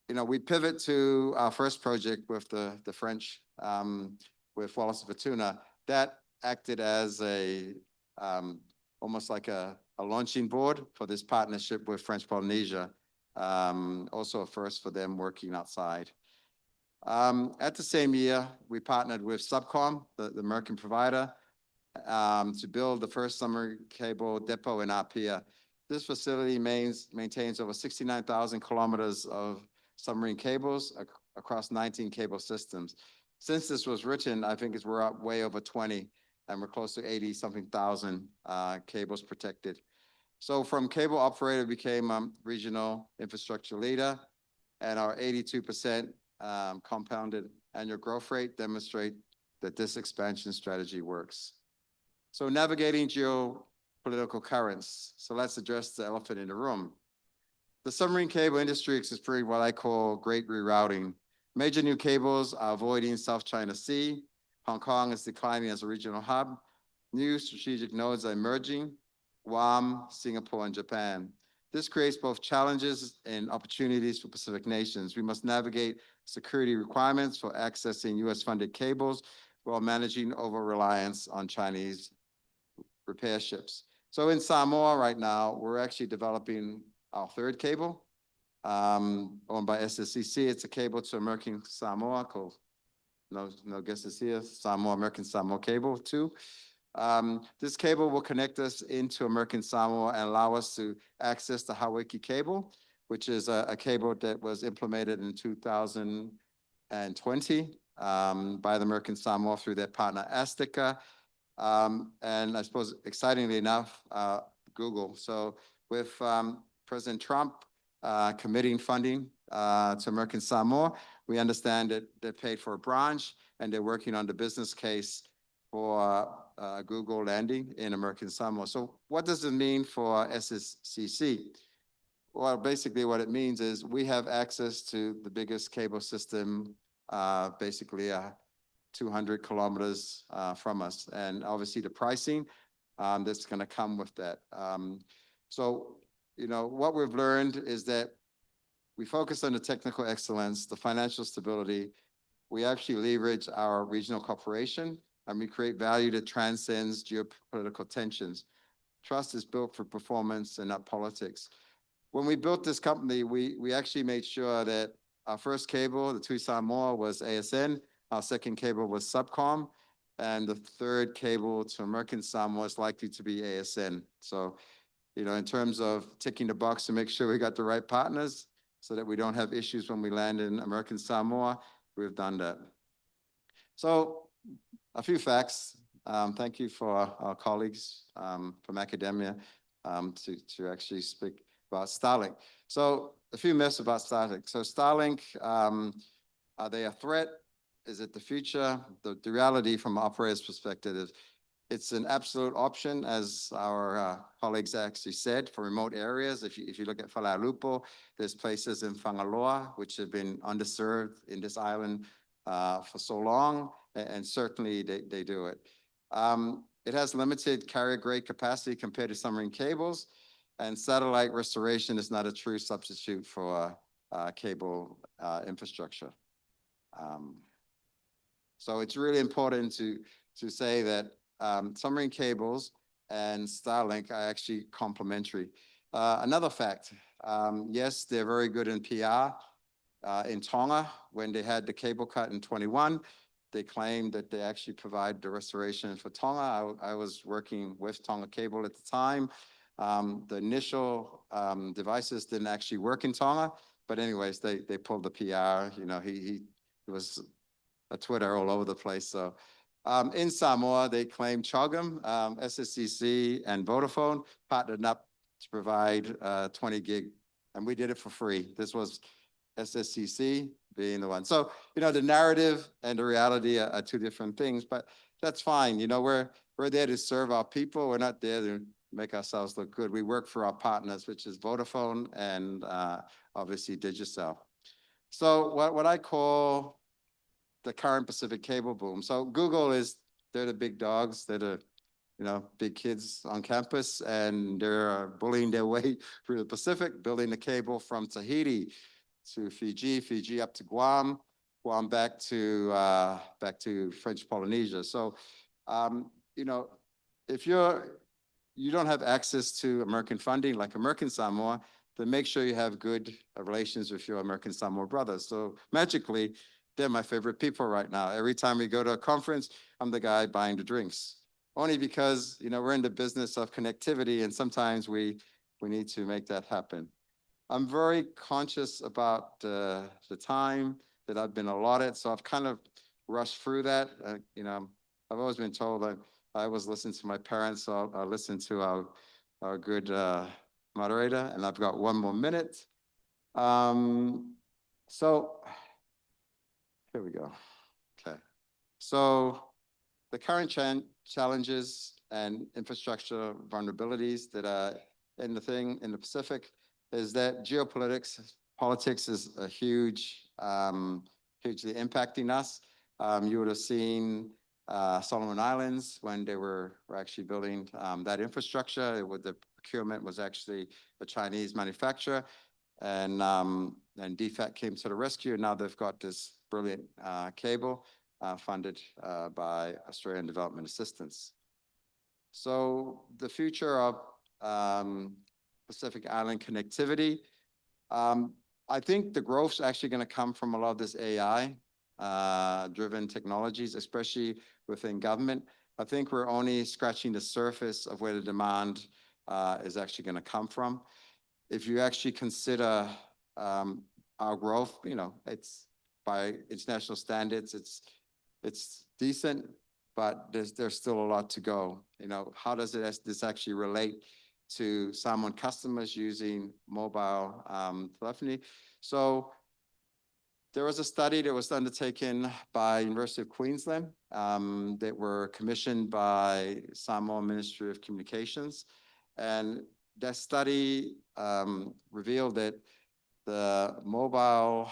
we pivot to our first project with the French, with Wallis and Futuna. That acted as almost like a launching board for this partnership with French Polynesia. Also a first for them working outside. At the same year, we partnered with Subcom, the American provider, to build the first submarine cable depot in Apia. This facility maintains over 69,000 kilometers of submarine cables across 19 cable systems. Since this was written, I think we're up way over 20, and we're close to 80-something thousand cables protected. So from cable operator became a regional infrastructure leader, and our 82% compounded annual growth rate demonstrate that this expansion strategy works. So navigating geopolitical currents. So let's address the elephant in the room. The submarine cable industry is experiencing what I call great rerouting. Major new cables are avoiding South China Sea. Hong Kong is declining as a regional hub. New strategic nodes are emerging: Guam, Singapore, and Japan. This creates both challenges and opportunities for Pacific nations. We must navigate security requirements for accessing US-funded cables while managing over-reliance on Chinese repair ships. So in Samoa right now, we're actually developing our third cable, owned by SSCC. It's a cable to American Samoa called, no guesses here, American Samoa Cable 2. This cable will connect us into American Samoa and allow us to access the Hawaii cable, which is a cable that was implemented in 2020 by the American Samoa through their partner SITA. And I suppose, excitingly enough, Google. So with President Trump committing funding to American Samoa, we understand that they paid for a branch and they're working on the business case for Google landing in American Samoa. So what does it mean for SSCC? Well, basically what it means is we have access to the biggest cable system, basically 200 kilometers from us. And obviously the pricing that's going to come with that. So, what we've learned is that we focus on the technical excellence, the financial stability. We actually leverage our regional cooperation, and we create value that transcends geopolitical tensions. Trust is built for performance and not politics. When we built this company, we actually made sure that our first cable, the Tui Samoa, was ASN. Our second cable was Subcom. And the third cable to American Samoa is likely to be ASN. So, in terms of ticking the box to make sure we got the right partners so that we don't have issues when we land in American Samoa, we've done that. So a few facts. Thank you for our colleagues from academia to actually speak about Starlink. So a few myths about Starlink. So Starlink, are they a threat? Is it the future? The reality from an operator's perspective is it's an absolute option, as our colleagues actually said, for remote areas. If you look at Falauilupo, there's places in Whangaloa which have been underserved in this island for so long, and certainly they do it. It has limited carrier grade capacity compared to submarine cables, and satellite restoration is not a true substitute for cable infrastructure. So it's really important to say that submarine cables and Starlink are actually complementary. Another fact, yes, they're very good in PR. In Tonga, when they had the cable cut in 21, they claimed that they actually provide the restoration for Tonga. I was working with Tonga Cable at the time. The initial devices didn't actually work in Tonga, but anyways, they pulled the PR. He was a Twitter all over the place. So in Samoa, they claim CHOGM, SSCC, and Vodafone partnered up to provide 20 gig, and we did it for free. This was SSCC being the one. So, the narrative and the reality are two different things, but that's fine. We're there to serve our people. We're not there to make ourselves look good. We work for our partners, which is Vodafone and obviously Digicel. So what I call the current Pacific cable boom. So Google they're the big dogs. They're the, big kids on campus, and they're bullying their way through the Pacific, building the cable from Tahiti to Fiji, Fiji up to Guam, Guam back to French Polynesia. So, if you don't have access to American funding like American Samoa, then make sure you have good relations with your American Samoa brothers. So magically, they're my favorite people right now. Every time we go to a conference, I'm the guy buying the drinks. Only because, we're in the business of connectivity, and sometimes we need to make that happen. I'm very conscious about the time that I've been allotted, so I've kind of rushed through that. I've always been told that I always listen to my parents, so I'll listen to our good moderator, and I've got 1 more minute. So here we go. Okay. So the current challenges and infrastructure vulnerabilities that are in the Pacific is that politics is a hugely impacting us. You would have seen Solomon Islands when they were actually building that infrastructure. The procurement was actually a Chinese manufacturer, and DFAT came to the rescue, and now they've got this brilliant cable funded by Australian Development Assistance. So the future of Pacific Island connectivity, I think the growth's actually going to come from a lot of this AI driven technologies, especially within government. I think we're only scratching the surface of where the demand is actually going to come from. If you actually consider our growth, it's by international standards, it's decent, but there's still a lot to go. How does this actually relate to Samoan customers using mobile telephony? So there was a study that was undertaken by University of Queensland that were commissioned by Samoa Ministry of Communications. And that study revealed that the mobile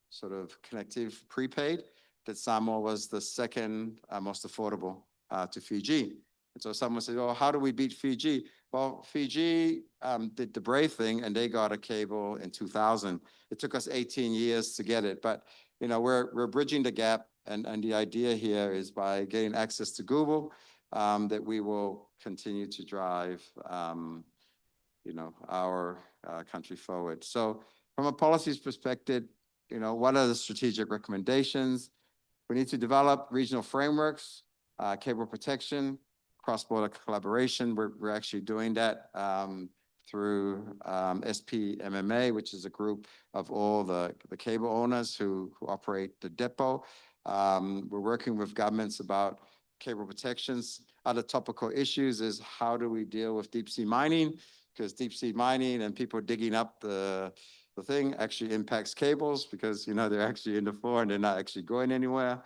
sort of connective prepaid, that Samoa was the second most affordable to Fiji. And so someone said, "Oh, how do we beat Fiji?" Well, Fiji did the brave thing, and they got a cable in 2000. It took us 18 years to get it, but we're bridging the gap, and the idea here is by getting access to Google, that we will continue to drive our country forward. So from a policies perspective, what are the strategic recommendations? We need to develop regional frameworks, cable protection, cross-border collaboration. We're actually doing that through SPMMA, which is a group of all the cable owners who operate the depot. We're working with governments about cable protections. Other topical issues is how do we deal with deep sea mining? Because deep sea mining and people digging up the thing actually impacts cables because, you know, they're actually in the floor and they're not actually going anywhere.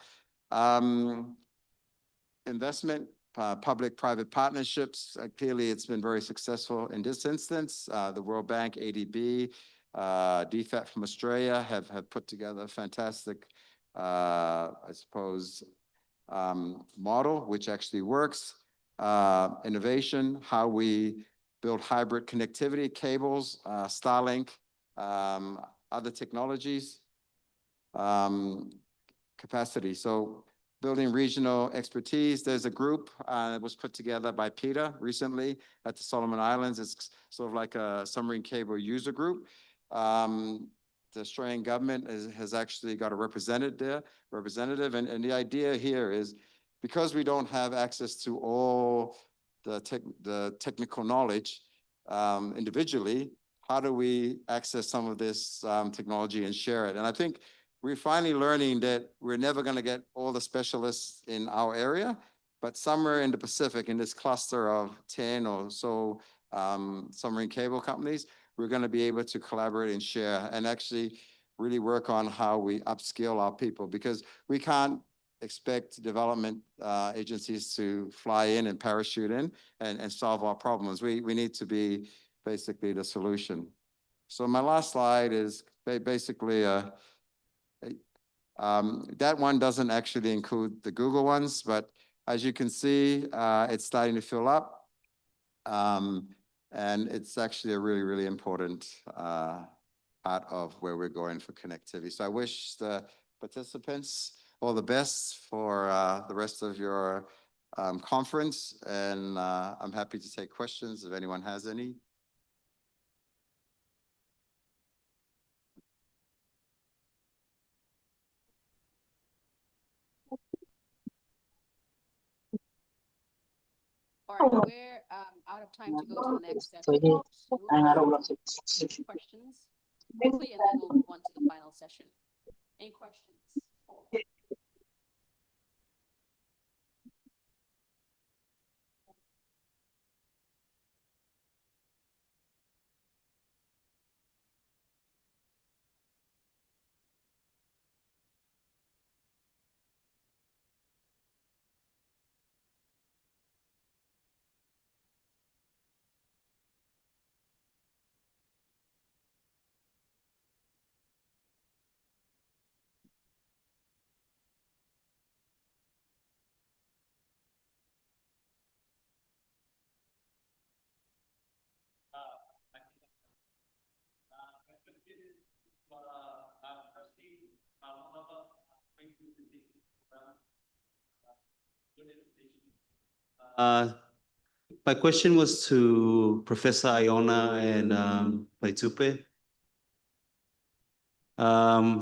Investment, public-private partnerships. Clearly, it's been very successful in this instance. The World Bank, ADB, DFAT from Australia have put together a fantastic, I suppose, model, which actually works. Innovation, how we build hybrid connectivity, cables, Starlink, other technologies, capacity. So building regional expertise. There's a group that was put together by PETA recently at the Solomon Islands. It's sort of like a submarine cable user group. The Australian government has actually got a representative, and the idea here is because we don't have access to all the technical knowledge individually, how do we access some of this technology and share it? And I think we're finally learning that we're never going to get all the specialists in our area, but somewhere in the Pacific, in this cluster of 10 or so submarine cable companies, we're going to be able to collaborate and share and actually really work on how we upskill our people, because we can't expect development agencies to fly in and parachute in and solve our problems. We need to be basically the solution. So my last slide is basically that one doesn't actually include the Google ones, but as you can see, it's starting to fill up. And it's actually a really, really important part of where we're going for connectivity. So I wish the participants all the best for the rest of your conference. And I'm happy to take questions if anyone has any. All right, we're out of time to go to the next session. So we'll take questions quickly, and then we'll move on to the final session. Any questions? My question was to Professor Ioana and Fiafaitupe.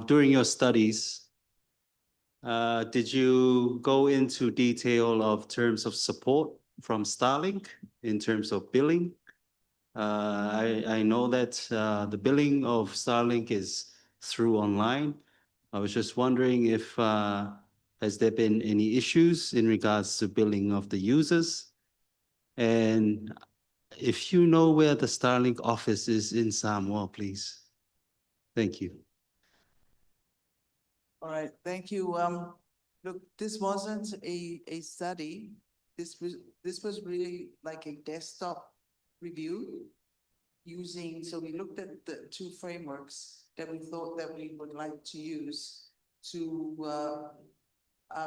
During your studies, did you go into detail of terms of support from Starlink in terms of billing? I know that the billing of Starlink is through online. I was just wondering if has there been any issues in regards to billing of the users? And if you know where the Starlink office is in Samoa, please. Thank you. All right, thank you. Look, this wasn't a study. This was really like a desktop review using, so we looked at the two frameworks that we thought that we would like to use to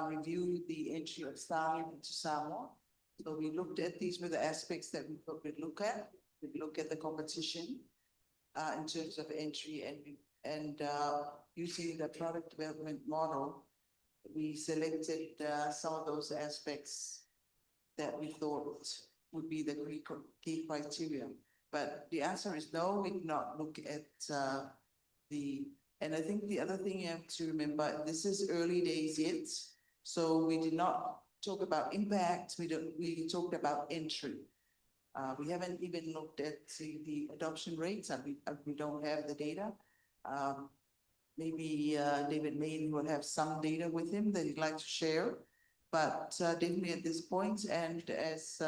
review the entry of Starlink into Samoa. So we looked at, these were the aspects that we thought we'd look at. We'd look at the competition in terms of entry, and using the product development model, we selected some of those aspects that we thought would be the key criteria. But the answer is no, we did not look at the And I think the other thing you have to remember, this is early days yet. So we did not talk about impact. We talked about entry. We haven't even looked at the adoption rates, and we don't have the data. Maybe David Main will have some data with him that he'd like to share, but definitely at this point, and as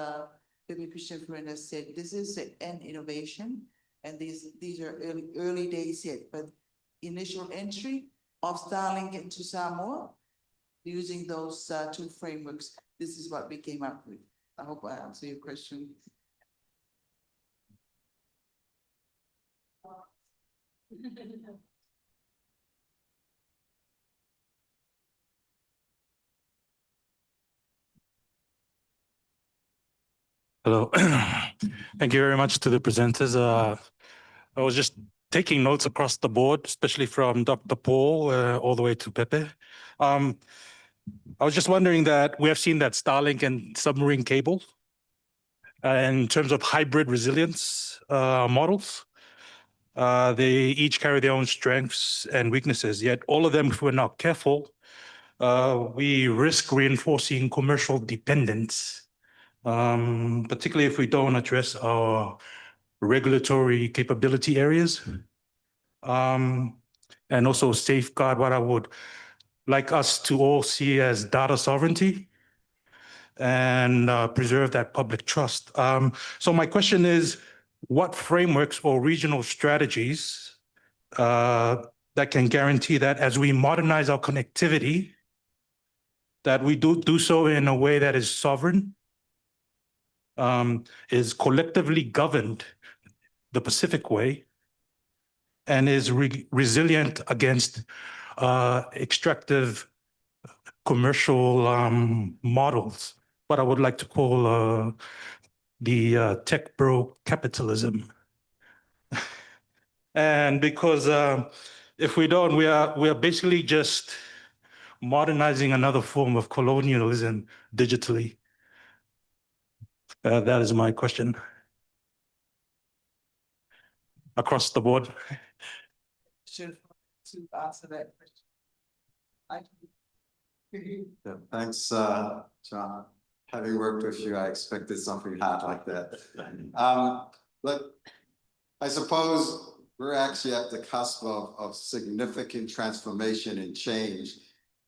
Pepe Christian has said, this is an innovation, and these are early days yet, but initial entry of Starlink into Samoa using those two frameworks, this is what we came up with. I hope I answer your question. Hello. Thank you very much to the presenters. I was just taking notes across the board, especially from Dr. Paul all the way to Pepe. I was just wondering that we have seen that Starlink and submarine cable in terms of hybrid resilience models. They each carry their own strengths and weaknesses, yet all of them, if we're not careful, we risk reinforcing commercial dependence, particularly if we don't address our regulatory capability areas, and also safeguard what I would like us to all see as data sovereignty and preserve that public trust. So my question is, what frameworks or regional strategies that can guarantee that as we modernize our connectivity, that we do so in a way that is sovereign, is collectively governed the Pacific way, and is resilient against extractive commercial models, what I would like to call the tech bro capitalism. And because if we don't, we are basically just modernizing another form of colonialism digitally. That is my question. Across the board. To answer that question. Yeah, thanks, John. Having worked with you, I expected something hard like that. Look, I suppose we're actually at the cusp of significant transformation and change,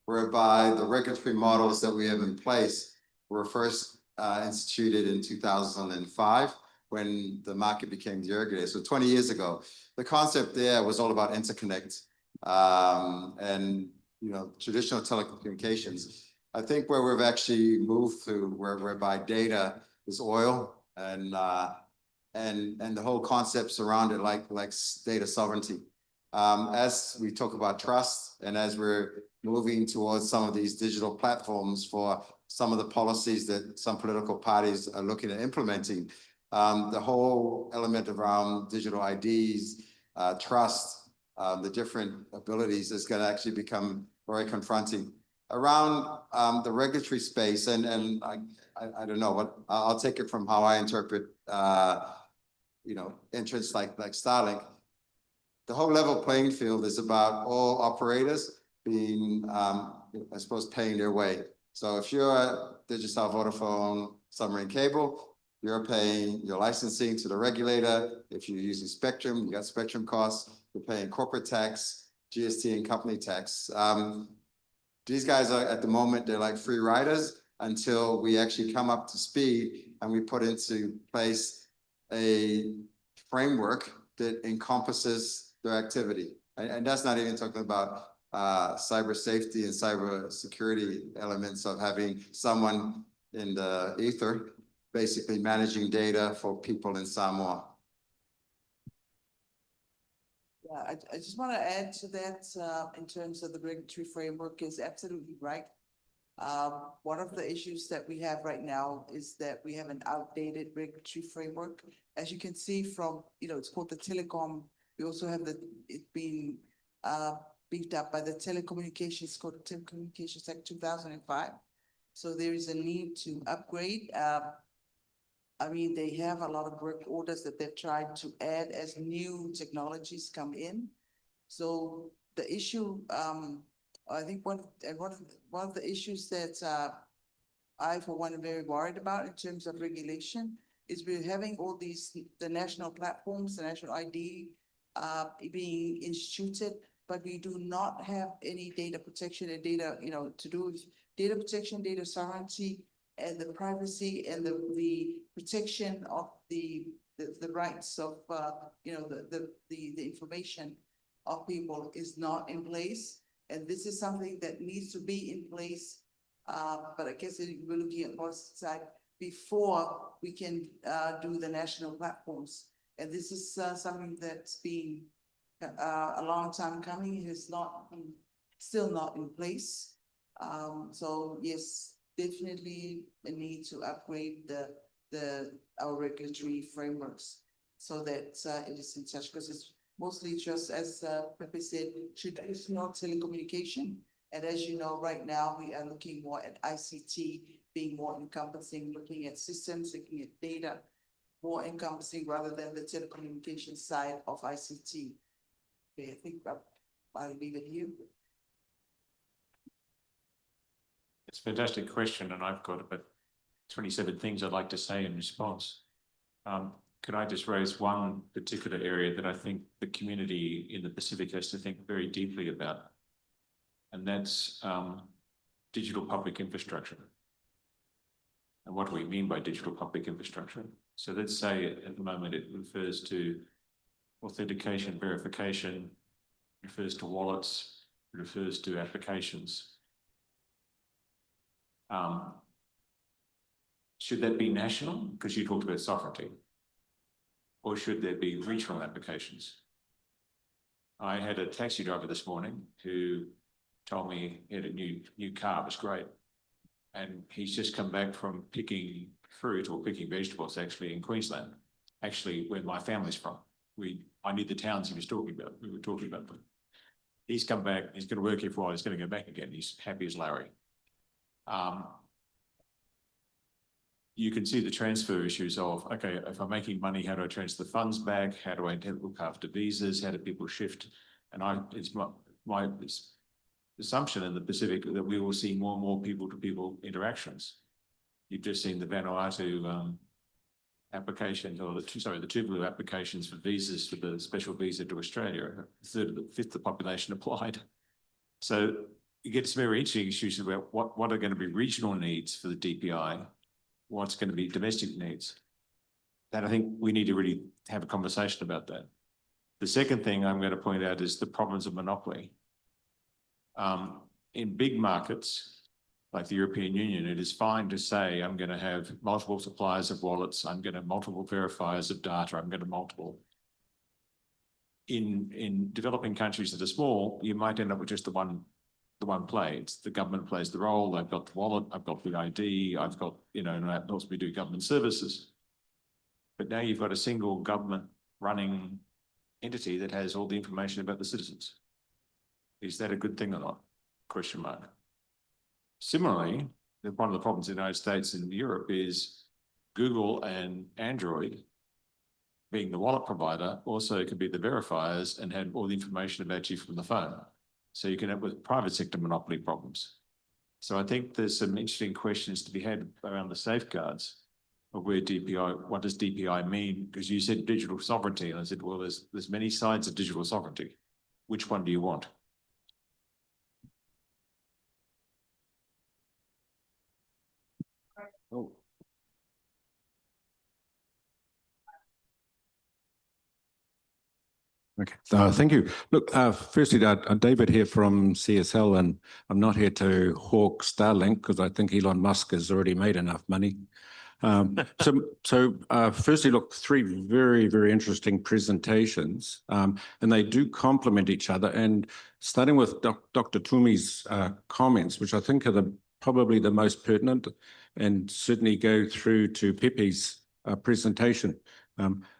whereby the regulatory models that we have in place were first instituted in 2005 when the market became deregulated. So 20 years ago, the concept there was all about interconnect and traditional telecommunications. I think where we've actually moved to whereby data is oil and the whole concepts around it like data sovereignty. As we talk about trust and as we're moving towards some of these digital platforms for some of the policies that some political parties are looking at implementing, the whole element around digital IDs, trust, the different abilities is going to actually become very confronting. Around the regulatory space, and I don't know what, I'll take it from how I interpret entrants like Starlink. The whole level playing field is about all operators being, I suppose, paying their way. So if you're a Digicel, Vodafone, submarine cable, you're paying your licensing to the regulator. If you're using spectrum, you got spectrum costs. You're paying corporate tax, GST, and company tax. These guys are at the moment, they're like free riders until we actually come up to speed and we put into place a framework that encompasses their activity. And that's not even talking about cyber safety and cyber security elements of having someone in the ether basically managing data for people in Samoa. Yeah, I just want to add to that in terms of the regulatory framework is absolutely right. One of the issues that we have right now is that we have an outdated regulatory framework. As you can see from, it's called the telecom. We also have it being beefed up by the Telecommunications Code, Telecommunications Act 2005. So there is a need to upgrade. I mean, they have a lot of work orders that they've tried to add as new technologies come in. So the issue, I think one of the issues that I, for one, am very worried about in terms of regulation is we're having all these, the national platforms, the national ID being instituted, but we do not have any data protection and data, to do with data protection, data sovereignty, and the privacy and the protection of the rights of, the information of people is not in place. And this is something that needs to be in place. But I guess we're looking at policy side before we can do the national platforms. And this is something that's been a long time coming. It is not, still not in place. So yes, definitely a need to upgrade our regulatory frameworks so that it is in touch, because it's mostly just, as Pepe said, traditional telecommunication. And as you know, right now we are looking more at ICT being more encompassing, looking at systems, looking at data, more encompassing rather than the telecommunication side of ICT. Okay, I think I'll leave it here. It's a fantastic question, and I've got about 27 things I'd like to say in response. Could I just raise one particular area that I think the community in the Pacific has to think very deeply about? And that's digital public infrastructure. And what do we mean by digital public infrastructure? So let's say at the moment it refers to authentication, verification, refers to wallets, refers to applications. Should that be national? Because you talked about sovereignty. Or should there be regional applications? I had a taxi driver this morning who told me he had a new car, it was great. And he's just come back from picking fruit or picking vegetables actually in Queensland, actually where my family's from. I knew the towns he was talking about, we were talking about them. He's come back, he's going to work here for a while, he's going to go back again, he's happy as Larry. You can see the transfer issues of, okay, if I'm making money, how do I transfer the funds back? How do I look after visas? How do people shift? And it's my assumption in the Pacific that we will see more and more people-to-people interactions. You've just seen the Vanuatu applications, or the Tuvalu applications for visas for the special visa to Australia. A fifth of the population applied. So it gets very interesting issues about what are going to be regional needs for the DPI, what's going to be domestic needs. And I think we need to really have a conversation about that. The second thing I'm going to point out is the problems of monopoly. In big markets like the European Union, it is fine to say I'm going to have multiple suppliers of wallets, I'm going to have multiple verifiers of data, I'm going to multiple. In developing countries that are small, you might end up with just the one play. It's the government plays the role. I've got the wallet, I've got the ID, I've got, and that helps me do government services. But now you've got a single government running entity that has all the information about the citizens. Is that a good thing or not? Question mark. Similarly, one of the problems in the United States and Europe is Google and Android, being the wallet provider, also can be the verifiers and have all the information about you from the phone. So you can have with private sector monopoly problems. So I think there's some interesting questions to be had around the safeguards of where DPI, what does DPI mean? Because you said digital sovereignty, and I said, well, there's many sides of digital sovereignty. Which one do you want? Oh. Okay, thank you. Look, firstly, David here from CSL, and I'm not here to hawk Starlink because I think Elon Musk has already made enough money. Firstly, look, three very, very interesting presentations, and they do complement each other. And starting with Dr. Twomey's comments, which I think are probably the most pertinent, and certainly go through to Pepe's presentation.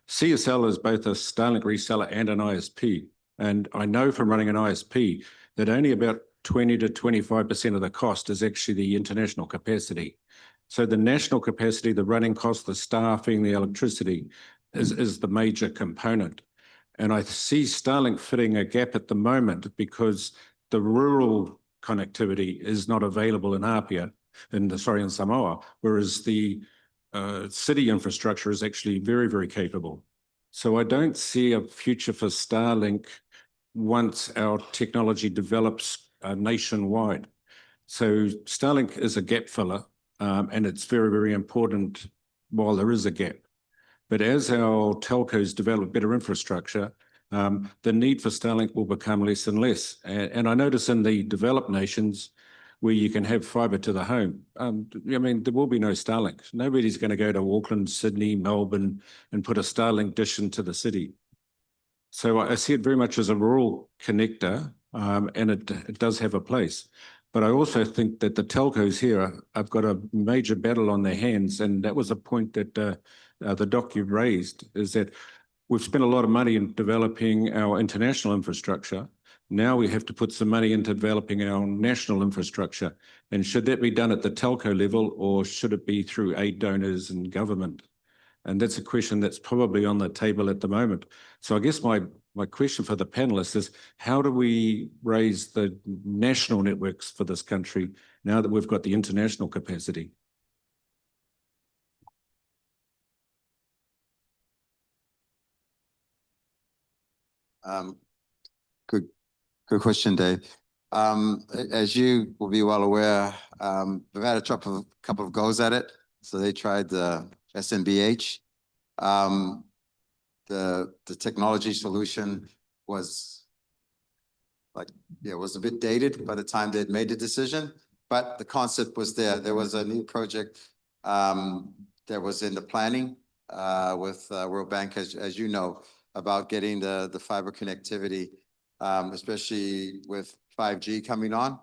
CSL is both a Starlink reseller and an ISP. And I know from running an ISP that only about 20 to 25% of the cost is actually the international capacity. So the national capacity, the running cost, the staffing, the electricity is the major component. And I see Starlink fitting a gap at the moment because the rural connectivity is not available in Apia, in Samoa, whereas the city infrastructure is actually very, very capable. So I don't see a future for Starlink once our technology develops nationwide. So Starlink is a gap filler, and it's very, very important while there is a gap. But as our telcos develop better infrastructure, the need for Starlink will become less and less. And I notice in the developed nations where you can have fibre to the home, I mean, there will be no Starlink. Nobody's going to go to Auckland, Sydney, Melbourne and put a Starlink dish into the city. So I see it very much as a rural connector, and it does have a place. But I also think that the telcos here have got a major battle on their hands, and that was a point that the doc you raised, is that we've spent a lot of money in developing our international infrastructure. Now we have to put some money into developing our national infrastructure. And should that be done at the telco level, or should it be through aid donors and government? And that's a question that's probably on the table at the moment. So I guess my question for the panelists is, how do we raise the national networks for this country now that we've got the international capacity? Good question, Dave. As you will be well aware, we've had a couple of goes at it. So they tried the SMBH. The technology solution was was a bit dated by the time they'd made the decision, but the concept was there. There was a new project that was in the planning with World Bank, as you know, about getting the fiber connectivity, especially with 5G coming on,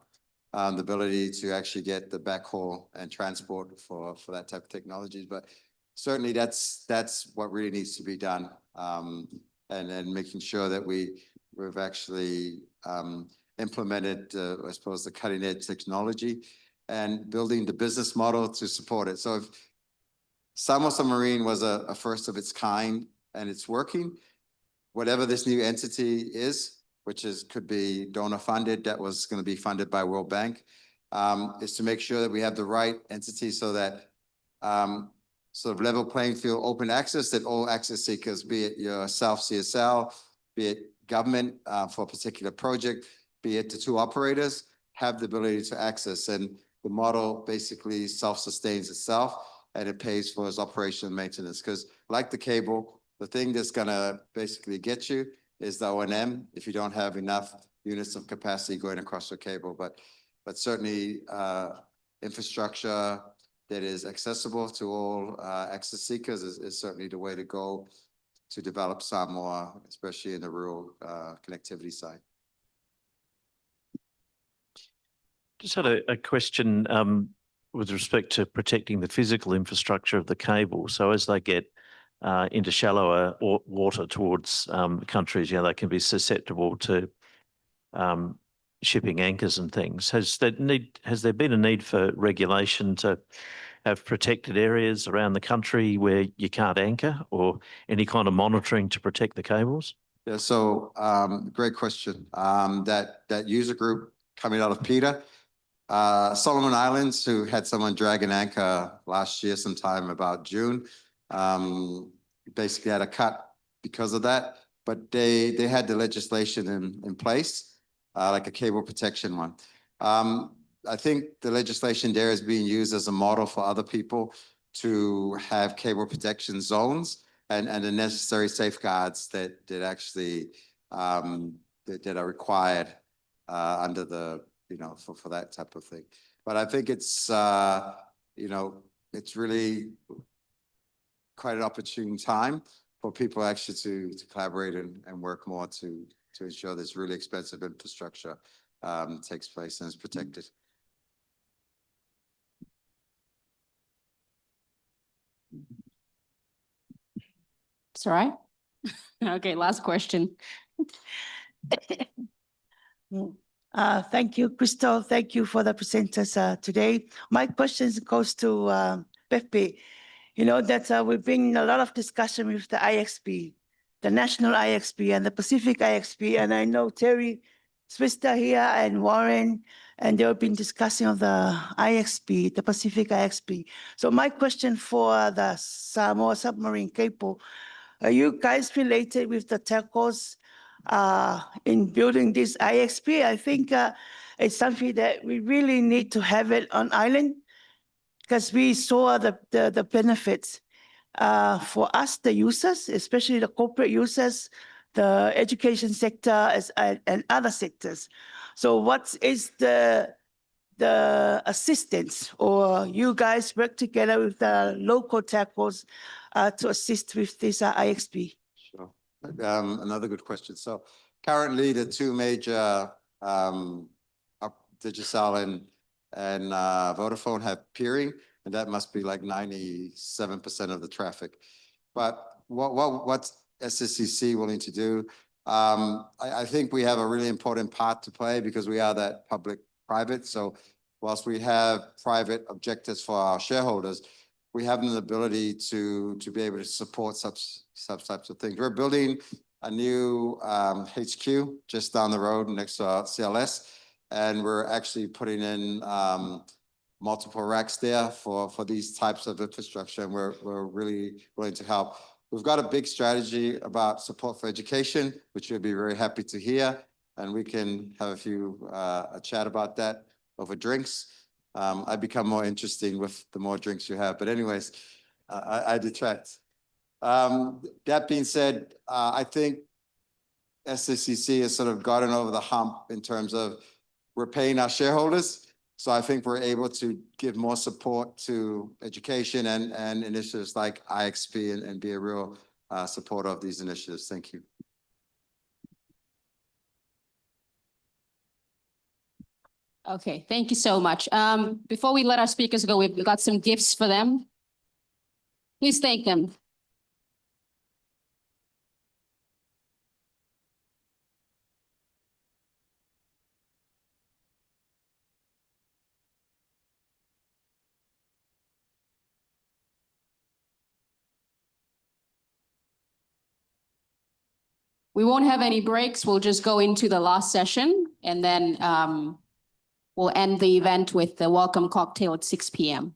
the ability to actually get the backhaul and transport for that type of technologies. But certainly that's what really needs to be done, and making sure that we've actually implemented, I suppose, the cutting edge technology and building the business model to support it. So if Samoa Submarine was a first of its kind and it's working, whatever this new entity is, which could be donor funded, that was going to be funded by World Bank, is to make sure that we have the right entity so that sort of level playing field, open access, that all access seekers, be it yourself, CSL, be it government for a particular project, be it the two operators, have the ability to access. And the model basically self-sustains itself, and it pays for its operational maintenance. Because like the cable, the thing that's going to basically get you is the O&M if you don't have enough units of capacity going across the cable. But certainly infrastructure that is accessible to all access seekers is certainly the way to go to develop Samoa, especially in the rural connectivity side. Just had a question with respect to protecting the physical infrastructure of the cable. So as they get into shallower water towards countries, they can be susceptible to shipping anchors and things. Has there been a need for regulation to have protected areas around the country where you can't anchor, or any kind of monitoring to protect the cables? Yeah, so great question. That user group coming out of PETA, Solomon Islands, who had someone drag an anchor last year sometime about June, basically had a cut because of that, but they had the legislation in place, like a cable protection one. I think the legislation there is being used as a model for other people to have cable protection zones and the necessary safeguards that actually that are required under the for that type of thing. But I think it's it's really quite an opportune time for people actually to collaborate and work more to ensure this really expensive infrastructure takes place and is protected. It's all right. Okay, last question. Thank you, Crystal. Thank you for the presenters today. My question goes to Pepe. You know that we've been in a lot of discussion with the IXP the national IXP and the Pacific IXP, and I know Terry Sweetser here and Warren, and they've been discussing of the IXP, the Pacific IXP. So my question for the Samoa submarine cable, are you guys related with the telcos in building this IXP? I think it's something that we really need to have it on island, because we saw the benefits for us, the users, especially the corporate users, the education sector and other sectors. So what is the assistance, or you guys work together with the local telcos to assist with this IXP? Sure. Another good question. So currently the two major Digicel and Vodafone have peering, and that must be like 97% of the traffic. But what's SSCC willing to do? I think we have a really important part to play because we are that public-private. So whilst we have private objectives for our shareholders, we have an ability to be able to support such types of things. We're building a new HQ just down the road next to our CLS, and we're actually putting in multiple racks there for these types of infrastructure, and we're really willing to help. We've got a big strategy about support for education, which you'll be very happy to hear, and we can have a chat about that over drinks. I become more interesting with the more drinks you have, but anyways, I detract. That being said, I think SSCC has sort of gotten over the hump in terms of we're paying our shareholders. So I think we're able to give more support to education and initiatives like IXP and be a real supporter of these initiatives. Thank you. Okay, thank you so much. Before we let our speakers go, we've got some gifts for them. Please thank them. We won't have any breaks. We'll just go into the last session, and then we'll end the event with the welcome cocktail at 6 p.m.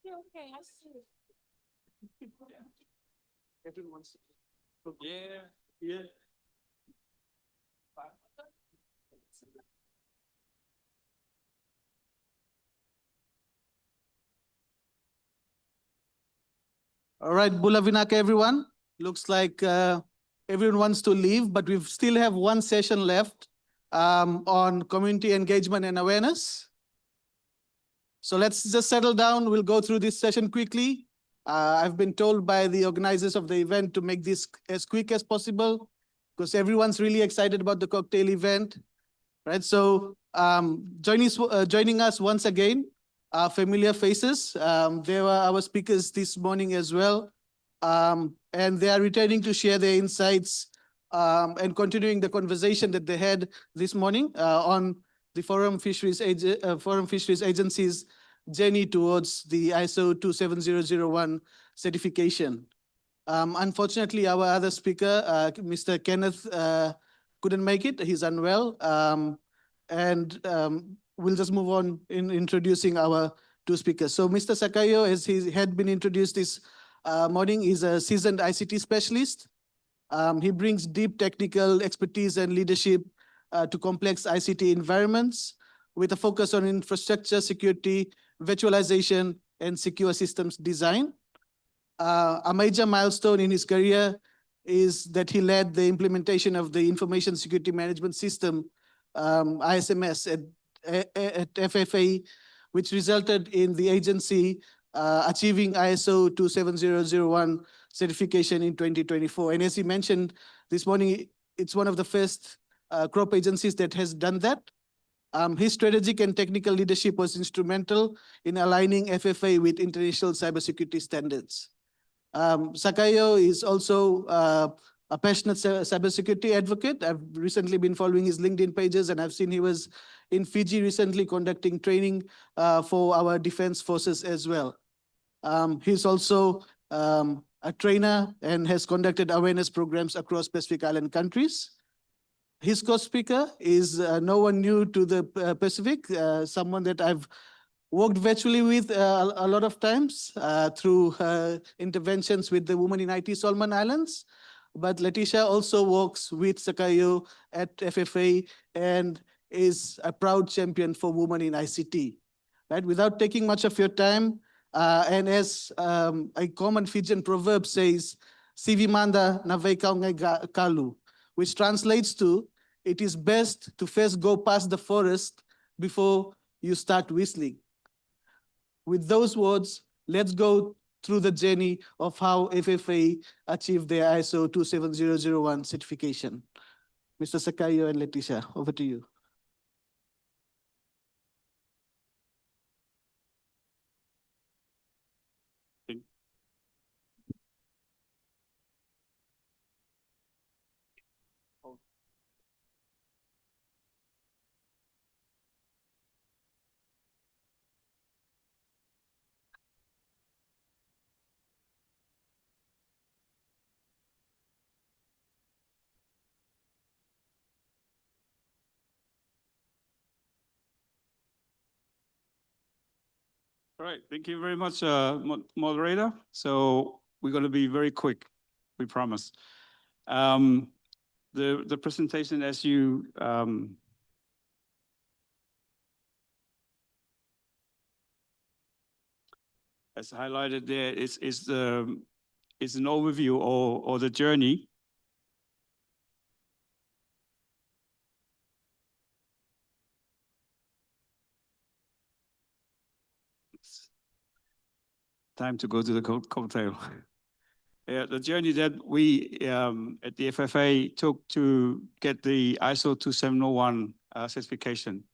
Okay, I see. Everyone's. Yeah. All right, Bula Vinaka, everyone. Looks like everyone wants to leave, but we still have one session left on community engagement and awareness. So let's just settle down. We'll go through this session quickly. I've been told by the organizers of the event to make this as quick as possible because everyone's really excited about the cocktail event, right? So joining us once again, familiar faces. They were our speakers this morning as well. And they are returning to share their insights and continuing the conversation that they had this morning on the Forum Fisheries Agency's journey towards the ISO 27001 certification. Unfortunately, our other speaker, Mr. Kenneth, couldn't make it. He's unwell. We'll just move on in introducing our two speakers. So Mr. Sakaio, as he had been introduced this morning, is a seasoned ICT specialist. He brings deep technical expertise and leadership to complex ICT environments with a focus on infrastructure security, virtualization, and secure systems design. A major milestone in his career is that he led the implementation of the Information Security Management System, ISMS, at FFA, which resulted in the agency achieving ISO 27001 certification in 2024. And as he mentioned this morning, it's one of the first crop agencies that has done that. His strategic and technical leadership was instrumental in aligning FFA with international cybersecurity standards. Sakaio is also a passionate cybersecurity advocate. I've recently been following his LinkedIn pages, and I've seen he was in Fiji recently conducting training for our defense forces as well. He's also a trainer and has conducted awareness programs across Pacific Island countries. His co-speaker is no one new to the Pacific, someone that I've worked virtually with a lot of times through interventions with the Women in IT Solomon Islands. But Letitia also works with Sakaio at FFA and is a proud champion for women in ICT. Right? Without taking much of your time, and as a common Fijian proverb says, "Sivi manda na vai kau ngai kalu," which translates to, it is best to first go past the forest before you start whistling. With those words, let's go through the journey of how FFA achieved their ISO 27001 certification. Mr. Sakaio and Letitia, over to you. All right, thank you very much, moderator. So we're going to be very quick, we promise. The presentation, as you as highlighted there, is an overview or the journey. Time to go to the cocktail. Yeah, the journey that we at the FFA took to get the ISO 2701 certification.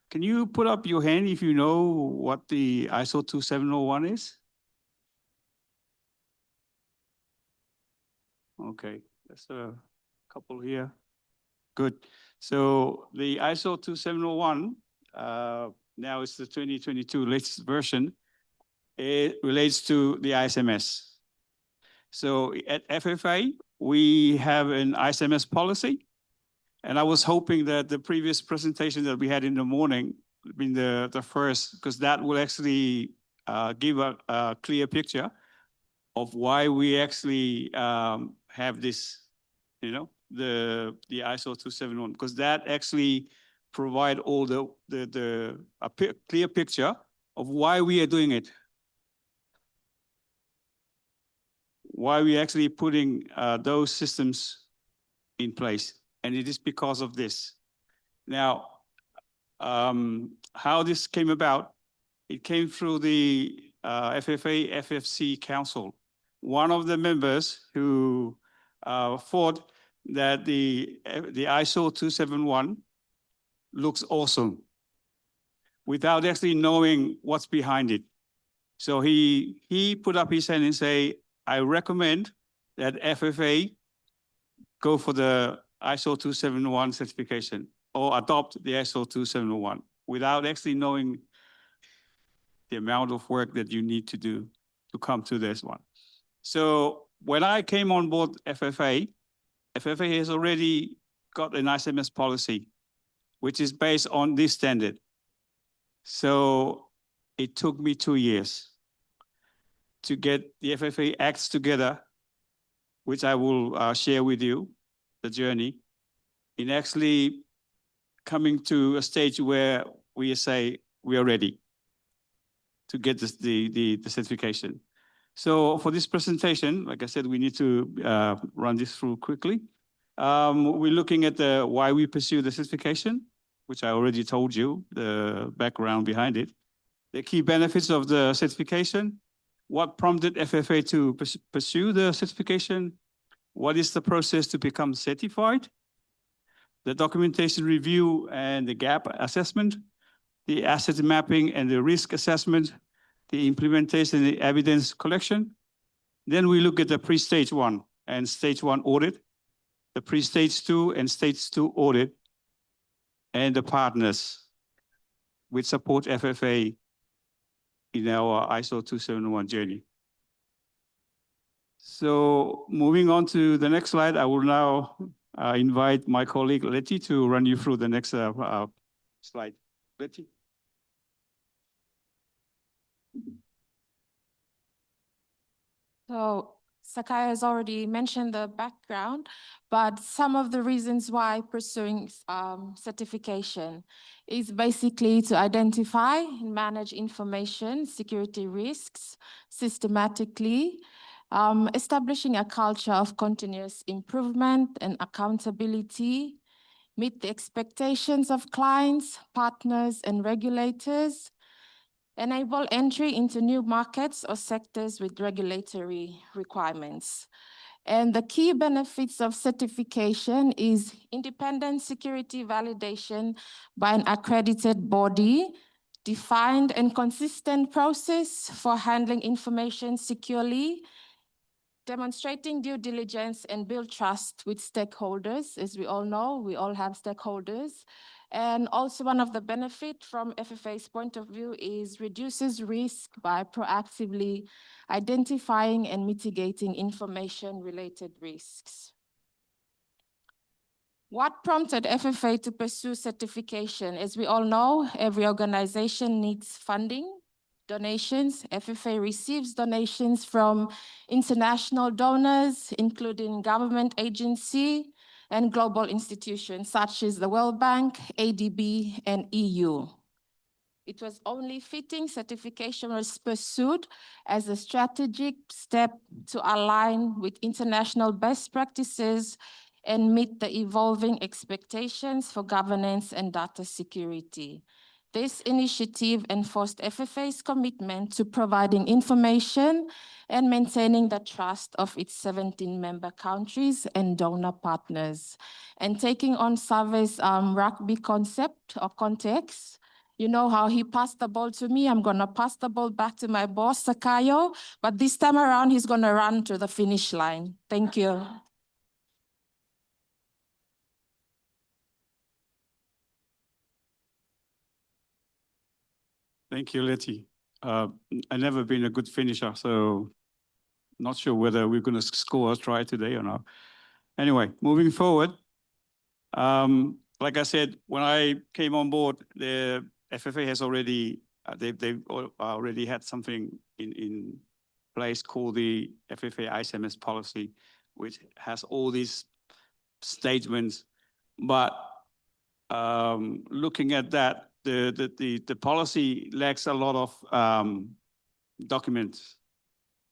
Can you put up your hand if you know what the ISO 2701 is? Okay, there's a couple here. Good. So the ISO 2701, now it's the 2022 latest version. It relates to the ISMS. So at FFA, we have an ISMS policy. And I was hoping that the previous presentation that we had in the morning would be the first, because that will actually give a clear picture of why we actually have this, the ISO 271, because that actually provide all a clear picture of why we are doing it. Why we actually putting those systems in place. And it is because of this. Now, how this came about, it came through the FFA FFC Council. One of the members who thought that the ISO 271 looks awesome without actually knowing what's behind it. So he put up his hand and say, I recommend that FFA go for the ISO 271 certification or adopt the ISO 271 without actually knowing the amount of work that you need to do to come to this one. So when I came on board FFA has already got an ISMS policy, which is based on this standard. So it took me 2 years to get the FFA acts together, which I will share with you, the journey, in actually coming to a stage where we say we are ready to get the certification. So for this presentation, like I said, we need to run this through quickly. We're looking at why we pursue the certification, which I already told you, the background behind it. The key benefits of the certification, what prompted FFA to pursue the certification, what is the process to become certified, the documentation review and the gap assessment, the asset mapping and the risk assessment, the implementation and the evidence collection. Then we look at the pre-stage 1 and stage 1 audit, the pre-stage 2 and stage 2 audit, and the partners which support FFA in our ISO 271 journey. So moving on to the next slide, I will now invite my colleague Letty to run you through the next slide. Letty. So Sakaio has already mentioned the background, but some of the reasons why pursuing certification is basically to identify and manage information security risks systematically, establishing a culture of continuous improvement and accountability, meet the expectations of clients, partners, and regulators, enable entry into new markets or sectors with regulatory requirements. And the key benefits of certification is independent security validation by an accredited body, defined and consistent process for handling information securely, demonstrating due diligence and build trust with stakeholders. As we all know, we all have stakeholders. And also one of the benefits from FFA's point of view is reduces risk by proactively identifying and mitigating information-related risks. What prompted FFA to pursue certification? As we all know, every organization needs funding, donations. FFA receives donations from international donors, including government agency and global institutions such as the World Bank, ADB, and EU. It was only fitting certification was pursued as a strategic step to align with international best practices and meet the evolving expectations for governance and data security. This initiative enforced FFA's commitment to providing information and maintaining the trust of its 17 member countries and donor partners. And taking on Save's rugby concept or context, you know how he passed the ball to me, I'm gonna pass the ball back to my boss, Sakaio, but this time around, he's gonna run to the finish line. Thank you. Thank you, Letty. I've never been a good finisher, so not sure whether we're going to score a try today or not. Anyway, moving forward, like I said, when I came on board, the FFA has already, they've already had something in place called the FFA ICMS policy, which has all these statements. But looking at that, the policy lacks a lot of documents.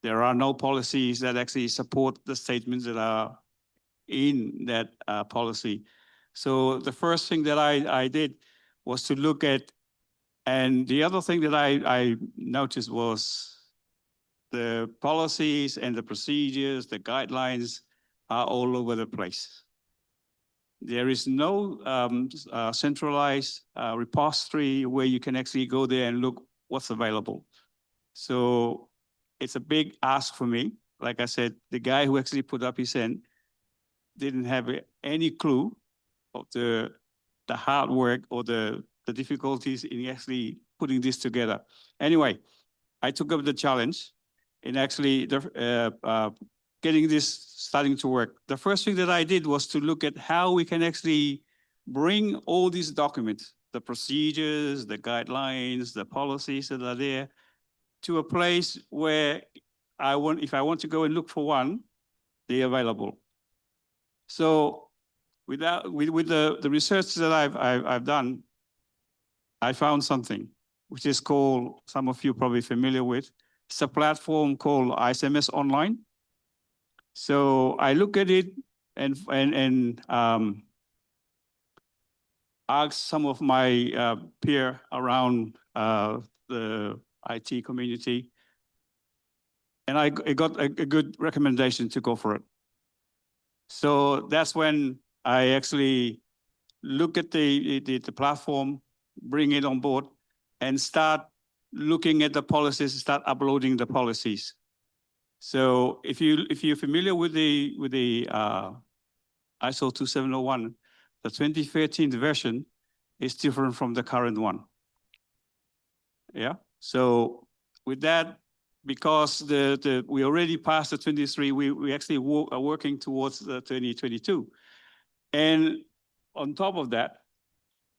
There are no policies that actually support the statements that are in that policy. So the first thing that I did was to look at, and the other thing that I noticed was the policies and the procedures, the guidelines are all over the place. There is no centralized repository where you can actually go there and look what's available. So it's a big ask for me like I said, the guy who actually put up his hand didn't have any clue of the hard work or the difficulties in actually putting this together. Anyway, I took up the challenge in actually getting this starting to work. The first thing that I did was to look at how we can actually bring all these documents, the procedures, the guidelines, the policies that are there, to a place where if I want to go and look for one, they're available. So with the research that I've done, I found something which is called, some of you probably familiar with, it's a platform called ISMS Online. So I look at it and ask some of my peer around the IT community, and I got a good recommendation to go for it. So that's when I actually look at the platform, bring it on board, and start looking at the policies, start uploading the policies. So if you're familiar with the ISO 2701, the 2013 version is different from the current one. Yeah. So with that, because we already passed the 23, we actually are working towards the 2022. And on top of that,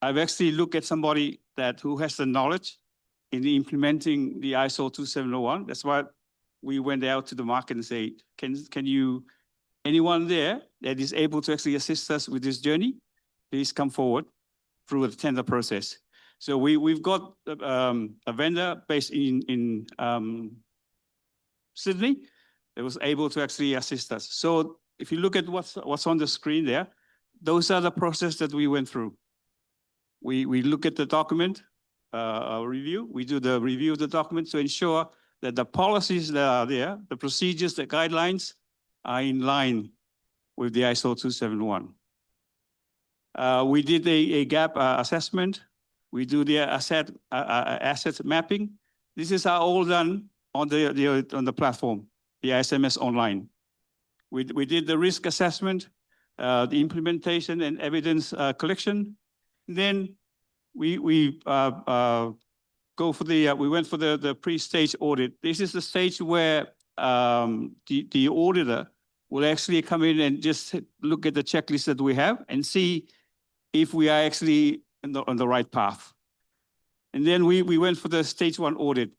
I've actually looked at somebody who has the knowledge in implementing the ISO 2701. That's why we went out to the market and say, anyone there that is able to actually assist us with this journey, please come forward through the tender process. So we've got a vendor based in Sydney that was able to actually assist us. So if you look at what's on the screen there, those are the process that we went through. We look at the document review. We do the review of the document to ensure that the policies that are there, the procedures, the guidelines are in line with the ISO 271. We did a gap assessment. We do the asset mapping. This is all done on the platform, the ISMS Online. We did the risk assessment, the implementation and evidence collection. Then we went for the pre-stage audit. This is the stage where the auditor will actually come in and just look at the checklist that we have and see if we are actually on the right path. And then we went for the stage 1 audit.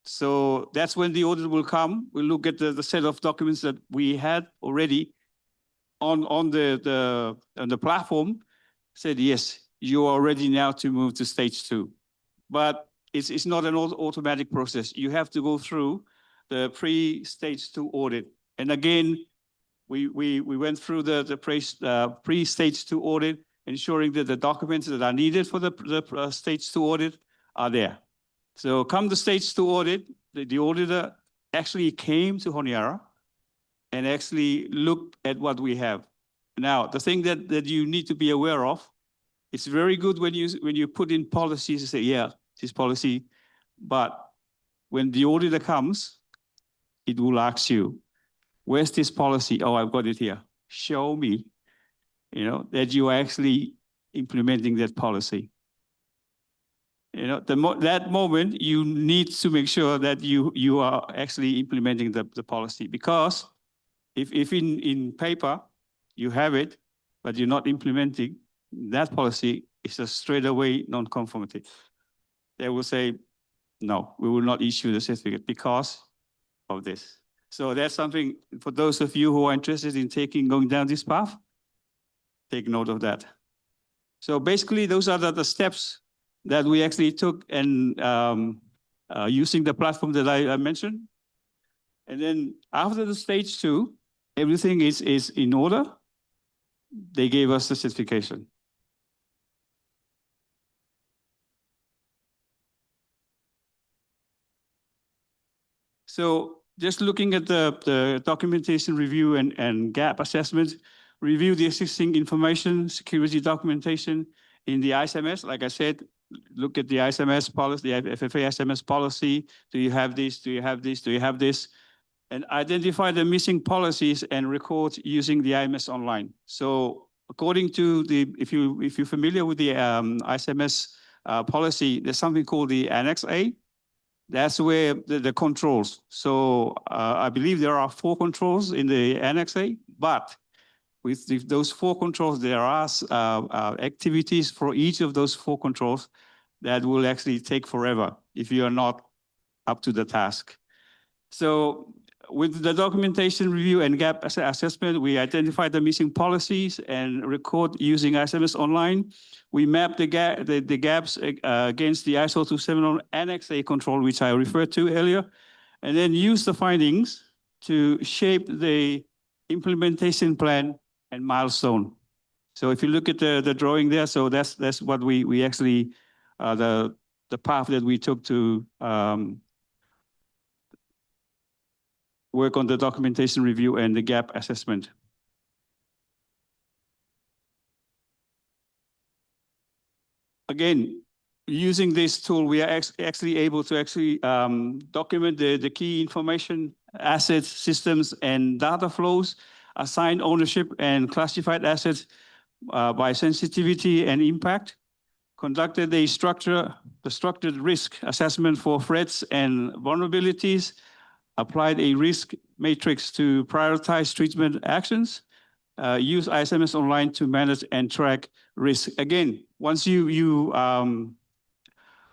So that's when the audit will come. We'll look at the set of documents that we had already on the platform, said, yes, you are ready now to move to stage 2. But it's not an automatic process. You have to go through the pre-stage 2 audit. And again, we went through the pre-stage 2 audit, ensuring that the documents that are needed for the stage 2 audit are there. So come the stage 2 audit, the auditor actually came to Honiara and actually looked at what we have. Now, the thing that you need to be aware of, it's very good when you put in policies and say, yeah, this policy, but when the auditor comes, it will ask you, where's this policy? Oh, I've got it here. Show me, that you are actually implementing that policy. That moment, you need to make sure that you are actually implementing the policy, because if in paper you have it, but you're not implementing that policy, it's a straightaway non-conformity. They will say, no, we will not issue the certificate because of this. So that's something for those of you who are interested in going down this path, take note of that. So basically, those are the steps that we actually took and using the platform that I mentioned. And then after the stage 2, everything is in order. They gave us the certification. So just looking at the documentation review and gap assessment, review the existing information, security documentation in the ISMS. Like I said, look at the ISMS policy, the FFA ISMS policy. Do you have this? Do you have this? Do you have this? and identify the missing policies and records using the IMS online. So according to the, if you're familiar with the ICMS policy, there's something called the Annex A. That's where the controls. So I believe there are 4 controls in the Annex A, but with those 4 controls, there are activities for each of those 4 controls that will actually take forever if you are not up to the task. So with the documentation review and gap assessment, we identified the missing policies and record using ICMS online. We mapped the gaps against the ISO 270 Annex A control, which I referred to earlier, and then use the findings to shape the implementation plan and milestone. So if you look at the drawing there, so that's what we actually, the path that we took to work on the documentation review and the gap assessment. Again, using this tool, we are actually able to document the key information, assets, systems, and data flows, assign ownership and classified assets by sensitivity and impact, conducted a structured risk assessment for threats and vulnerabilities, applied a risk matrix to prioritize treatment actions, use ICMS online to manage and track risk. Again, once you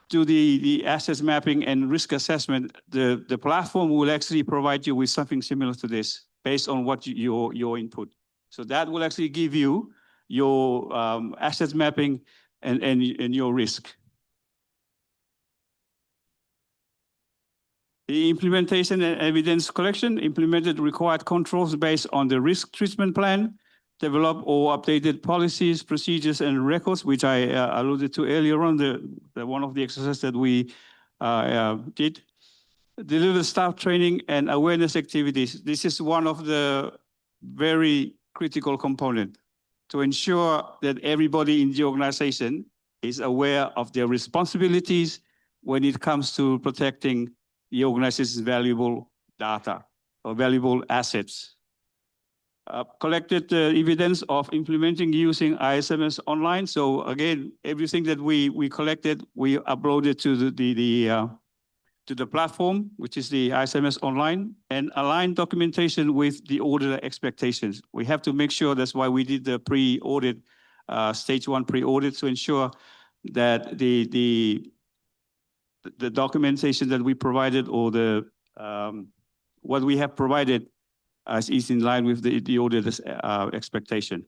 do the assets mapping and risk assessment, the platform will actually provide you with something similar to this based on what your input. So that will actually give you your assets mapping and your risk. The implementation and evidence collection implemented required controls based on the risk treatment plan, develop or updated policies, procedures, and records, which I alluded to earlier on, one of the exercises that we did. Deliver staff training and awareness activities. This is one of the very critical components to ensure that everybody in the organization is aware of their responsibilities when it comes to protecting the organization's valuable data or valuable assets. Collected evidence of implementing using ICMS online. So again, everything that we collected, we uploaded to the platform, which is the ICMS online, and align documentation with the auditor expectations. We have to make sure, that's why we did the pre-audit, stage 1 pre-audit, to ensure that the documentation that we provided or what we have provided is in line with the auditor's expectation.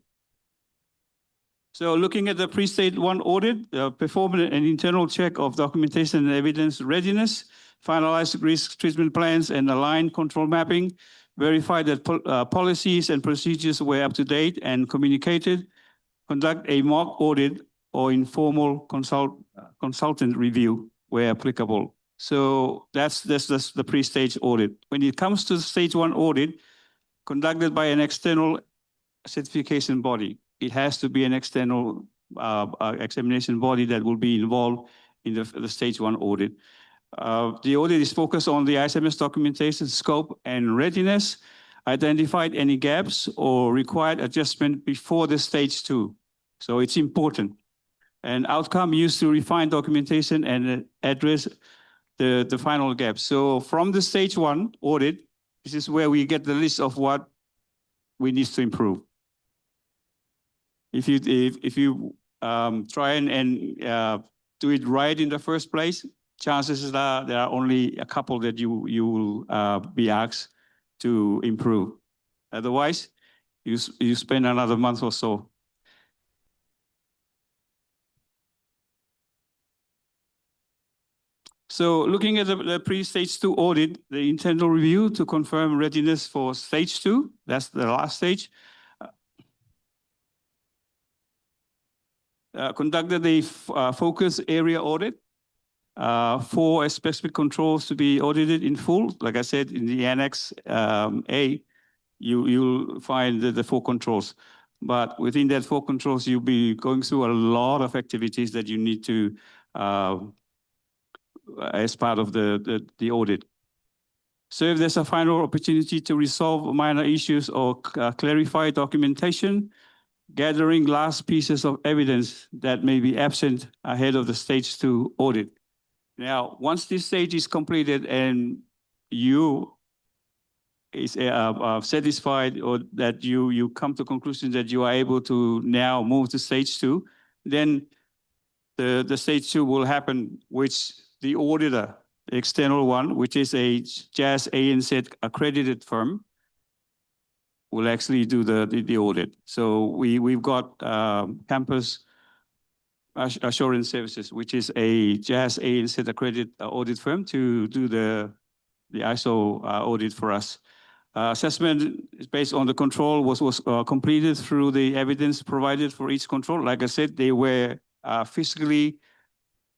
So looking at the pre-stage 1 audit, perform an internal check of documentation and evidence readiness, finalize risk treatment plans and align control mapping, verify that policies and procedures were up to date and communicated, conduct a mock audit or informal consultant review where applicable. So that's the pre-stage audit. When it comes to the stage 1 audit, conducted by an external certification body, it has to be an external examination body that will be involved in the stage 1 audit. The audit is focused on the ICMS documentation scope and readiness, identified any gaps or required adjustment before the stage 2. So it's important. And outcome used to refine documentation and address the final gaps. So from the stage 1 audit, this is where we get the list of what we need to improve. If you try and do it right in the first place, chances are there are only a couple that you will be asked to improve. Otherwise, you spend another month or so. So looking at the pre-stage 2 audit, the internal review to confirm readiness for stage 2, that's the last stage. Conducted a focus area audit for specific controls to be audited in full. Like I said, in the Annex A, you'll find the 4 controls. But within that 4 controls, you'll be going through a lot of activities that you need to as part of the audit. So if there's a final opportunity to resolve minor issues or clarify documentation, gathering last pieces of evidence that may be absent ahead of the stage 2 audit. Now, once this stage is completed and you is satisfied, or that you come to conclusion that you are able to now move to stage 2, then the stage 2 will happen, which the auditor, the external one, which is a JAS ANZ accredited firm, will actually do the audit. So we've got Campus Assurance Services, which is a JAS ANZ accredited audit firm to do the ISO audit for us. Assessment is based on the control was completed through the evidence provided for each control. Like I said, they were physically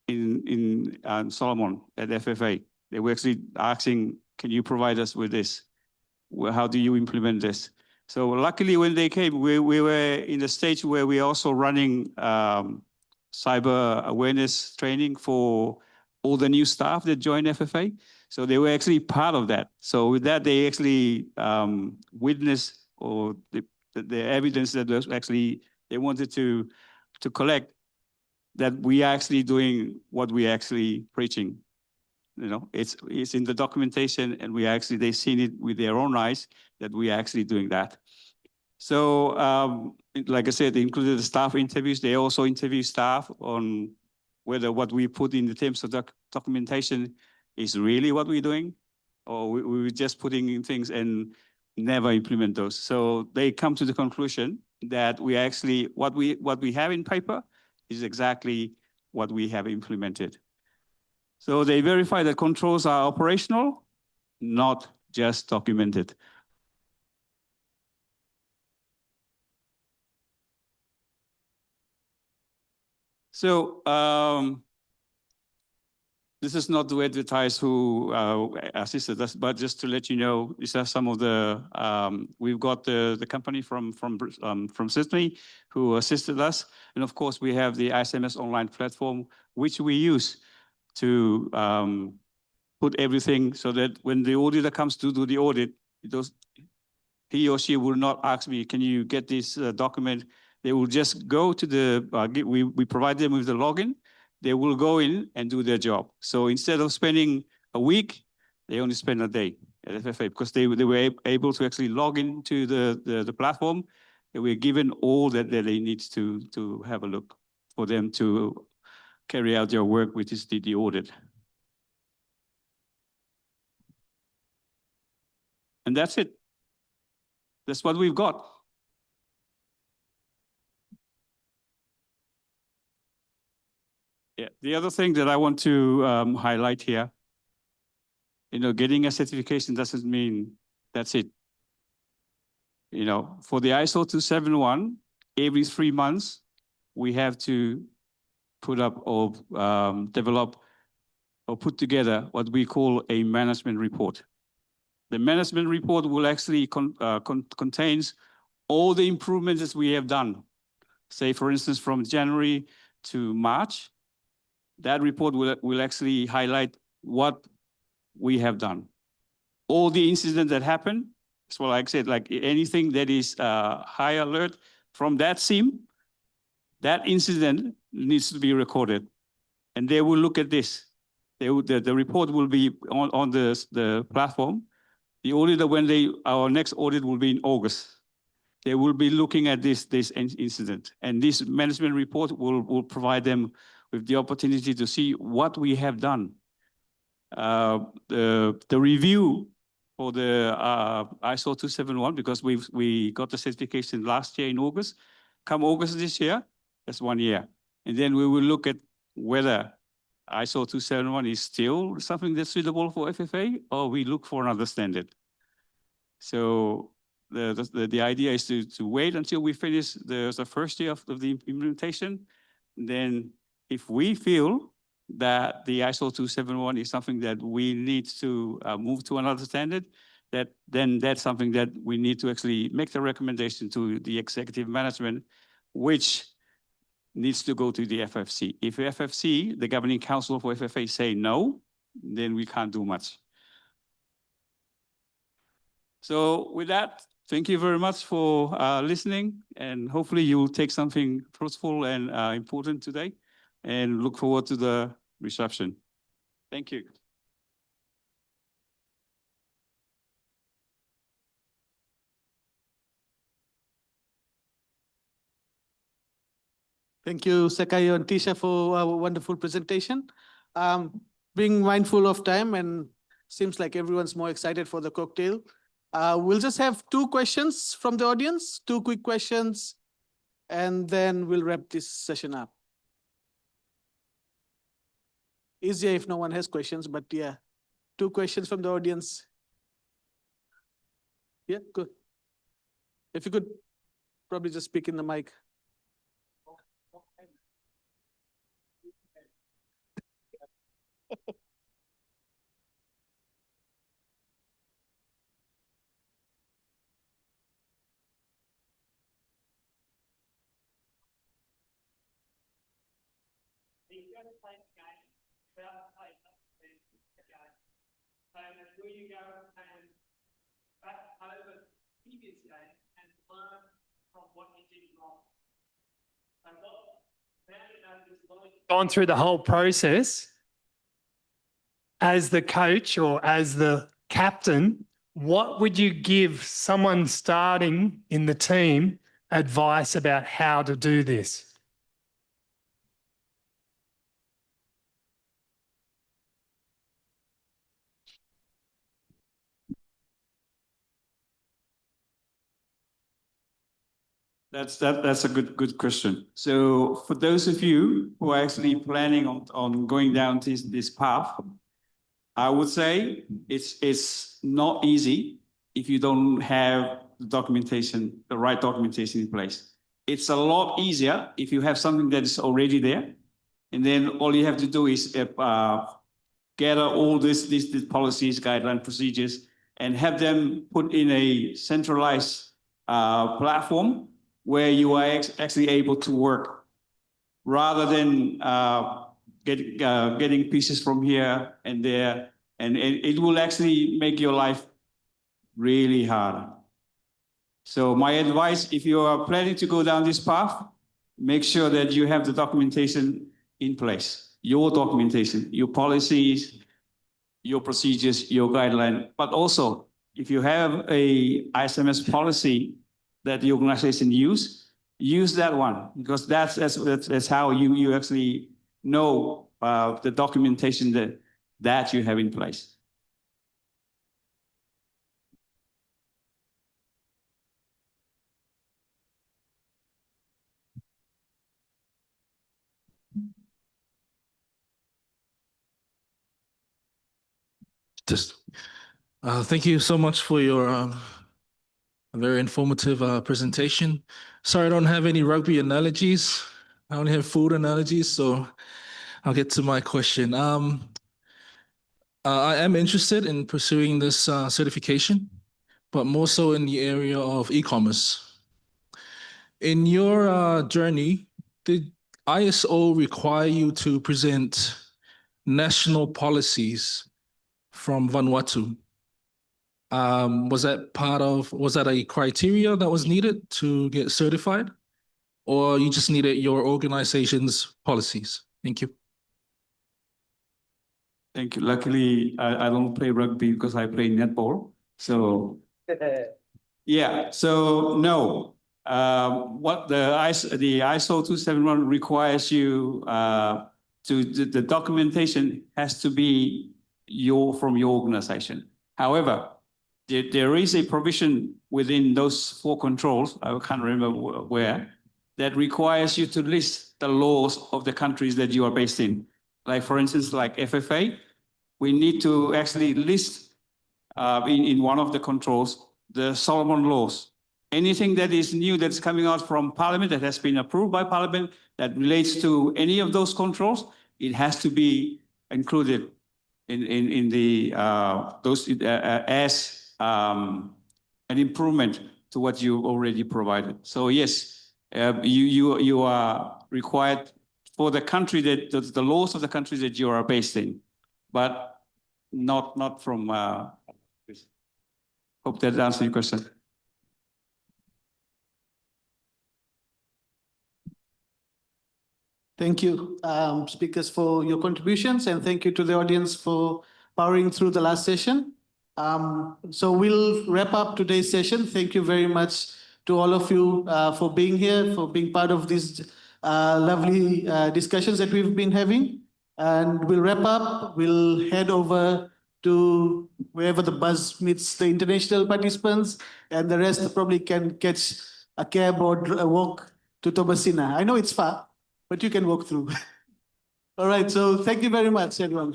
in Solomon at FFA. They were actually asking, can you provide us with this? Well, how do you implement this? So luckily when they came, we were in a stage where we're also running cyber awareness training for all the new staff that joined FFA. So they were actually part of that. So with that, they actually witnessed, or the evidence that was actually they wanted to collect, that we are actually doing what we are actually preaching. You know, it's in the documentation, and they've seen it with their own eyes that we are actually doing that. So like I said, they included the staff interviews. They also interview staff on whether what we put in the terms of documentation is really what we're doing, or we're just putting in things and never implement those. So they come to the conclusion that we actually, what we have in paper is exactly what we have implemented. So they verify that controls are operational, not just documented. So this is not to advertise who assisted us, but just to let you know, these are some of the, we've got the company from Sydney who assisted us. And of course, we have the ISMS online platform, which we use to put everything so that when the auditor comes to do the audit, he or she will not ask me, can you get this document? They will just go to the, we provide them with the login. They will go in and do their job. So instead of spending a week, they only spend a day at FFA because they were able to actually log into the platform. They were given all that they need to have a look for them to carry out their work, which is the audit. And that's it. That's what we've got. Yeah, the other thing that I want to highlight here, you know, getting a certification doesn't mean that's it. You know, for the ISO 271, every 3 months, we have to put up or develop or put together what we call a management report. The management report will actually contains all the improvements that we have done. Say, for instance, from January to March, that report will actually highlight what we have done. All the incidents that happen, so like I said, like anything that is high alert from that SIM, that incident needs to be recorded. And they will look at this. The report will be on the platform. The auditor, our next audit will be in August. They will be looking at this incident. And this management report will provide them with the opportunity to see what we have done. The review for the ISO 271, because we got the certification last year in August. Come August this year, that's 1 year. And then we will look at whether ISO 271 is still something that's suitable for FFA, or we look for another standard. So the idea is to wait until we finish the first year of the implementation. Then if we feel that the ISO 271 is something that we need to move to another standard, then that's something that we need to actually make the recommendation to the executive management, which needs to go to the FFC. If FFC, the governing council for FFA, say no, then we can't do much. So with that, thank you very much for listening, and hopefully you'll take something fruitful and important today, and look forward to the reception. Thank you. Thank you, Sakaio and Tisha, for a wonderful presentation. Being mindful of time, and seems like everyone's more excited for the cocktail. We'll just have 2 questions from the audience, 2 quick questions, and then we'll wrap this session up. Easier if no one has questions, but yeah, 2 questions from the audience. Yeah, good. If you could probably just speak in the mic. Where you go and back over previous game and learn from what you did wrong. And gone through the whole process as the coach or as the captain, what would you give someone starting in the team advice about how to do this? That's a good question. So for those of you who are actually planning on going down this path, I would say it's not easy if you don't have the documentation, the right documentation in place. It's a lot easier if you have something that is already there, and then all you have to do is gather all these policies, guidelines, procedures, and have them put in a centralized platform where you are actually able to work, rather than getting pieces from here and there, and it will actually make your life really hard. So my advice, if you are planning to go down this path, make sure that you have the documentation in place, your documentation, your policies, your procedures, your guideline, but also if you have a ISMS policy that the organization use that one, because that's how you actually know the documentation that you have in place. Thank you so much for your very informative presentation. Sorry, I don't have any rugby analogies. I only have food analogies, so I'll get to my question. I am interested in pursuing this certification, but more so in the area of e-commerce. In your journey, did ISO require you to present national policies from Vanuatu? Was that a criteria that was needed to get certified, or you just needed your organization's policies? Thank you. Thank you. Luckily, I don't play rugby because I play netball. So yeah, so no. What the ISO 271 requires you the documentation has to be from your organization. However, there is a provision within those 4 controls, I can't remember where, that requires you to list the laws of the countries that you are based in. Like for instance, like FFA, we need to actually list in one of the controls, the Solomon laws. Anything that is new that's coming out from Parliament, that has been approved by Parliament, that relates to any of those controls, it has to be included in the those as an improvement to what you already provided. So yes, you are required for the country that the laws of the country that you are based in, but not from. Hope that answers your question. Thank you, speakers, for your contributions, and thank you to the audience for powering through the last session. So we'll wrap up today's session. Thank you very much to all of you for being here, for being part of these lovely discussions that we've been having. And we'll wrap up. We'll head over to wherever the bus meets the international participants, and the rest probably can catch a cab or a walk to Tomasina. I know it's far, but you can walk through. All right, so thank you very much, everyone.